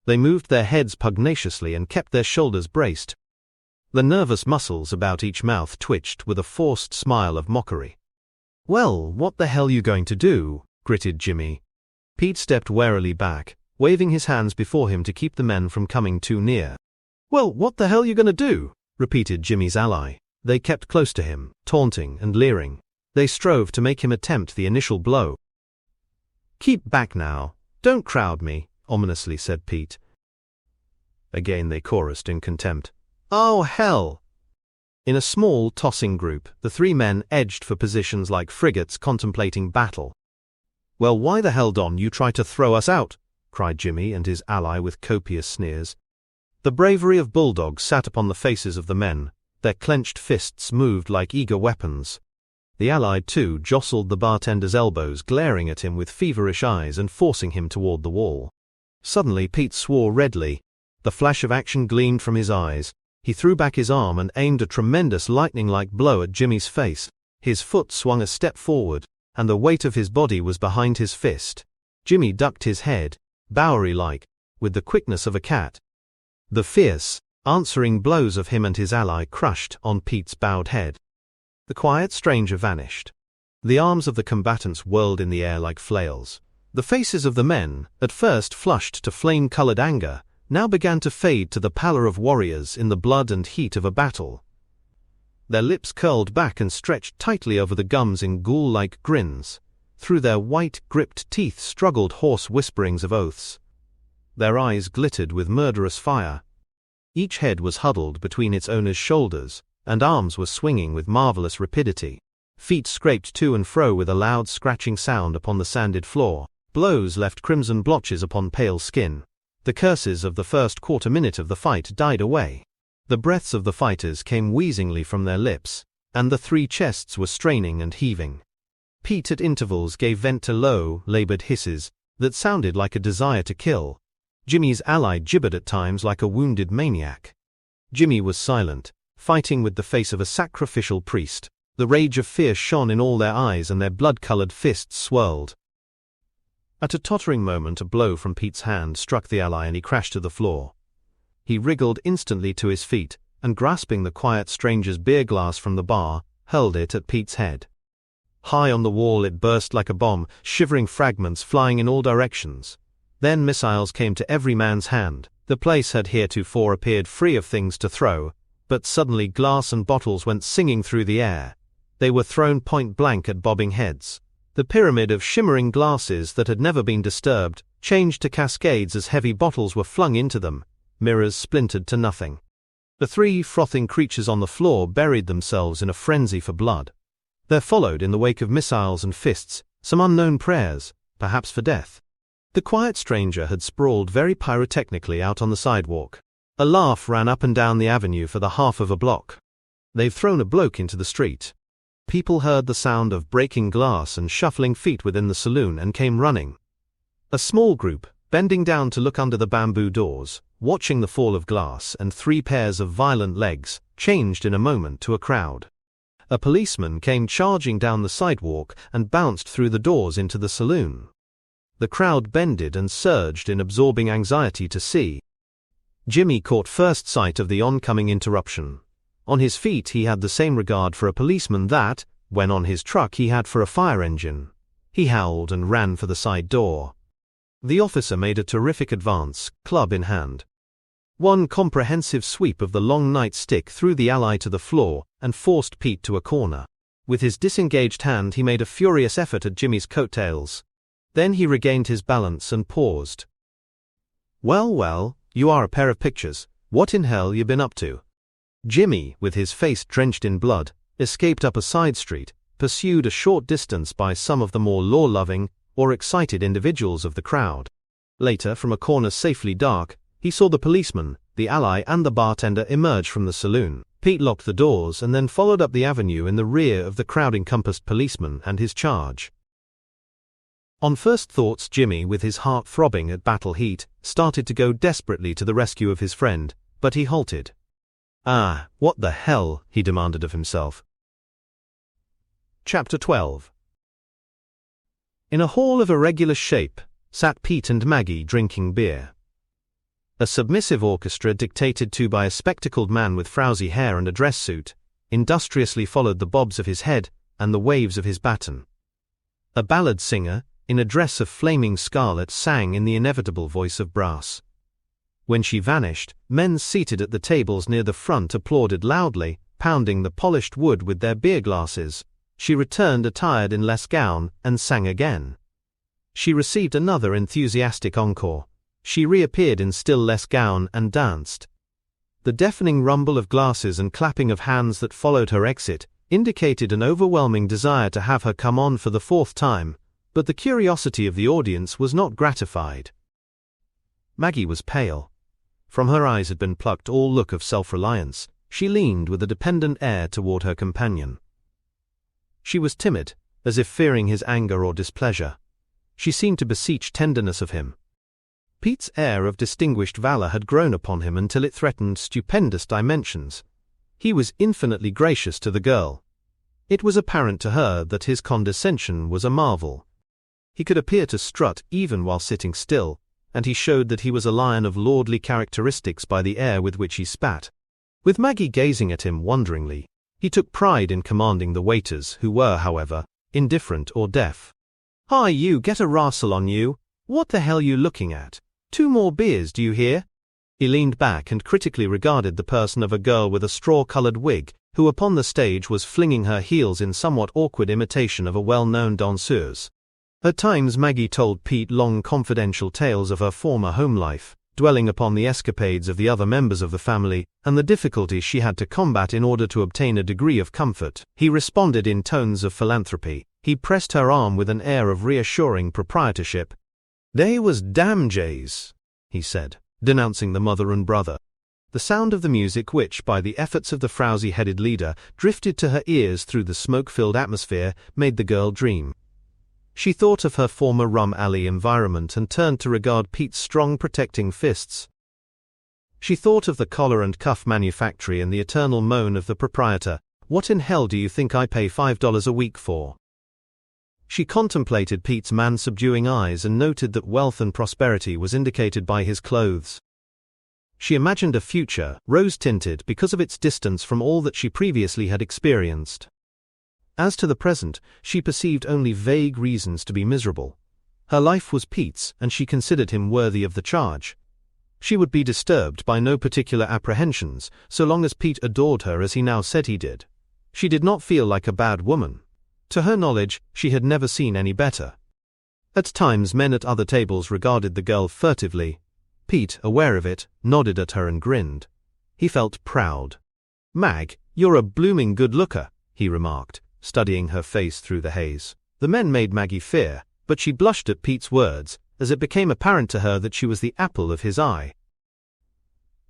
They moved their heads pugnaciously and kept their shoulders braced. The nervous muscles about each mouth twitched with a forced smile of mockery. "Well, what the hell you going to do?" gritted Jimmy. Pete stepped warily back, waving his hands before him to keep the men from coming too near. "Well, what the hell you gonna do?" repeated Jimmy's ally. They kept close to him, taunting and leering. They strove to make him attempt the initial blow. "Keep back now. Don't crowd me," ominously said Pete. Again they chorused in contempt. "Oh, hell!" In a small, tossing group, the three men edged for positions like frigates contemplating battle. "Well, why the hell don't you try to throw us out?" cried Jimmy and his ally with copious sneers. The bravery of bulldogs sat upon the faces of the men, their clenched fists moved like eager weapons. The allied too jostled the bartender's elbows, glaring at him with feverish eyes and forcing him toward the wall. Suddenly Pete swore redly. The flash of action gleamed from his eyes. He threw back his arm and aimed a tremendous lightning-like blow at Jimmy's face. His foot swung a step forward, and the weight of his body was behind his fist. Jimmy ducked his head, Bowery-like, with the quickness of a cat. The fierce, answering blows of him and his ally crushed on Pete's bowed head. The quiet stranger vanished. The arms of the combatants whirled in the air like flails. The faces of the men, at first flushed to flame-colored anger, now began to fade to the pallor of warriors in the blood and heat of a battle. Their lips curled back and stretched tightly over the gums in ghoul-like grins. Through their white, gripped teeth struggled hoarse whisperings of oaths. Their eyes glittered with murderous fire. Each head was huddled between its owner's shoulders, and arms were swinging with marvelous rapidity. Feet scraped to and fro with a loud scratching sound upon the sanded floor. Blows left crimson blotches upon pale skin. The curses of the first quarter-minute of the fight died away. The breaths of the fighters came wheezingly from their lips, and the three chests were straining and heaving. Pete at intervals gave vent to low, labored hisses that sounded like a desire to kill. Jimmy's ally gibbered at times like a wounded maniac. Jimmy was silent, fighting with the face of a sacrificial priest. The rage of fear shone in all their eyes and their blood-colored fists swirled. At a tottering moment a blow from Pete's hand struck the ally and he crashed to the floor. He wriggled instantly to his feet, and grasping the quiet stranger's beer glass from the bar, hurled it at Pete's head. High on the wall it burst like a bomb, shivering fragments flying in all directions. Then missiles came to every man's hand. The place had heretofore appeared free of things to throw, but suddenly glass and bottles went singing through the air. They were thrown point-blank at bobbing heads. The pyramid of shimmering glasses that had never been disturbed changed to cascades as heavy bottles were flung into them, mirrors splintered to nothing. The three frothing creatures on the floor buried themselves in a frenzy for blood. There followed, in the wake of missiles and fists, some unknown prayers, perhaps for death. The quiet stranger had sprawled very pyrotechnically out on the sidewalk. A laugh ran up and down the avenue for the half of a block. "They've thrown a bloke into the street." People heard the sound of breaking glass and shuffling feet within the saloon and came running. A small group, bending down to look under the bamboo doors, watching the fall of glass and three pairs of violent legs, changed in a moment to a crowd. A policeman came charging down the sidewalk and bounced through the doors into the saloon. The crowd bended and surged in absorbing anxiety to see. Jimmy caught first sight of the oncoming interruption. On his feet he had the same regard for a policeman that, when on his truck, he had for a fire engine. He howled and ran for the side door. The officer made a terrific advance, club in hand. One comprehensive sweep of the long nightstick threw the ally to the floor and forced Pete to a corner. With his disengaged hand he made a furious effort at Jimmy's coattails. Then he regained his balance and paused. "Well, well, you are a pair of pictures. What in hell you been up to?" Jimmy, with his face drenched in blood, escaped up a side street, pursued a short distance by some of the more law-loving or excited individuals of the crowd. Later, from a corner safely dark, he saw the policeman, the ally and the bartender emerge from the saloon. Pete locked the doors and then followed up the avenue in the rear of the crowd-encompassed policeman and his charge. On first thoughts, Jimmy, with his heart throbbing at battle heat, started to go desperately to the rescue of his friend, but he halted. What the hell?" he demanded of himself. Chapter 12. In a hall of irregular shape, sat Pete and Maggie drinking beer. A submissive orchestra dictated to by a spectacled man with frowsy hair and a dress suit, industriously followed the bobs of his head and the waves of his baton. A ballad singer, in a dress of flaming scarlet, sang in the inevitable voice of brass. When she vanished, men seated at the tables near the front applauded loudly, pounding the polished wood with their beer glasses. She returned attired in less gown, and sang again. She received another enthusiastic encore. She reappeared in still less gown and danced. The deafening rumble of glasses and clapping of hands that followed her exit indicated an overwhelming desire to have her come on for the fourth time, but the curiosity of the audience was not gratified. Maggie was pale. From her eyes had been plucked all look of self-reliance. She leaned with a dependent air toward her companion. She was timid, as if fearing his anger or displeasure. She seemed to beseech tenderness of him. Pete's air of distinguished valor had grown upon him until it threatened stupendous dimensions. He was infinitely gracious to the girl. It was apparent to her that his condescension was a marvel. He could appear to strut even while sitting still, and he showed that he was a lion of lordly characteristics by the air with which he spat. With Maggie gazing at him wonderingly, he took pride in commanding the waiters, who were, however, indifferent or deaf. "Hi, you, get a rascal on you. What the hell you looking at? 2 more beers, do you hear?" He leaned back and critically regarded the person of a girl with a straw-colored wig, who upon the stage was flinging her heels in somewhat awkward imitation of a well-known danseuse. At times Maggie told Pete long confidential tales of her former home life, dwelling upon the escapades of the other members of the family, and the difficulties she had to combat in order to obtain a degree of comfort. He responded in tones of philanthropy. He pressed her arm with an air of reassuring proprietorship. "They was damn jays," he said, denouncing the mother and brother. The sound of the music which, by the efforts of the frowsy-headed leader, drifted to her ears through the smoke-filled atmosphere, made the girl dream. She thought of her former rum alley environment and turned to regard Pete's strong protecting fists. She thought of the collar and cuff manufactory and the eternal moan of the proprietor, "What in hell do you think I pay $5 a week for?" She contemplated Pete's man-subduing eyes and noted that wealth and prosperity was indicated by his clothes. She imagined a future, rose-tinted because of its distance from all that she previously had experienced. As to the present, she perceived only vague reasons to be miserable. Her life was Pete's, and she considered him worthy of the charge. She would be disturbed by no particular apprehensions, so long as Pete adored her as he now said he did. She did not feel like a bad woman. To her knowledge, she had never seen any better. At times men at other tables regarded the girl furtively. Pete, aware of it, nodded at her and grinned. He felt proud. "Mag, you're a blooming good looker," he remarked, studying her face through the haze. The men made Maggie fear, but she blushed at Pete's words, as it became apparent to her that she was the apple of his eye.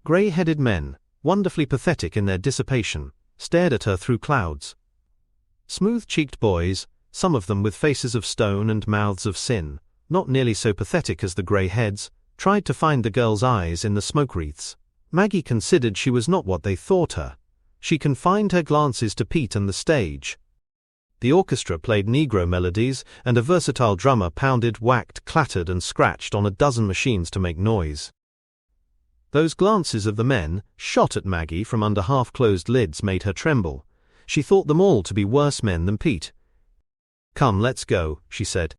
Grey-headed men, wonderfully pathetic in their dissipation, stared at her through clouds. Smooth-cheeked boys, some of them with faces of stone and mouths of sin, not nearly so pathetic as the grey heads, tried to find the girl's eyes in the smoke wreaths. Maggie considered she was not what they thought her. She confined her glances to Pete and the stage. The orchestra played Negro melodies, and a versatile drummer pounded, whacked, clattered, and scratched on a dozen machines to make noise. Those glances of the men, shot at Maggie from under half-closed lids, made her tremble. She thought them all to be worse men than Pete. "Come, let's go," she said.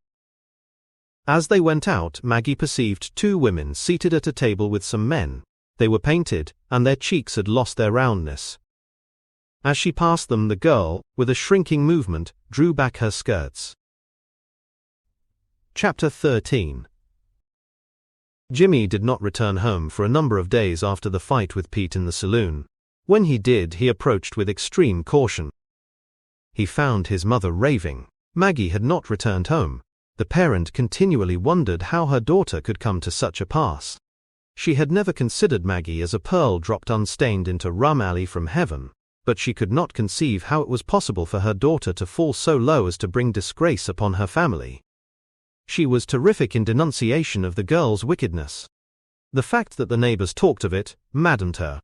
As they went out, Maggie perceived 2 women seated at a table with some men. They were painted, and their cheeks had lost their roundness. As she passed them, the girl, with a shrinking movement, drew back her skirts. Chapter 13. Jimmy did not return home for a number of days after the fight with Pete in the saloon. When he did, he approached with extreme caution. He found his mother raving. Maggie had not returned home. The parent continually wondered how her daughter could come to such a pass. She had never considered Maggie as a pearl dropped unstained into rum alley from heaven, but she could not conceive how it was possible for her daughter to fall so low as to bring disgrace upon her family. She was terrific in denunciation of the girl's wickedness. The fact that the neighbors talked of it maddened her.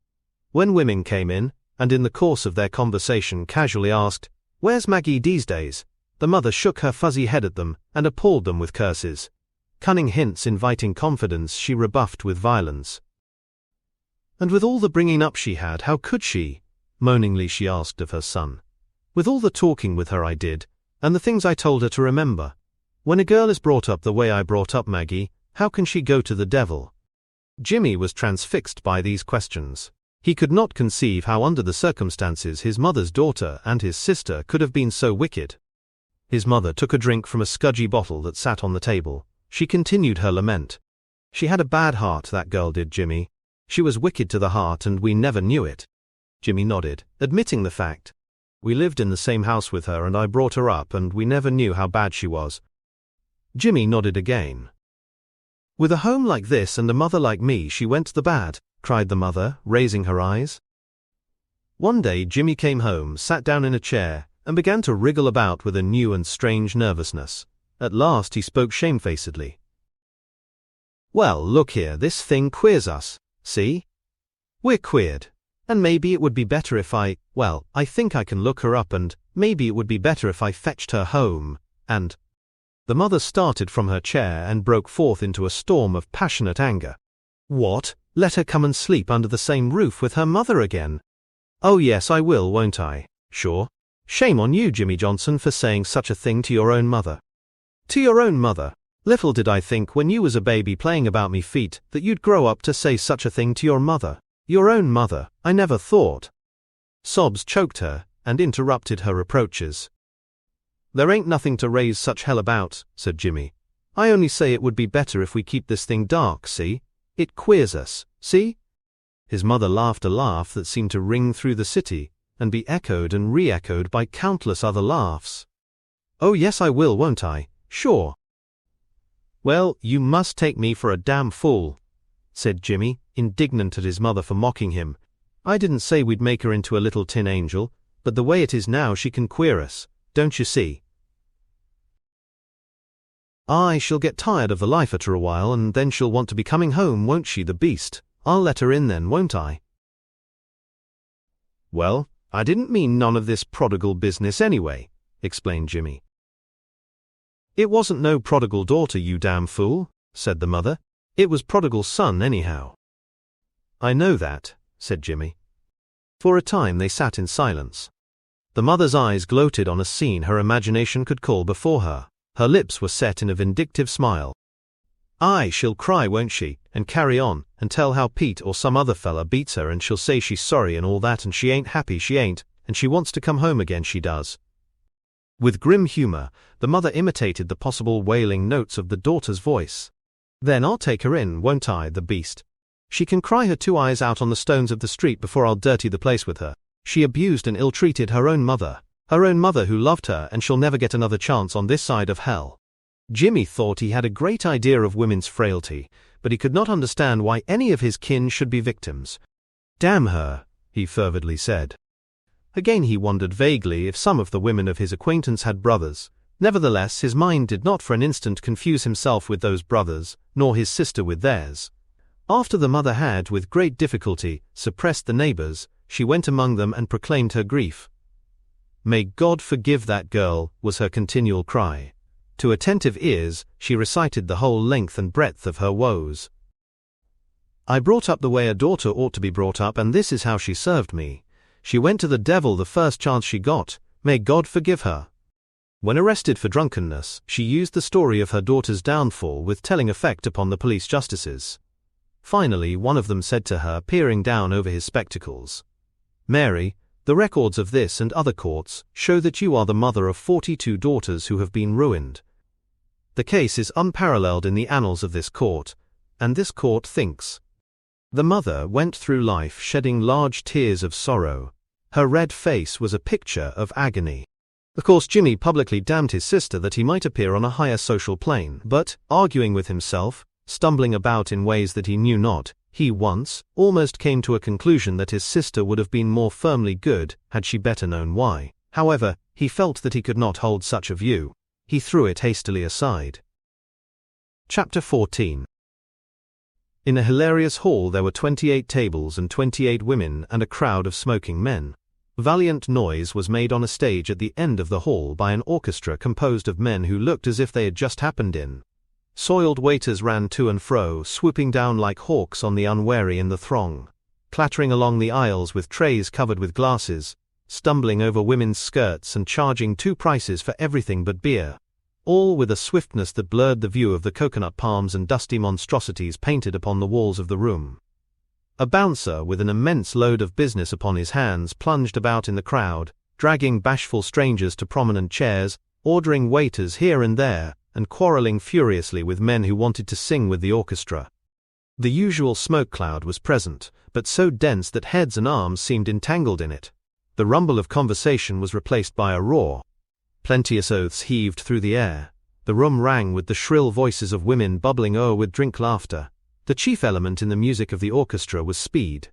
When women came in, and in the course of their conversation casually asked, "Where's Maggie these days?" the mother shook her fuzzy head at them and appalled them with curses. Cunning hints inviting confidence she rebuffed with violence. "And with all the bringing up she had, how could she?" moaningly she asked of her son. "With all the talking with her I did, and the things I told her to remember. When a girl is brought up the way I brought up Maggie, how can she go to the devil? Jimmy was transfixed by these questions. He could not conceive how under the circumstances his mother's daughter and his sister could have been so wicked. His mother took a drink from a scudgy bottle that sat on the table. She continued her lament. She had a bad heart, that girl did, Jimmy. She was wicked to the heart and we never knew it. Jimmy nodded, admitting the fact. We lived in the same house with her and I brought her up and we never knew how bad she was. Jimmy nodded again. With a home like this and a mother like me, she went the bad, cried the mother, raising her eyes. One day Jimmy came home, sat down in a chair, and began to wriggle about with a new and strange nervousness. At last he spoke shamefacedly. Well, look here, this thing queers us, see? We're queered. And maybe it would be better if I think I can look her up and maybe it would be better if I fetched her home, and... The mother started from her chair and broke forth into a storm of passionate anger. What? Let her come and sleep under the same roof with her mother again? Oh yes, I will, won't I? Sure. Shame on you, Jimmy Johnson, for saying such a thing to your own mother. To your own mother? Little did I think when you was a baby playing about me feet that you'd grow up to say such a thing to your mother. Your own mother, I never thought. Sobs choked her and interrupted her reproaches. There ain't nothing to raise such hell about, said Jimmy. I only say it would be better if we keep this thing dark, see? It queers us, see? His mother laughed a laugh that seemed to ring through the city and be echoed and re-echoed by countless other laughs. Oh yes, I will, won't I? Sure. Well, you must take me for a damn fool, said Jimmy, indignant at his mother for mocking him. I didn't say we'd make her into a little tin angel, but the way it is now she can queer us, don't you see? She'll get tired of the life after a while and then she'll want to be coming home, won't she, the beast? I'll let her in then, won't I? Well, I didn't mean none of this prodigal business anyway, explained Jimmy. It wasn't no prodigal daughter, you damn fool, said the mother. It was prodigal son anyhow. I know that, said Jimmy. For a time they sat in silence. The mother's eyes gloated on a scene her imagination could call before her. Her lips were set in a vindictive smile. Aye, she'll cry, won't she, and carry on, and tell how Pete or some other fella beats her, and she'll say she's sorry and all that, and she ain't happy, she ain't, and she wants to come home again, she does. With grim humor, the mother imitated the possible wailing notes of the daughter's voice. Then I'll take her in, won't I, the beast? She can cry her two eyes out on the stones of the street before I'll dirty the place with her. She abused and ill-treated her own mother who loved her, and she'll never get another chance on this side of hell. Jimmy thought he had a great idea of women's frailty, but he could not understand why any of his kin should be victims. Damn her, he fervidly said. Again he wondered vaguely if some of the women of his acquaintance had brothers. Nevertheless, his mind did not for an instant confuse himself with those brothers, nor his sister with theirs. After the mother had, with great difficulty, suppressed the neighbors, she went among them and proclaimed her grief. May God forgive that girl, was her continual cry. To attentive ears, she recited the whole length and breadth of her woes. I brought up the way a daughter ought to be brought up, and this is how she served me. She went to the devil the first chance she got. May God forgive her. When arrested for drunkenness, she used the story of her daughter's downfall with telling effect upon the police justices. Finally, one of them said to her, peering down over his spectacles, Mary, the records of this and other courts show that you are the mother of 42 daughters who have been ruined. The case is unparalleled in the annals of this court, and this court thinks. The mother went through life shedding large tears of sorrow. Her red face was a picture of agony. Of course, Jimmy publicly damned his sister that he might appear on a higher social plane, but, arguing with himself, stumbling about in ways that he knew not, he once almost came to a conclusion that his sister would have been more firmly good had she better known why. However, he felt that he could not hold such a view. He threw it hastily aside. Chapter 14. In a hilarious hall there were 28 tables and 28 women and a crowd of smoking men. Valiant noise was made on a stage at the end of the hall by an orchestra composed of men who looked as if they had just happened in. Soiled waiters ran to and fro, swooping down like hawks on the unwary in the throng, clattering along the aisles with trays covered with glasses, stumbling over women's skirts and charging 2 prices for everything but beer. all with a swiftness that blurred the view of the coconut palms and dusty monstrosities painted upon the walls of the room. A bouncer with an immense load of business upon his hands plunged about in the crowd, dragging bashful strangers to prominent chairs, ordering waiters here and there, and quarreling furiously with men who wanted to sing with the orchestra. The usual smoke cloud was present, but so dense that heads and arms seemed entangled in it. The rumble of conversation was replaced by a roar. Plenteous oaths heaved through the air. The room rang with the shrill voices of women bubbling o'er with drink laughter. The chief element in the music of the orchestra was speed.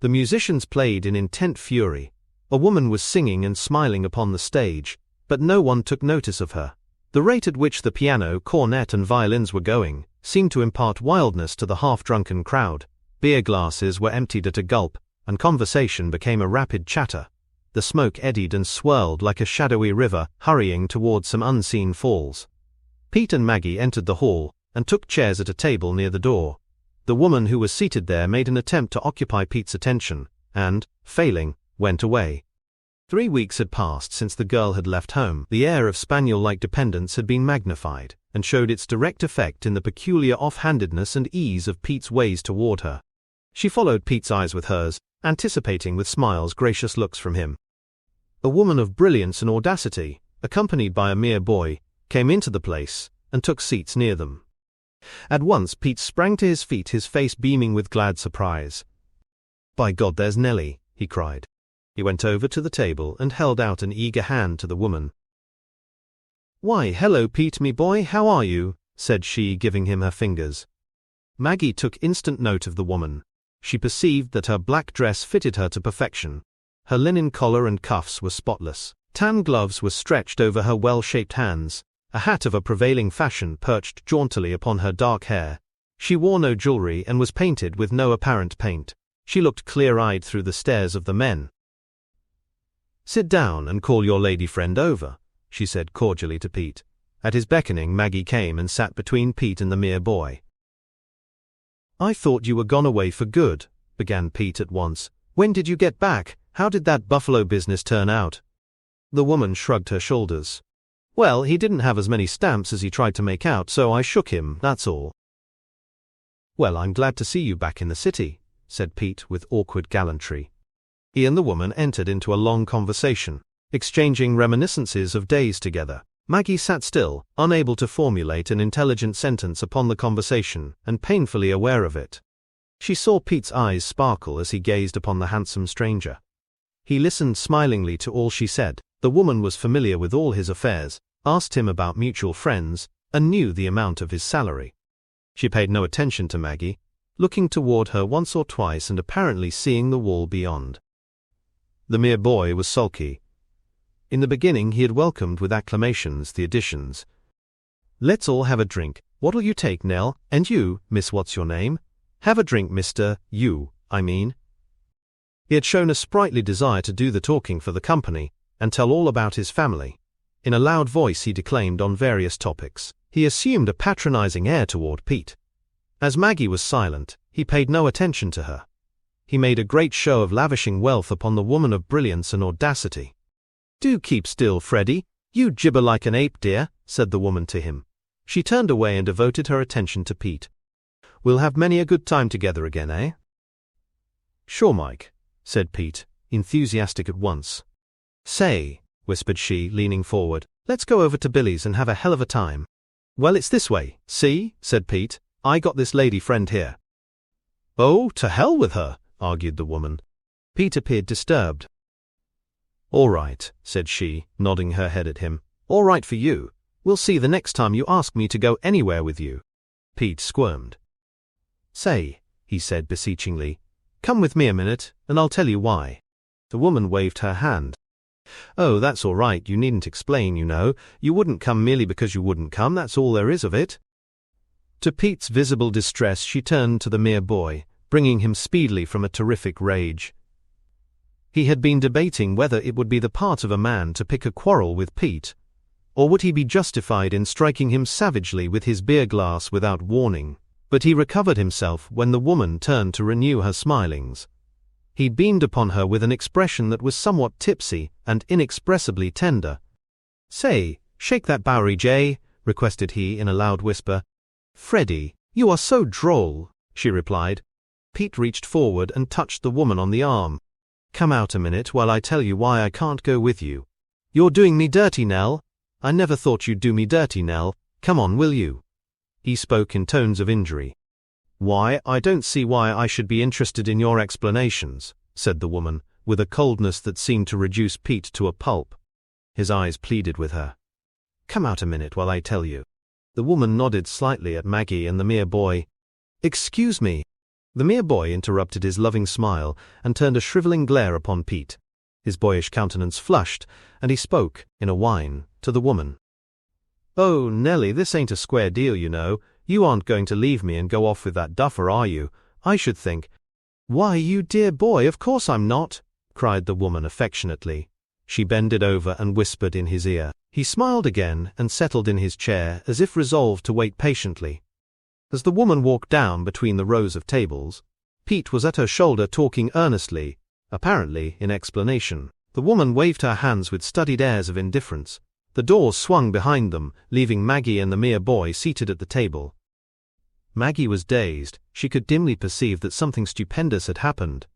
The musicians played in intent fury. A woman was singing and smiling upon the stage, but no one took notice of her. The rate at which the piano, cornet and violins were going seemed to impart wildness to the half-drunken crowd. Beer glasses were emptied at a gulp, and conversation became a rapid chatter. The smoke eddied and swirled like a shadowy river hurrying toward some unseen falls. Pete and Maggie entered the hall and took chairs at a table near the door. The woman who was seated there made an attempt to occupy Pete's attention, and, failing, went away. 3 weeks had passed since the girl had left home. The air of spaniel-like dependence had been magnified, and showed its direct effect in the peculiar off-handedness and ease of Pete's ways toward her. She followed Pete's eyes with hers, anticipating with smiles gracious looks from him. A woman of brilliance and audacity, accompanied by a mere boy, came into the place and took seats near them. At once Pete sprang to his feet, his face beaming with glad surprise. "By God, there's Nellie," he cried. He went over to the table and held out an eager hand to the woman. "Why, hello Pete, me boy, how are you?" said she, giving him her fingers. Maggie took instant note of the woman. She perceived that her black dress fitted her to perfection. Her linen collar and cuffs were spotless. Tan gloves were stretched over her well-shaped hands. A hat of a prevailing fashion perched jauntily upon her dark hair. She wore no jewelry and was painted with no apparent paint. She looked clear-eyed through the stares of the men. "Sit down and call your lady friend over," she said cordially to Pete. At his beckoning, Maggie came and sat between Pete and the mere boy. "I thought you were gone away for good," began Pete at once. "When did you get back? How did that buffalo business turn out?" The woman shrugged her shoulders. "Well, he didn't have as many stamps as he tried to make out, so I shook him, that's all." "Well, I'm glad to see you back in the city," said Pete with awkward gallantry. He and the woman entered into a long conversation, exchanging reminiscences of days together. Maggie sat still, unable to formulate an intelligent sentence upon the conversation, and painfully aware of it. She saw Pete's eyes sparkle as he gazed upon the handsome stranger. He listened smilingly to all she said. The woman was familiar with all his affairs, asked him about mutual friends, and knew the amount of his salary. She paid no attention to Maggie, looking toward her once or twice and apparently seeing the wall beyond. The mere boy was sulky. In the beginning he had welcomed with acclamations the additions. "Let's all have a drink. What'll you take, Nell? And you, Miss What's Your Name? Have a drink, Mr. You, I mean." He had shown a sprightly desire to do the talking for the company, and tell all about his family. In a loud voice he declaimed on various topics. He assumed a patronizing air toward Pete. As Maggie was silent, he paid no attention to her. He made a great show of lavishing wealth upon the woman of brilliance and audacity. "Do keep still, Freddie. You gibber like an ape, dear," said the woman to him. She turned away and devoted her attention to Pete. "We'll have many a good time together again, eh?" "Sure, Mike," said Pete, enthusiastic at once. "Say," whispered she, leaning forward, "let's go over to Billy's and have a hell of a time." "Well, it's this way, see," said Pete. "I got this lady friend here." "Oh, to hell with her," argued the woman. Pete appeared disturbed. "All right," said she, nodding her head at him. "All right for you. We'll see the next time you ask me to go anywhere with you." Pete squirmed. "Say," he said beseechingly, "come with me a minute, and I'll tell you why." The woman waved her hand. "Oh, that's all right, you needn't explain, you know. You wouldn't come merely because you wouldn't come, that's all there is of it." To Pete's visible distress she turned to the mere boy, bringing him speedily from a terrific rage. He had been debating whether it would be the part of a man to pick a quarrel with Pete, or would he be justified in striking him savagely with his beer glass without warning. But he recovered himself when the woman turned to renew her smilings. He beamed upon her with an expression that was somewhat tipsy and inexpressibly tender. "Say," "Shake that Bowery, Jay," requested he in a loud whisper. "Freddie, you are so droll," she replied. Pete reached forward and touched the woman on the arm. "Come out a minute while I tell you why I can't go with you." "You're doing me dirty, Nell." "I never thought you'd do me dirty, Nell. Come on, will you?" He spoke in tones of injury. "Why, I don't see why I should be interested in your explanations," said the woman, with a coldness that seemed to reduce Pete to a pulp. His eyes pleaded with her. "Come out a minute while I tell you." The woman nodded slightly at Maggie and the mere boy. "Excuse me." The mere boy interrupted his loving smile and turned a shriveling glare upon Pete. His boyish countenance flushed, and he spoke, in a whine, to the woman. "Oh, Nellie, this ain't a square deal, you know. You aren't going to leave me and go off with that duffer, are you? I should think." "Why, you dear boy, of course I'm not," cried the woman affectionately. She bended over and whispered in his ear. He smiled again and settled in his chair as if resolved to wait patiently. As the woman walked down between the rows of tables, Pete was at her shoulder talking earnestly, apparently in explanation. The woman waved her hands with studied airs of indifference. The doors swung behind them, leaving Maggie and the mere boy seated at the table. Maggie was dazed. She could dimly perceive that something stupendous had happened.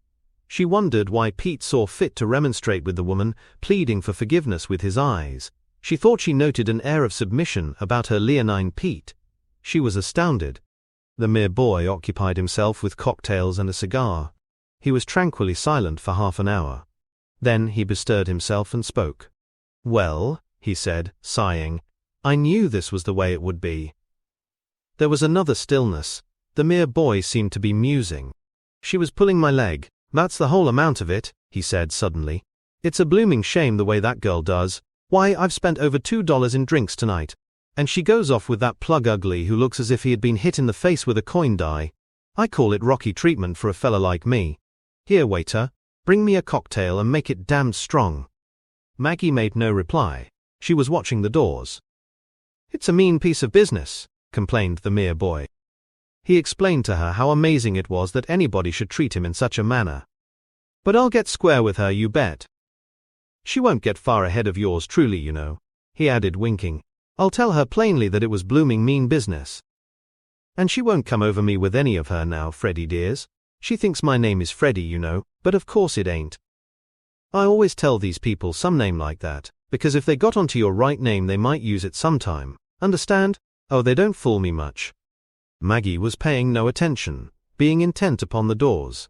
She wondered why Pete saw fit to remonstrate with the woman, pleading for forgiveness with his eyes. She thought she noted an air of submission about her leonine Pete. She was astounded. The mere boy occupied himself with cocktails and a cigar. He was tranquilly silent for half an hour. Then he bestirred himself and spoke. "Well," he said, sighing, "I knew this was the way it would be." There was another stillness. The mere boy seemed to be musing. "She was pulling my leg. That's the whole amount of it," he said suddenly. "It's a blooming shame the way that girl does. Why, I've spent over $2 in drinks tonight. And she goes off with that plug ugly who looks as if he had been hit in the face with a coin die. I call it rocky treatment for a fella like me. Here, waiter, bring me a cocktail and make it damned strong." Maggie made no reply. She was watching the doors. "It's a mean piece of business," complained the mere boy. He explained to her how amazing it was that anybody should treat him in such a manner. "But I'll get square with her, you bet. She won't get far ahead of yours truly, you know," he added, winking. "I'll tell her plainly that it was blooming mean business. And she won't come over me with any of her now, Freddie dears. She thinks my name is Freddie, you know, but of course it ain't. I always tell these people some name like that, because if they got onto your right name they might use it sometime. Understand? Oh, they don't fool me much." Maggie was paying no attention, being intent upon the doors.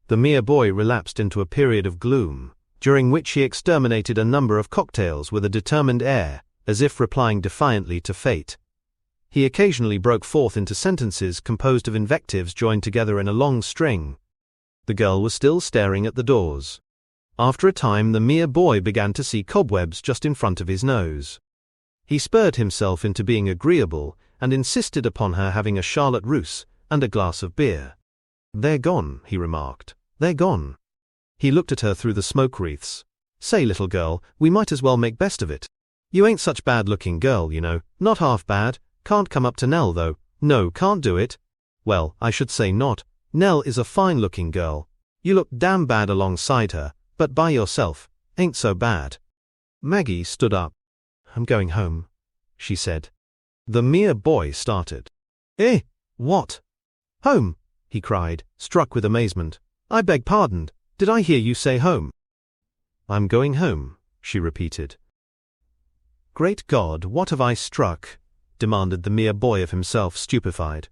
The mere boy relapsed into a period of gloom, during which he exterminated a number of cocktails with a determined air, as if replying defiantly to fate. He occasionally broke forth into sentences composed of invectives joined together in a long string. The girl was still staring at the doors. After a time the mere boy began to see cobwebs just in front of his nose. He spurred himself into being agreeable, and insisted upon her having a Charlotte Russe and a glass of beer. "They're gone," he remarked. "They're gone." He looked at her through the smoke wreaths. "Say, little girl, we might as well make best of it. You ain't such bad-looking girl, you know, not half bad. Can't come up to Nell, though. No, can't do it. Well, I should say not. Nell is a fine-looking girl. You look damn bad alongside her, but by yourself, ain't so bad." Maggie stood up. "I'm going home," she said. The mere boy started. "Eh? What? Home?" he cried, struck with amazement. "I beg pardon, did I hear you say home?" "I'm going home," she repeated. "Great God, what have I struck?" demanded the mere boy of himself, stupefied.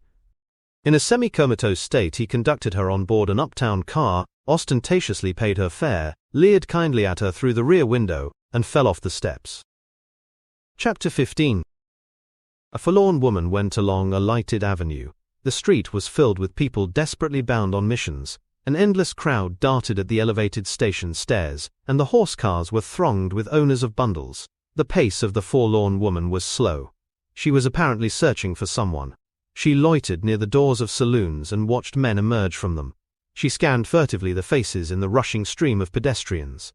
In a semi-comatose state he conducted her on board an uptown car, ostentatiously paid her fare, leered kindly at her through the rear window, and fell off the steps. Chapter 15. A forlorn woman went along a lighted avenue. The street was filled with people desperately bound on missions. An endless crowd darted at the elevated station stairs, and the horse cars were thronged with owners of bundles. The pace of the forlorn woman was slow. She was apparently searching for someone. She loitered near the doors of saloons and watched men emerge from them. She scanned furtively the faces in the rushing stream of pedestrians.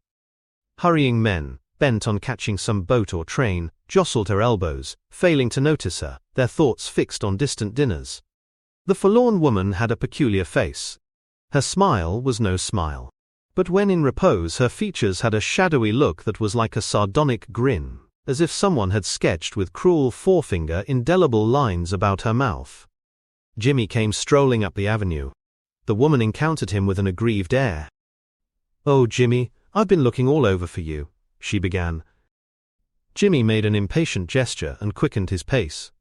Hurrying men, bent on catching some boat or train, jostled her elbows, failing to notice her, their thoughts fixed on distant dinners. The forlorn woman had a peculiar face. Her smile was no smile. But when in repose her features had a shadowy look that was like a sardonic grin. as if someone had sketched with cruel forefinger indelible lines about her mouth. Jimmy came strolling up the avenue. The woman encountered him with an aggrieved air. "Oh, Jimmy, I've been looking all over for you," she began. Jimmy made an impatient gesture and quickened his pace.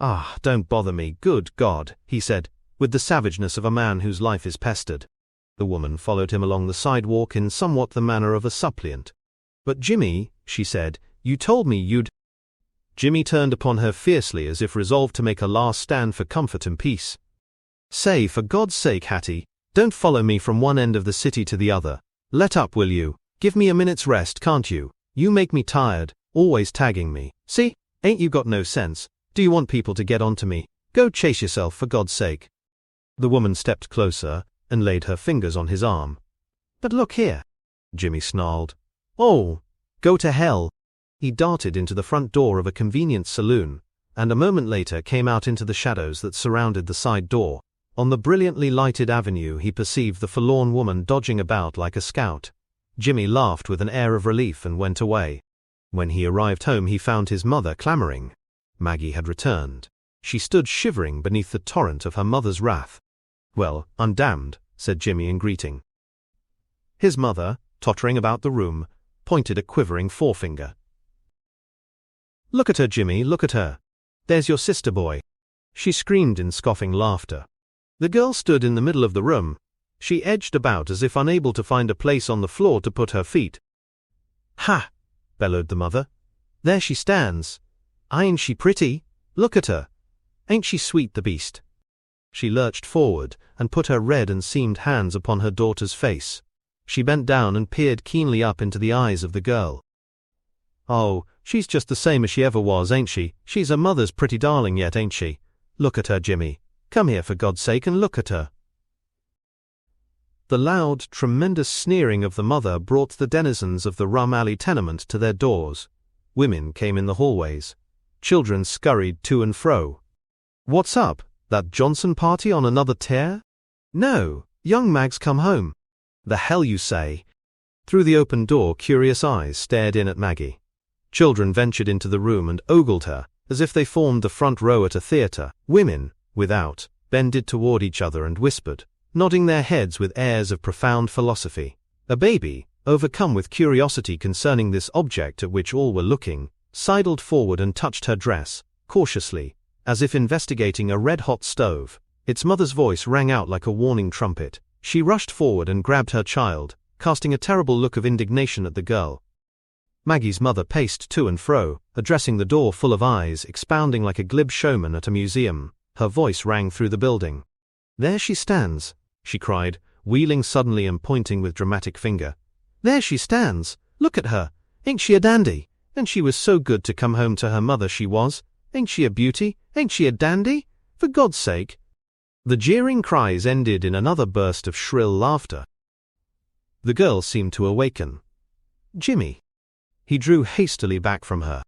"Ah, don't bother me, good God," he said, with the savageness of a man whose life is pestered. The woman followed him along the sidewalk in somewhat the manner of a suppliant. "But Jimmy," she said, "you told me you'd—" Jimmy turned upon her fiercely as if resolved to make a last stand for comfort and peace. "Say, for God's sake, Hattie, don't follow me from one end of the city to the other. Let up, will you? Give me a minute's rest, can't you? You make me tired, always tagging me. See? Ain't you got no sense? Do you want people to get onto me? Go chase yourself, for God's sake." The woman stepped closer and laid her fingers on his arm. "But look here," Jimmy snarled. "Oh, go to hell." He darted into the front door of a convenience saloon, and a moment later came out into the shadows that surrounded the side door. On the brilliantly lighted avenue he perceived the forlorn woman dodging about like a scout. Jimmy laughed with an air of relief and went away. When he arrived home he found his mother clamoring. Maggie had returned. She stood shivering beneath the torrent of her mother's wrath. "Well, I'm damned," said Jimmy in greeting. His mother, tottering about the room, pointed a quivering forefinger. "Look at her, Jimmy, look at her. There's your sister boy," she screamed in scoffing laughter. The girl stood in the middle of the room. She edged about as if unable to find a place on the floor to put her feet. "Ha!" bellowed the mother. "There she stands. Ain't she pretty? Look at her. Ain't she sweet, the beast?" She lurched forward and put her red and seamed hands upon her daughter's face. She bent down and peered keenly up into the eyes of the girl. "Oh, she's just the same as she ever was, ain't she? She's her mother's pretty darling yet, ain't she? Look at her, Jimmy. Come here for God's sake and look at her." The loud, tremendous sneering of the mother brought the denizens of the Rum Alley tenement to their doors. Women came in the hallways. Children scurried to and fro. "What's up? That Johnson party on another tear?" "No, young Mag's come home." "The hell you say?" Through the open door curious eyes stared in at Maggie. Children ventured into the room and ogled her, as if they formed the front row at a theatre. Women, without, bended toward each other and whispered, nodding their heads with airs of profound philosophy. A baby, overcome with curiosity concerning this object at which all were looking, sidled forward and touched her dress, cautiously, as if investigating a red-hot stove. Its mother's voice rang out like a warning trumpet. She rushed forward and grabbed her child, casting a terrible look of indignation at the girl. Maggie's mother paced to and fro, addressing the door full of eyes, expounding like a glib showman at a museum. Her voice rang through the building. "There she stands," she cried, wheeling suddenly and pointing with dramatic finger. "There she stands. Look at her. Ain't she a dandy? And she was so good to come home to her mother, she was. Ain't she a beauty? Ain't she a dandy? For God's sake." The jeering cries ended in another burst of shrill laughter. The girl seemed to awaken. "Jimmy." He drew hastily back from her.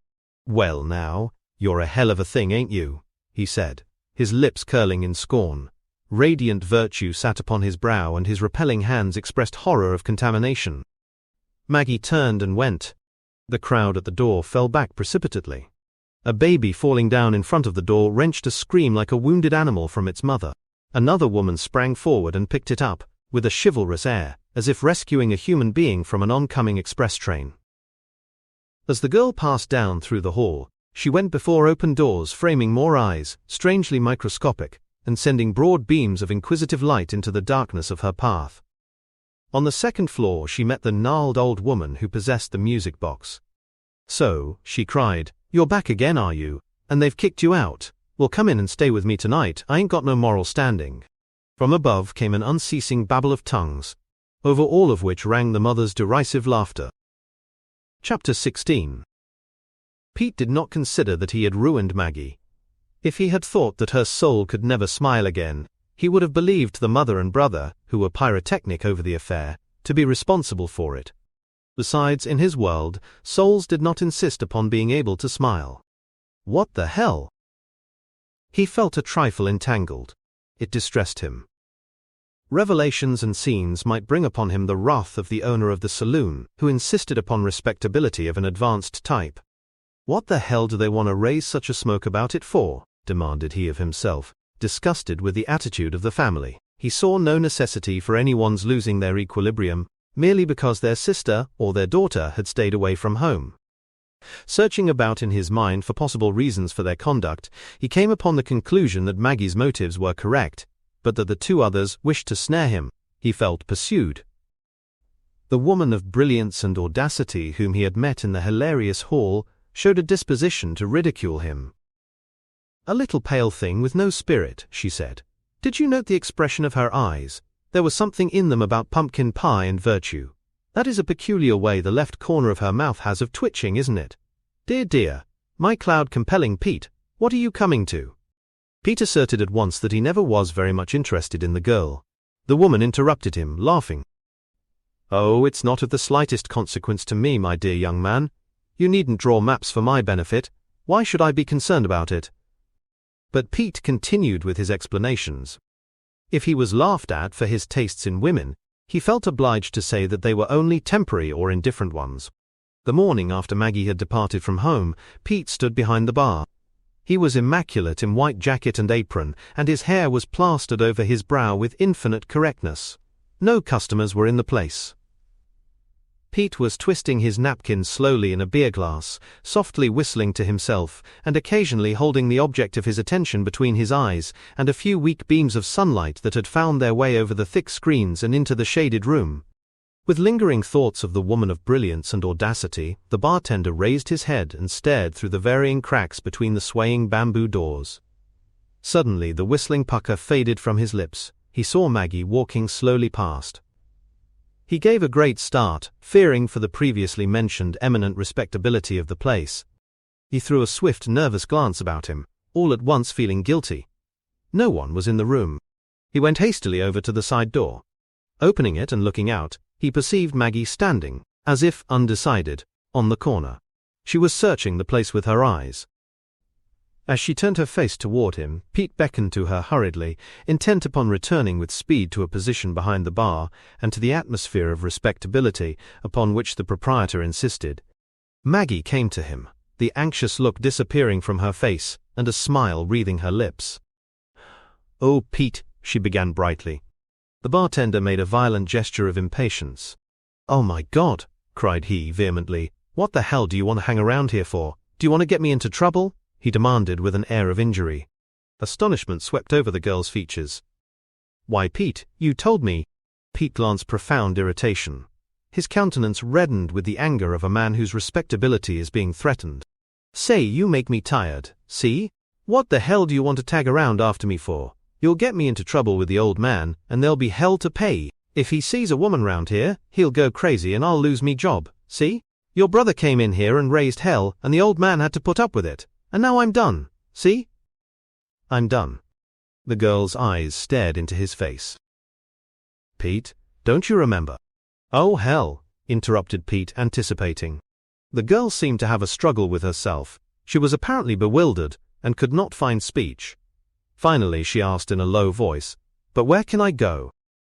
"Well now, you're a hell of a thing, ain't you?" he said, his lips curling in scorn. Radiant virtue sat upon his brow and his repelling hands expressed horror of contamination. Maggie turned and went. The crowd at the door fell back precipitately. A baby falling down in front of the door wrenched a scream like a wounded animal from its mother. Another woman sprang forward and picked it up, with a chivalrous air, as if rescuing a human being from an oncoming express train. As the girl passed down through the hall, she went before open doors framing more eyes, strangely microscopic, and sending broad beams of inquisitive light into the darkness of her path. On the second floor she met the gnarled old woman who possessed the music box. "So," she cried, "you're back again, are you? And they've kicked you out? Well, come in and stay with me tonight, I ain't got no moral standing." From above came an unceasing babble of tongues, over all of which rang the mother's derisive laughter. Chapter 16. Pete did not consider that he had ruined Maggie. If he had thought that her soul could never smile again, he would have believed the mother and brother, who were pyrotechnic over the affair, to be responsible for it. Besides, in his world, souls did not insist upon being able to smile. What the hell? He felt a trifle entangled. It distressed him. Revelations and scenes might bring upon him the wrath of the owner of the saloon, who insisted upon respectability of an advanced type. "What the hell do they want to raise such a smoke about it for?" demanded he of himself, disgusted with the attitude of the family. He saw no necessity for anyone's losing their equilibrium, merely because their sister or their daughter had stayed away from home. Searching about in his mind for possible reasons for their conduct, he came upon the conclusion that Maggie's motives were correct, but that the two others wished to snare him. He felt pursued. The woman of brilliance and audacity whom he had met in the hilarious hall showed a disposition to ridicule him. "A little pale thing with no spirit," she said. "Did you note the expression of her eyes? There was something in them about pumpkin pie and virtue. That is a peculiar way the left corner of her mouth has of twitching, isn't it? Dear, dear, my cloud-compelling Pete, what are you coming to?" Pete asserted at once that he never was very much interested in the girl. The woman interrupted him, laughing. "Oh, it's not of the slightest consequence to me, my dear young man. You needn't draw maps for my benefit. Why should I be concerned about it?" But Pete continued with his explanations. If he was laughed at for his tastes in women, he felt obliged to say that they were only temporary or indifferent ones. The morning after Maggie had departed from home, Pete stood behind the bar. He was immaculate in white jacket and apron, and his hair was plastered over his brow with infinite correctness. No customers were in the place. Pete was twisting his napkin slowly in a beer glass, softly whistling to himself, and occasionally holding the object of his attention between his eyes and a few weak beams of sunlight that had found their way over the thick screens and into the shaded room. With lingering thoughts of the woman of brilliance and audacity, the bartender raised his head and stared through the varying cracks between the swaying bamboo doors. Suddenly the whistling pucker faded from his lips. He saw Maggie walking slowly past. He gave a great start, fearing for the previously mentioned eminent respectability of the place. He threw a swift, nervous glance about him, all at once feeling guilty. No one was in the room. He went hastily over to the side door. Opening it and looking out, he perceived Maggie standing, as if undecided, on the corner. She was searching the place with her eyes. As she turned her face toward him, Pete beckoned to her hurriedly, intent upon returning with speed to a position behind the bar and to the atmosphere of respectability upon which the proprietor insisted. Maggie came to him, the anxious look disappearing from her face and a smile wreathing her lips. "Oh, Pete," she began brightly. The bartender made a violent gesture of impatience. "Oh my God," cried he vehemently, "what the hell do you want to hang around here for? Do you want to get me into trouble?" he demanded with an air of injury. Astonishment swept over the girl's features. "Why, Pete, you told me." Pete glanced profound irritation. His countenance reddened with the anger of a man whose respectability is being threatened. "Say, you make me tired, see? What the hell do you want to tag around after me for? You'll get me into trouble with the old man, and there'll be hell to pay. If he sees a woman round here, he'll go crazy and I'll lose me job, see? Your brother came in here and raised hell, and the old man had to put up with it. And now I'm done, see?" "I'm done." The girl's eyes stared into his face. "Pete, don't you remember?" "Oh, hell," interrupted Pete, anticipating. The girl seemed to have a struggle with herself. She was apparently bewildered and could not find speech. Finally she asked in a low voice, "But where can I go?"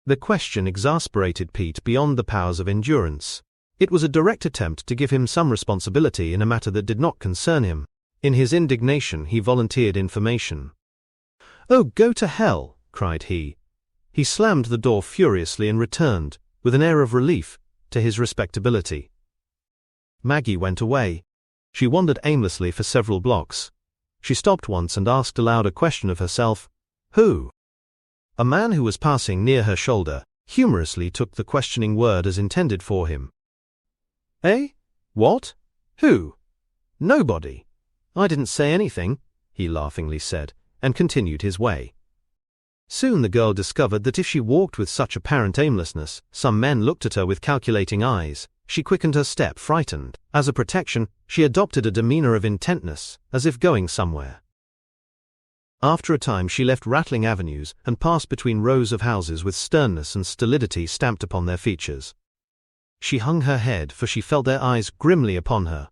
The question exasperated Pete beyond the powers of endurance. It was a direct attempt to give him some responsibility in a matter that did not concern him. In his indignation he volunteered information. "Oh, go to hell," cried he. He slammed the door furiously and returned, with an air of relief, to his respectability. Maggie went away. She wandered aimlessly for several blocks. She stopped once and asked aloud a question of herself. "Who?" A man who was passing near her shoulder humorously took the questioning word as intended for him. "Eh? What? Who? Nobody. I didn't say anything," he laughingly said, and continued his way. Soon the girl discovered that if she walked with such apparent aimlessness, some men looked at her with calculating eyes. She quickened her step, frightened. As a protection, she adopted a demeanor of intentness, as if going somewhere. After a time she left rattling avenues and passed between rows of houses with sternness and stolidity stamped upon their features. She hung her head, for she felt their eyes grimly upon her.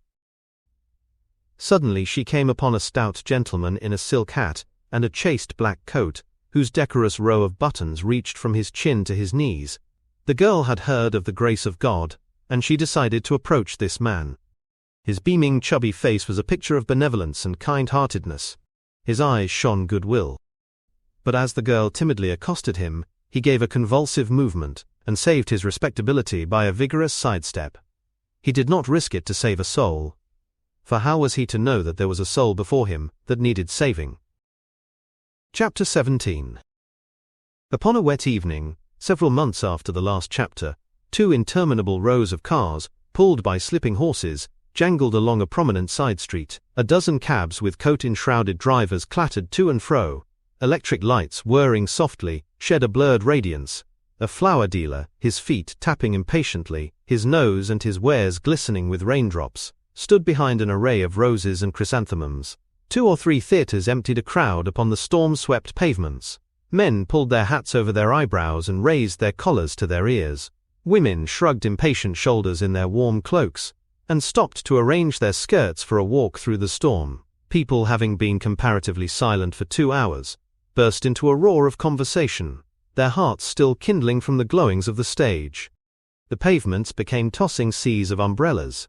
Suddenly she came upon a stout gentleman in a silk hat and a chaste black coat, whose decorous row of buttons reached from his chin to his knees. The girl had heard of the grace of God, and she decided to approach this man. His beaming, chubby face was a picture of benevolence and kind-heartedness. His eyes shone goodwill. But as the girl timidly accosted him, he gave a convulsive movement and saved his respectability by a vigorous sidestep. He did not risk it to save a soul. For how was he to know that there was a soul before him that needed saving? Chapter 17. Upon a wet evening, several months after the last chapter, two interminable rows of cars, pulled by slipping horses, jangled along a prominent side street. A dozen cabs with coat-enshrouded drivers clattered to and fro. Electric lights, whirring softly, shed a blurred radiance. A flower dealer, his feet tapping impatiently, his nose and his wares glistening with raindrops, stood behind an array of roses and chrysanthemums. 2 or 3 theaters emptied a crowd upon the storm-swept pavements. Men pulled their hats over their eyebrows and raised their collars to their ears. Women shrugged impatient shoulders in their warm cloaks, and stopped to arrange their skirts for a walk through the storm. People, having been comparatively silent for 2 hours, burst into a roar of conversation, their hearts still kindling from the glowings of the stage. The pavements became tossing seas of umbrellas.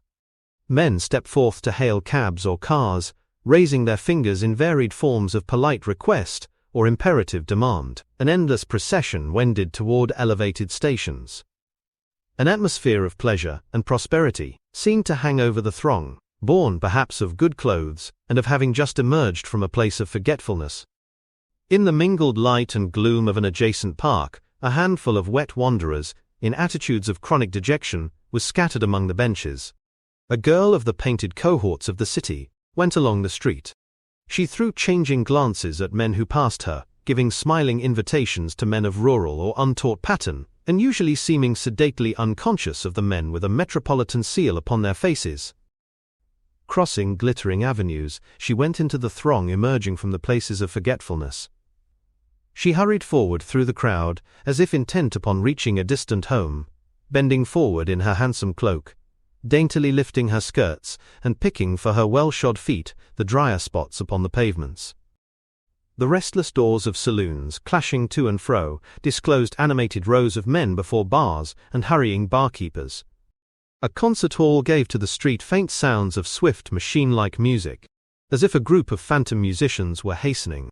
Men stepped forth to hail cabs or cars, raising their fingers in varied forms of polite request or imperative demand. An endless procession wended toward elevated stations. An atmosphere of pleasure and prosperity seemed to hang over the throng, born perhaps of good clothes and of having just emerged from a place of forgetfulness. In the mingled light and gloom of an adjacent park, a handful of wet wanderers, in attitudes of chronic dejection, was scattered among the benches. A girl of the painted cohorts of the city went along the street. She threw changing glances at men who passed her, giving smiling invitations to men of rural or untaught pattern, and usually seeming sedately unconscious of the men with a metropolitan seal upon their faces. Crossing glittering avenues, she went into the throng emerging from the places of forgetfulness. She hurried forward through the crowd, as if intent upon reaching a distant home, bending forward in her handsome cloak, daintily lifting her skirts and picking for her well-shod feet the drier spots upon the pavements. The restless doors of saloons, clashing to and fro, disclosed animated rows of men before bars and hurrying barkeepers. A concert hall gave to the street faint sounds of swift machine-like music, as if a group of phantom musicians were hastening.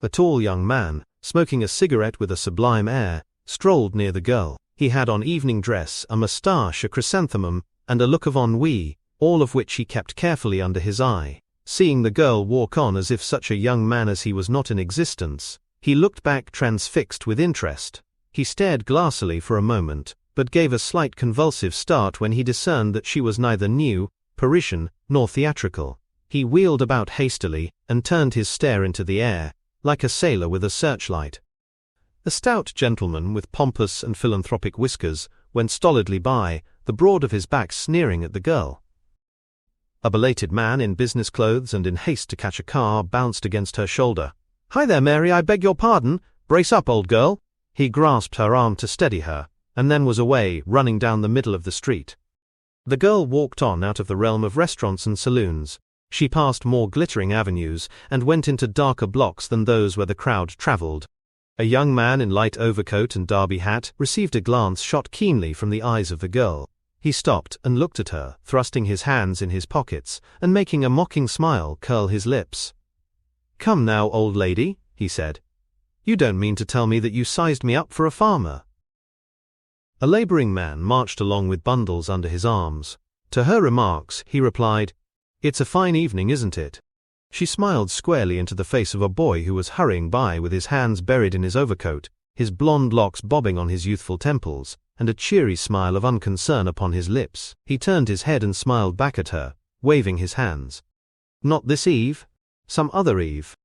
A tall young man, smoking a cigarette with a sublime air, strolled near the girl. He had on evening dress, a moustache, a chrysanthemum, and a look of ennui, all of which he kept carefully under his eye. Seeing the girl walk on as if such a young man as he was not in existence, he looked back transfixed with interest. He stared glassily for a moment, but gave a slight convulsive start when he discerned that she was neither new, Parisian, nor theatrical. He wheeled about hastily, and turned his stare into the air, like a sailor with a searchlight. A stout gentleman with pompous and philanthropic whiskers went stolidly by, the broad of his back sneering at the girl. A belated man in business clothes and in haste to catch a car bounced against her shoulder. "Hi there, Mary, I beg your pardon. Brace up, old girl." He grasped her arm to steady her, and then was away, running down the middle of the street. The girl walked on out of the realm of restaurants and saloons. She passed more glittering avenues and went into darker blocks than those where the crowd traveled. A young man in light overcoat and derby hat received a glance shot keenly from the eyes of the girl. He stopped and looked at her, thrusting his hands in his pockets and making a mocking smile curl his lips. "Come now, old lady," he said. "You don't mean to tell me that you sized me up for a farmer?" A laboring man marched along with bundles under his arms. To her remarks, he replied, "It's a fine evening, isn't it?" She smiled squarely into the face of a boy who was hurrying by with his hands buried in his overcoat, his blonde locks bobbing on his youthful temples, and a cheery smile of unconcern upon his lips. He turned his head and smiled back at her, waving his hands. "Not this eve? Some other eve."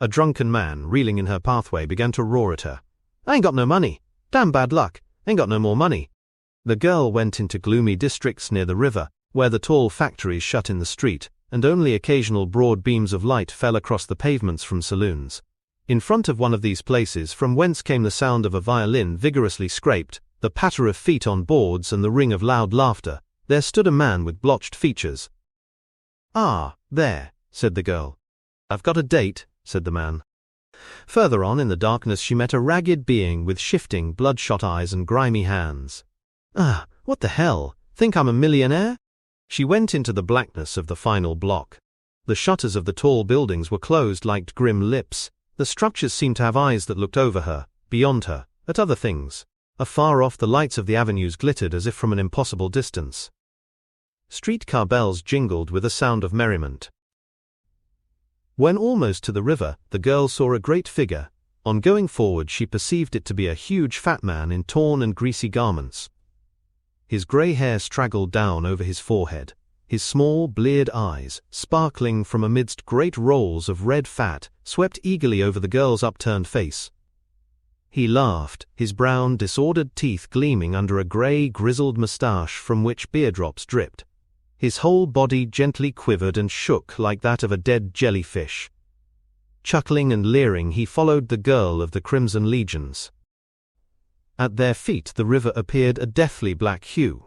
A drunken man, reeling in her pathway, began to roar at her. "I ain't got no money. Damn bad luck. Ain't got no more money." The girl went into gloomy districts near the river, where the tall factories shut in the street, and only occasional broad beams of light fell across the pavements from saloons. In front of one of these places, from whence came the sound of a violin vigorously scraped, the patter of feet on boards and the ring of loud laughter, there stood a man with blotched features. "Ah, there," said the girl. "I've got a date," said the man. Further on in the darkness she met a ragged being with shifting, bloodshot eyes and grimy hands. "Ah, what the hell? Think I'm a millionaire?" She went into the blackness of the final block. The shutters of the tall buildings were closed like grim lips. The structures seemed to have eyes that looked over her, beyond her, at other things. Afar off the lights of the avenues glittered as if from an impossible distance. Streetcar bells jingled with a sound of merriment. When almost to the river, the girl saw a great figure. On going forward she perceived it to be a huge fat man in torn and greasy garments. His grey hair straggled down over his forehead, his small, bleared eyes, sparkling from amidst great rolls of red fat, swept eagerly over the girl's upturned face. He laughed, his brown, disordered teeth gleaming under a grey, grizzled moustache from which beer drops dripped. His whole body gently quivered and shook like that of a dead jellyfish. Chuckling and leering, he followed the girl of the Crimson Legions. At their feet the river appeared a deathly black hue.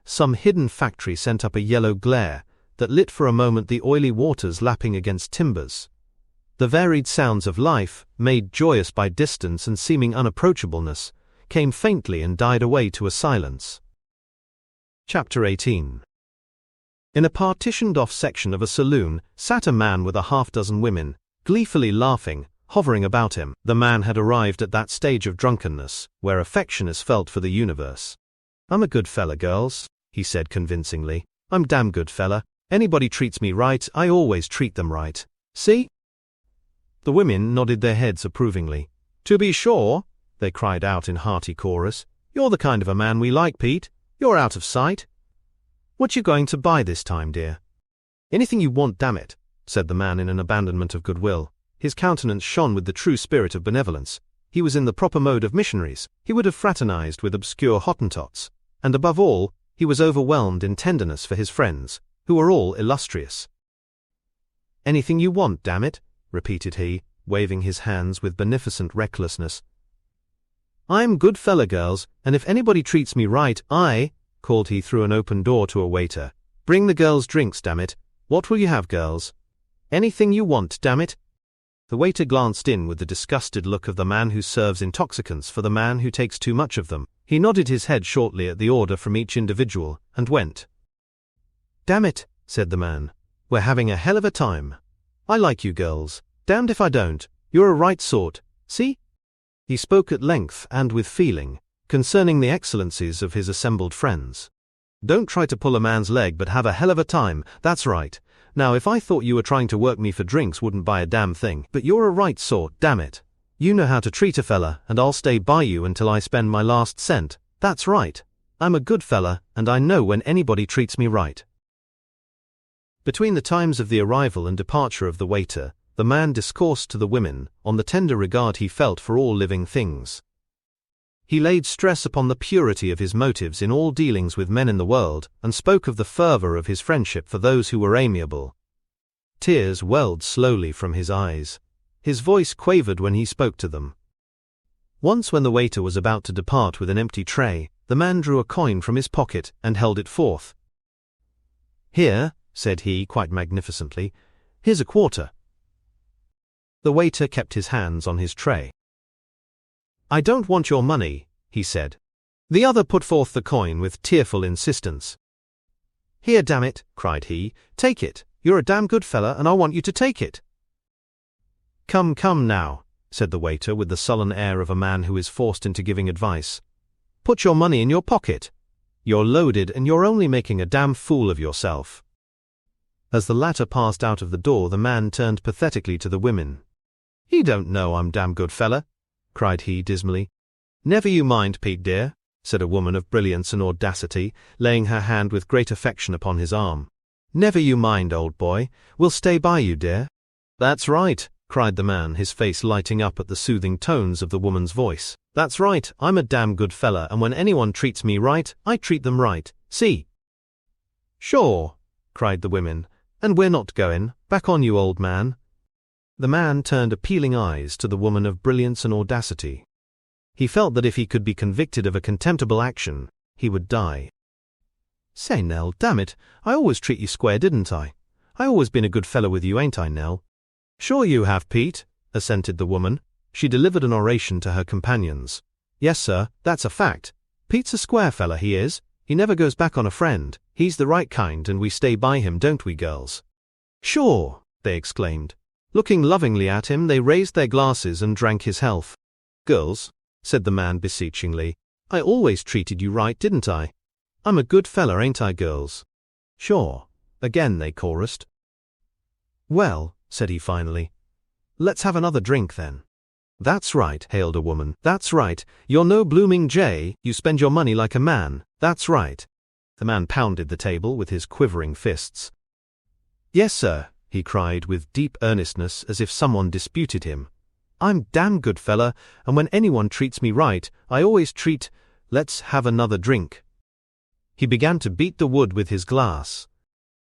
Some hidden factory sent up a yellow glare that lit for a moment the oily waters lapping against timbers. The varied sounds of life, made joyous by distance and seeming unapproachableness, came faintly and died away to a silence. Chapter 18. In a partitioned-off section of a saloon sat a man with a half-dozen women, gleefully laughing, hovering about him. The man had arrived at that stage of drunkenness where affection is felt for the universe. "I'm a good fella, girls," he said convincingly. "I'm damn good fella. Anybody treats me right, I always treat them right. See?" The women nodded their heads approvingly. "To be sure," they cried out in hearty chorus. "You're the kind of a man we like, Pete. You're out of sight. What you going to buy this time, dear?" "Anything you want, damn it," said the man in an abandonment of goodwill. His countenance shone with the true spirit of benevolence. He was in the proper mode of missionaries. He would have fraternized with obscure Hottentots. And above all, he was overwhelmed in tenderness for his friends, who were all illustrious. "Anything you want, damn it," repeated he, waving his hands with beneficent recklessness. "I'm good fella, girls, and if anybody treats me right, called he through an open door to a waiter. "Bring the girls drinks, damn it. What will you have, girls?" "Anything you want, damn it." The waiter glanced in with the disgusted look of the man who serves intoxicants for the man who takes too much of them. He nodded his head shortly at the order from each individual, and went. "Damn it," said the man. "We're having a hell of a time. I like you girls. Damned if I don't. You're a right sort. See?" He spoke at length and with feeling, concerning the excellencies of his assembled friends. "Don't try to pull a man's leg but have a hell of a time, that's right. Now if I thought you were trying to work me for drinks wouldn't buy a damn thing, but you're a right sort, damn it. You know how to treat a fella and I'll stay by you until I spend my last cent, that's right. I'm a good fella and I know when anybody treats me right." Between the times of the arrival and departure of the waiter, the man discoursed to the women on the tender regard he felt for all living things. He laid stress upon the purity of his motives in all dealings with men in the world, and spoke of the fervor of his friendship for those who were amiable. Tears welled slowly from his eyes. His voice quavered when he spoke to them. Once when the waiter was about to depart with an empty tray, the man drew a coin from his pocket and held it forth. "Here," said he quite magnificently, "here's a quarter." The waiter kept his hands on his tray. "I don't want your money," he said. The other put forth the coin with tearful insistence. "Here, damn it," cried he, "take it. You're a damn good fella and I want you to take it." "Come, come now," said the waiter with the sullen air of a man who is forced into giving advice. "Put your money in your pocket. You're loaded and you're only making a damn fool of yourself." As the latter passed out of the door, the man turned pathetically to the women. "He don't know I'm damn good fella," cried he dismally. "Never you mind, Pete dear," said a woman of brilliance and audacity, laying her hand with great affection upon his arm. "Never you mind, old boy, we'll stay by you, dear." "That's right," cried the man, his face lighting up at the soothing tones of the woman's voice. "That's right, I'm a damn good fella and when anyone treats me right, I treat them right, see?" "Sure," cried the women, "and we're not going, back on you, old man." The man turned appealing eyes to the woman of brilliance and audacity. He felt that if he could be convicted of a contemptible action, he would die. "Say, Nell, damn it, I always treat you square, didn't I? I always been a good fellow with you, ain't I, Nell?" "Sure you have, Pete," assented the woman. She delivered an oration to her companions. Yes, sir, that's a fact. Pete's a square fella, he is. He never goes back on a friend. He's the right kind, and we stay by him, don't we, girls? Sure, they exclaimed. Looking lovingly at him, they raised their glasses and drank his health. Girls, said the man beseechingly, I always treated you right, didn't I? I'm a good fella, ain't I, girls? Sure, again they chorused. Well, said he finally, let's have another drink then. That's right, hailed a woman. That's right. You're no blooming jay, you spend your money like a man. That's right. The man pounded the table with his quivering fists. Yes, sir, he cried with deep earnestness as if someone disputed him. I'm damn good fella, and when anyone treats me right, I always treat. Let's have another drink. He began to beat the wood with his glass.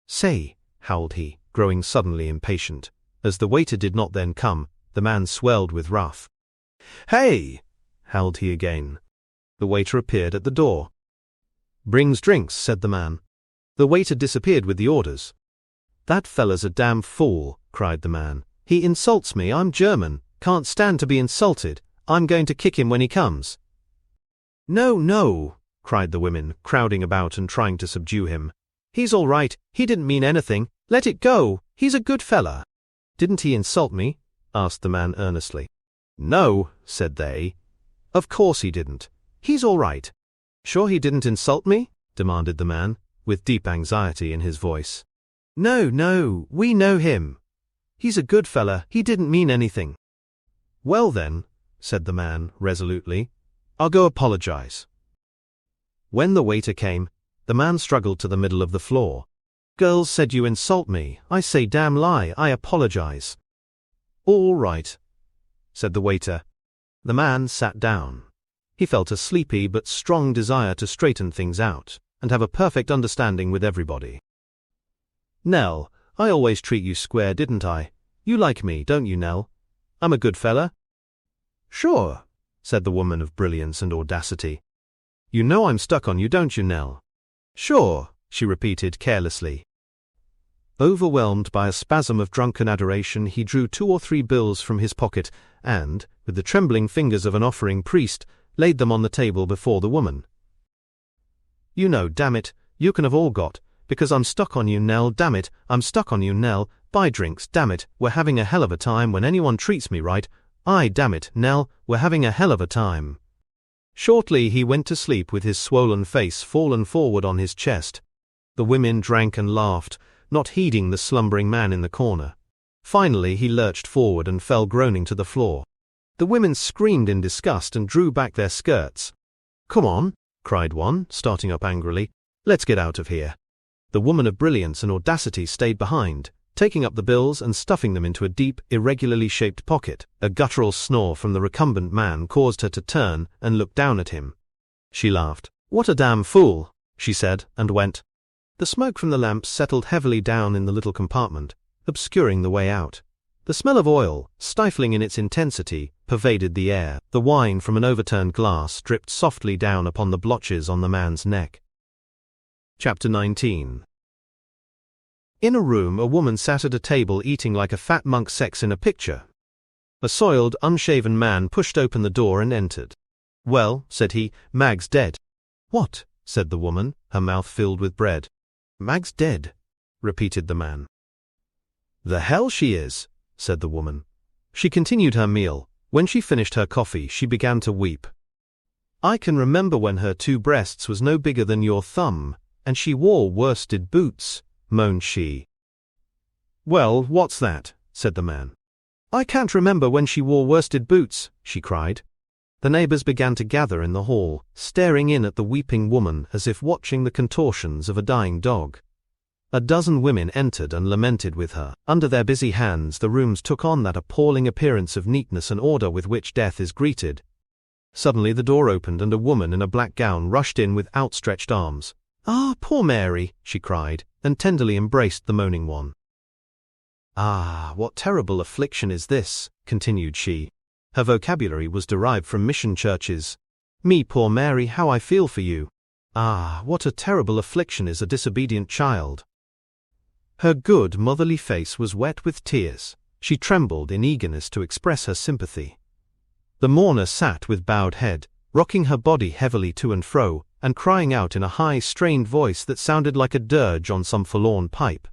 Say, howled he, growing suddenly impatient. As the waiter did not then come, the man swelled with wrath. Hey! howled he again. The waiter appeared at the door. Brings drinks, said the man. The waiter disappeared with the orders. That fella's a damn fool, cried the man. He insults me, I'm German, can't stand to be insulted, I'm going to kick him when he comes. No, no, cried the women, crowding about and trying to subdue him. He's all right, he didn't mean anything, let it go, he's a good fella. Didn't he insult me? asked the man earnestly. No, said they. Of course he didn't. He's all right. Sure he didn't insult me? demanded the man, with deep anxiety in his voice. No, no, we know him. He's a good fella, he didn't mean anything. Well then, said the man resolutely, I'll go apologize. When the waiter came, the man struggled to the middle of the floor. Girls said you insult me, I say damn lie, I apologize. All right, said the waiter. The man sat down. He felt a sleepy but strong desire to straighten things out, and have a perfect understanding with everybody. Nell, I always treat you square, didn't I? You like me, don't you, Nell? I'm a good fella? Sure, said the woman of brilliance and audacity. You know I'm stuck on you, don't you, Nell? Sure, she repeated carelessly. Overwhelmed by a spasm of drunken adoration, he drew 2 or 3 bills from his pocket and, with the trembling fingers of an offering priest, laid them on the table before the woman. You know, damn it, you can have all got, because I'm stuck on you, Nell, damn it, I'm stuck on you, Nell, buy drinks, damn it, we're having a hell of a time when anyone treats me right, aye, damn it, Nell, we're having a hell of a time. Shortly he went to sleep with his swollen face fallen forward on his chest. The women drank and laughed, not heeding the slumbering man in the corner. Finally he lurched forward and fell groaning to the floor. The women screamed in disgust and drew back their skirts. Come on, cried one, starting up angrily. Let's get out of here. The woman of brilliance and audacity stayed behind, taking up the bills and stuffing them into a deep, irregularly shaped pocket. A guttural snore from the recumbent man caused her to turn and look down at him. She laughed. What a damn fool, she said, and went. The smoke from the lamps settled heavily down in the little compartment, obscuring the way out. The smell of oil, stifling in its intensity, pervaded the air. The wine from an overturned glass dripped softly down upon the blotches on the man's neck. Chapter 19. In a room, a woman sat at a table eating like a fat monk sex in a picture. A soiled, unshaven man pushed open the door and entered. Well, said he, Mag's dead. What? Said the woman, her mouth filled with bread. Mag's dead, repeated the man. The hell she is, said the woman. She continued her meal. When she finished her coffee, she began to weep. I can remember when her 2 breasts was no bigger than your thumb, and she wore worsted boots, moaned she. Well, what's that? Said the man. I can't remember when she wore worsted boots, she cried. The neighbors began to gather in the hall, staring in at the weeping woman as if watching the contortions of a dying dog. A dozen women entered and lamented with her. Under their busy hands the rooms took on that appalling appearance of neatness and order with which death is greeted. Suddenly the door opened and a woman in a black gown rushed in with outstretched arms. Ah, poor Mary, she cried, and tenderly embraced the moaning one. Ah, what terrible affliction is this, continued she. Her vocabulary was derived from mission churches. Me, poor Mary, how I feel for you. Ah, what a terrible affliction is a disobedient child. Her good motherly face was wet with tears. She trembled in eagerness to express her sympathy. The mourner sat with bowed head, rocking her body heavily to and fro, and crying out in a high, strained voice that sounded like a dirge on some forlorn pipe.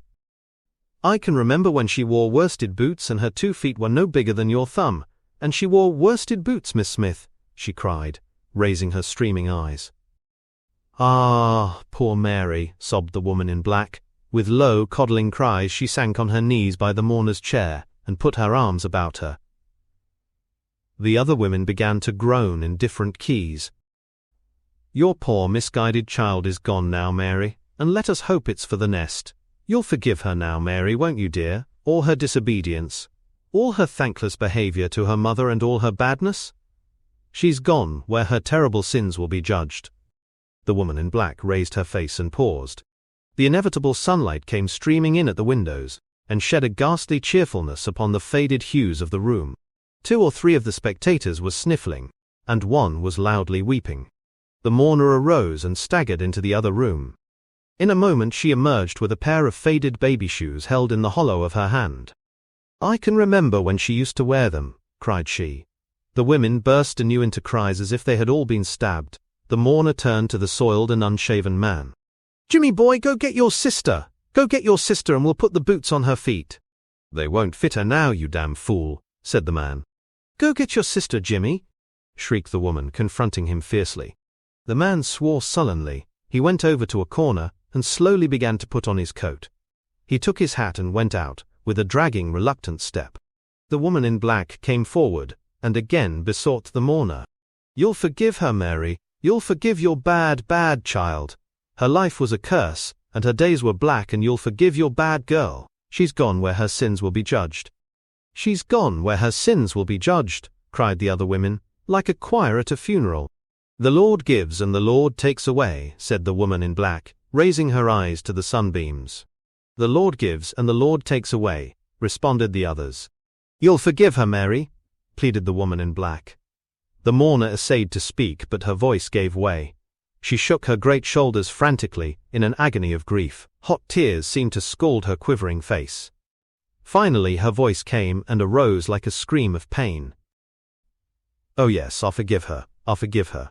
"I can remember when she wore worsted boots and her 2 feet were no bigger than your thumb, and she wore worsted boots, Miss Smith," she cried, raising her streaming eyes. "Ah, poor Mary," sobbed the woman in black. With low, coddling cries she sank on her knees by the mourner's chair and put her arms about her. The other women began to groan in different keys. "Your poor misguided child is gone now, Mary, and let us hope it's for the nest. You'll forgive her now, Mary, won't you, dear? All her disobedience, all her thankless behavior to her mother and all her badness? She's gone where her terrible sins will be judged." The woman in black raised her face and paused. The inevitable sunlight came streaming in at the windows, and shed a ghastly cheerfulness upon the faded hues of the room. 2 or 3 of the spectators were sniffling, and 1 was loudly weeping. The mourner arose and staggered into the other room. In a moment she emerged with a pair of faded baby shoes held in the hollow of her hand. "I can remember when she used to wear them," cried she. The women burst anew into cries as if they had all been stabbed. The mourner turned to the soiled and unshaven man. "Jimmy boy, go get your sister! Go get your sister and we'll put the boots on her feet." "They won't fit her now, you damn fool," said the man. "Go get your sister, Jimmy," shrieked the woman, confronting him fiercely. The man swore sullenly. He went over to a corner and slowly began to put on his coat. He took his hat and went out, with a dragging, reluctant step. The woman in black came forward, and again besought the mourner. "You'll forgive her, Mary. You'll forgive your bad, bad child. Her life was a curse, and her days were black, and you'll forgive your bad girl. She's gone where her sins will be judged." "She's gone where her sins will be judged," cried the other women, like a choir at a funeral. "The Lord gives and the Lord takes away," said the woman in black, raising her eyes to the sunbeams. "The Lord gives and the Lord takes away," responded the others. "You'll forgive her, Mary," pleaded the woman in black. The mourner essayed to speak, but her voice gave way. She shook her great shoulders frantically, in an agony of grief. Hot tears seemed to scald her quivering face. Finally her voice came and arose like a scream of pain. "Oh yes, I'll forgive her. I'll forgive her.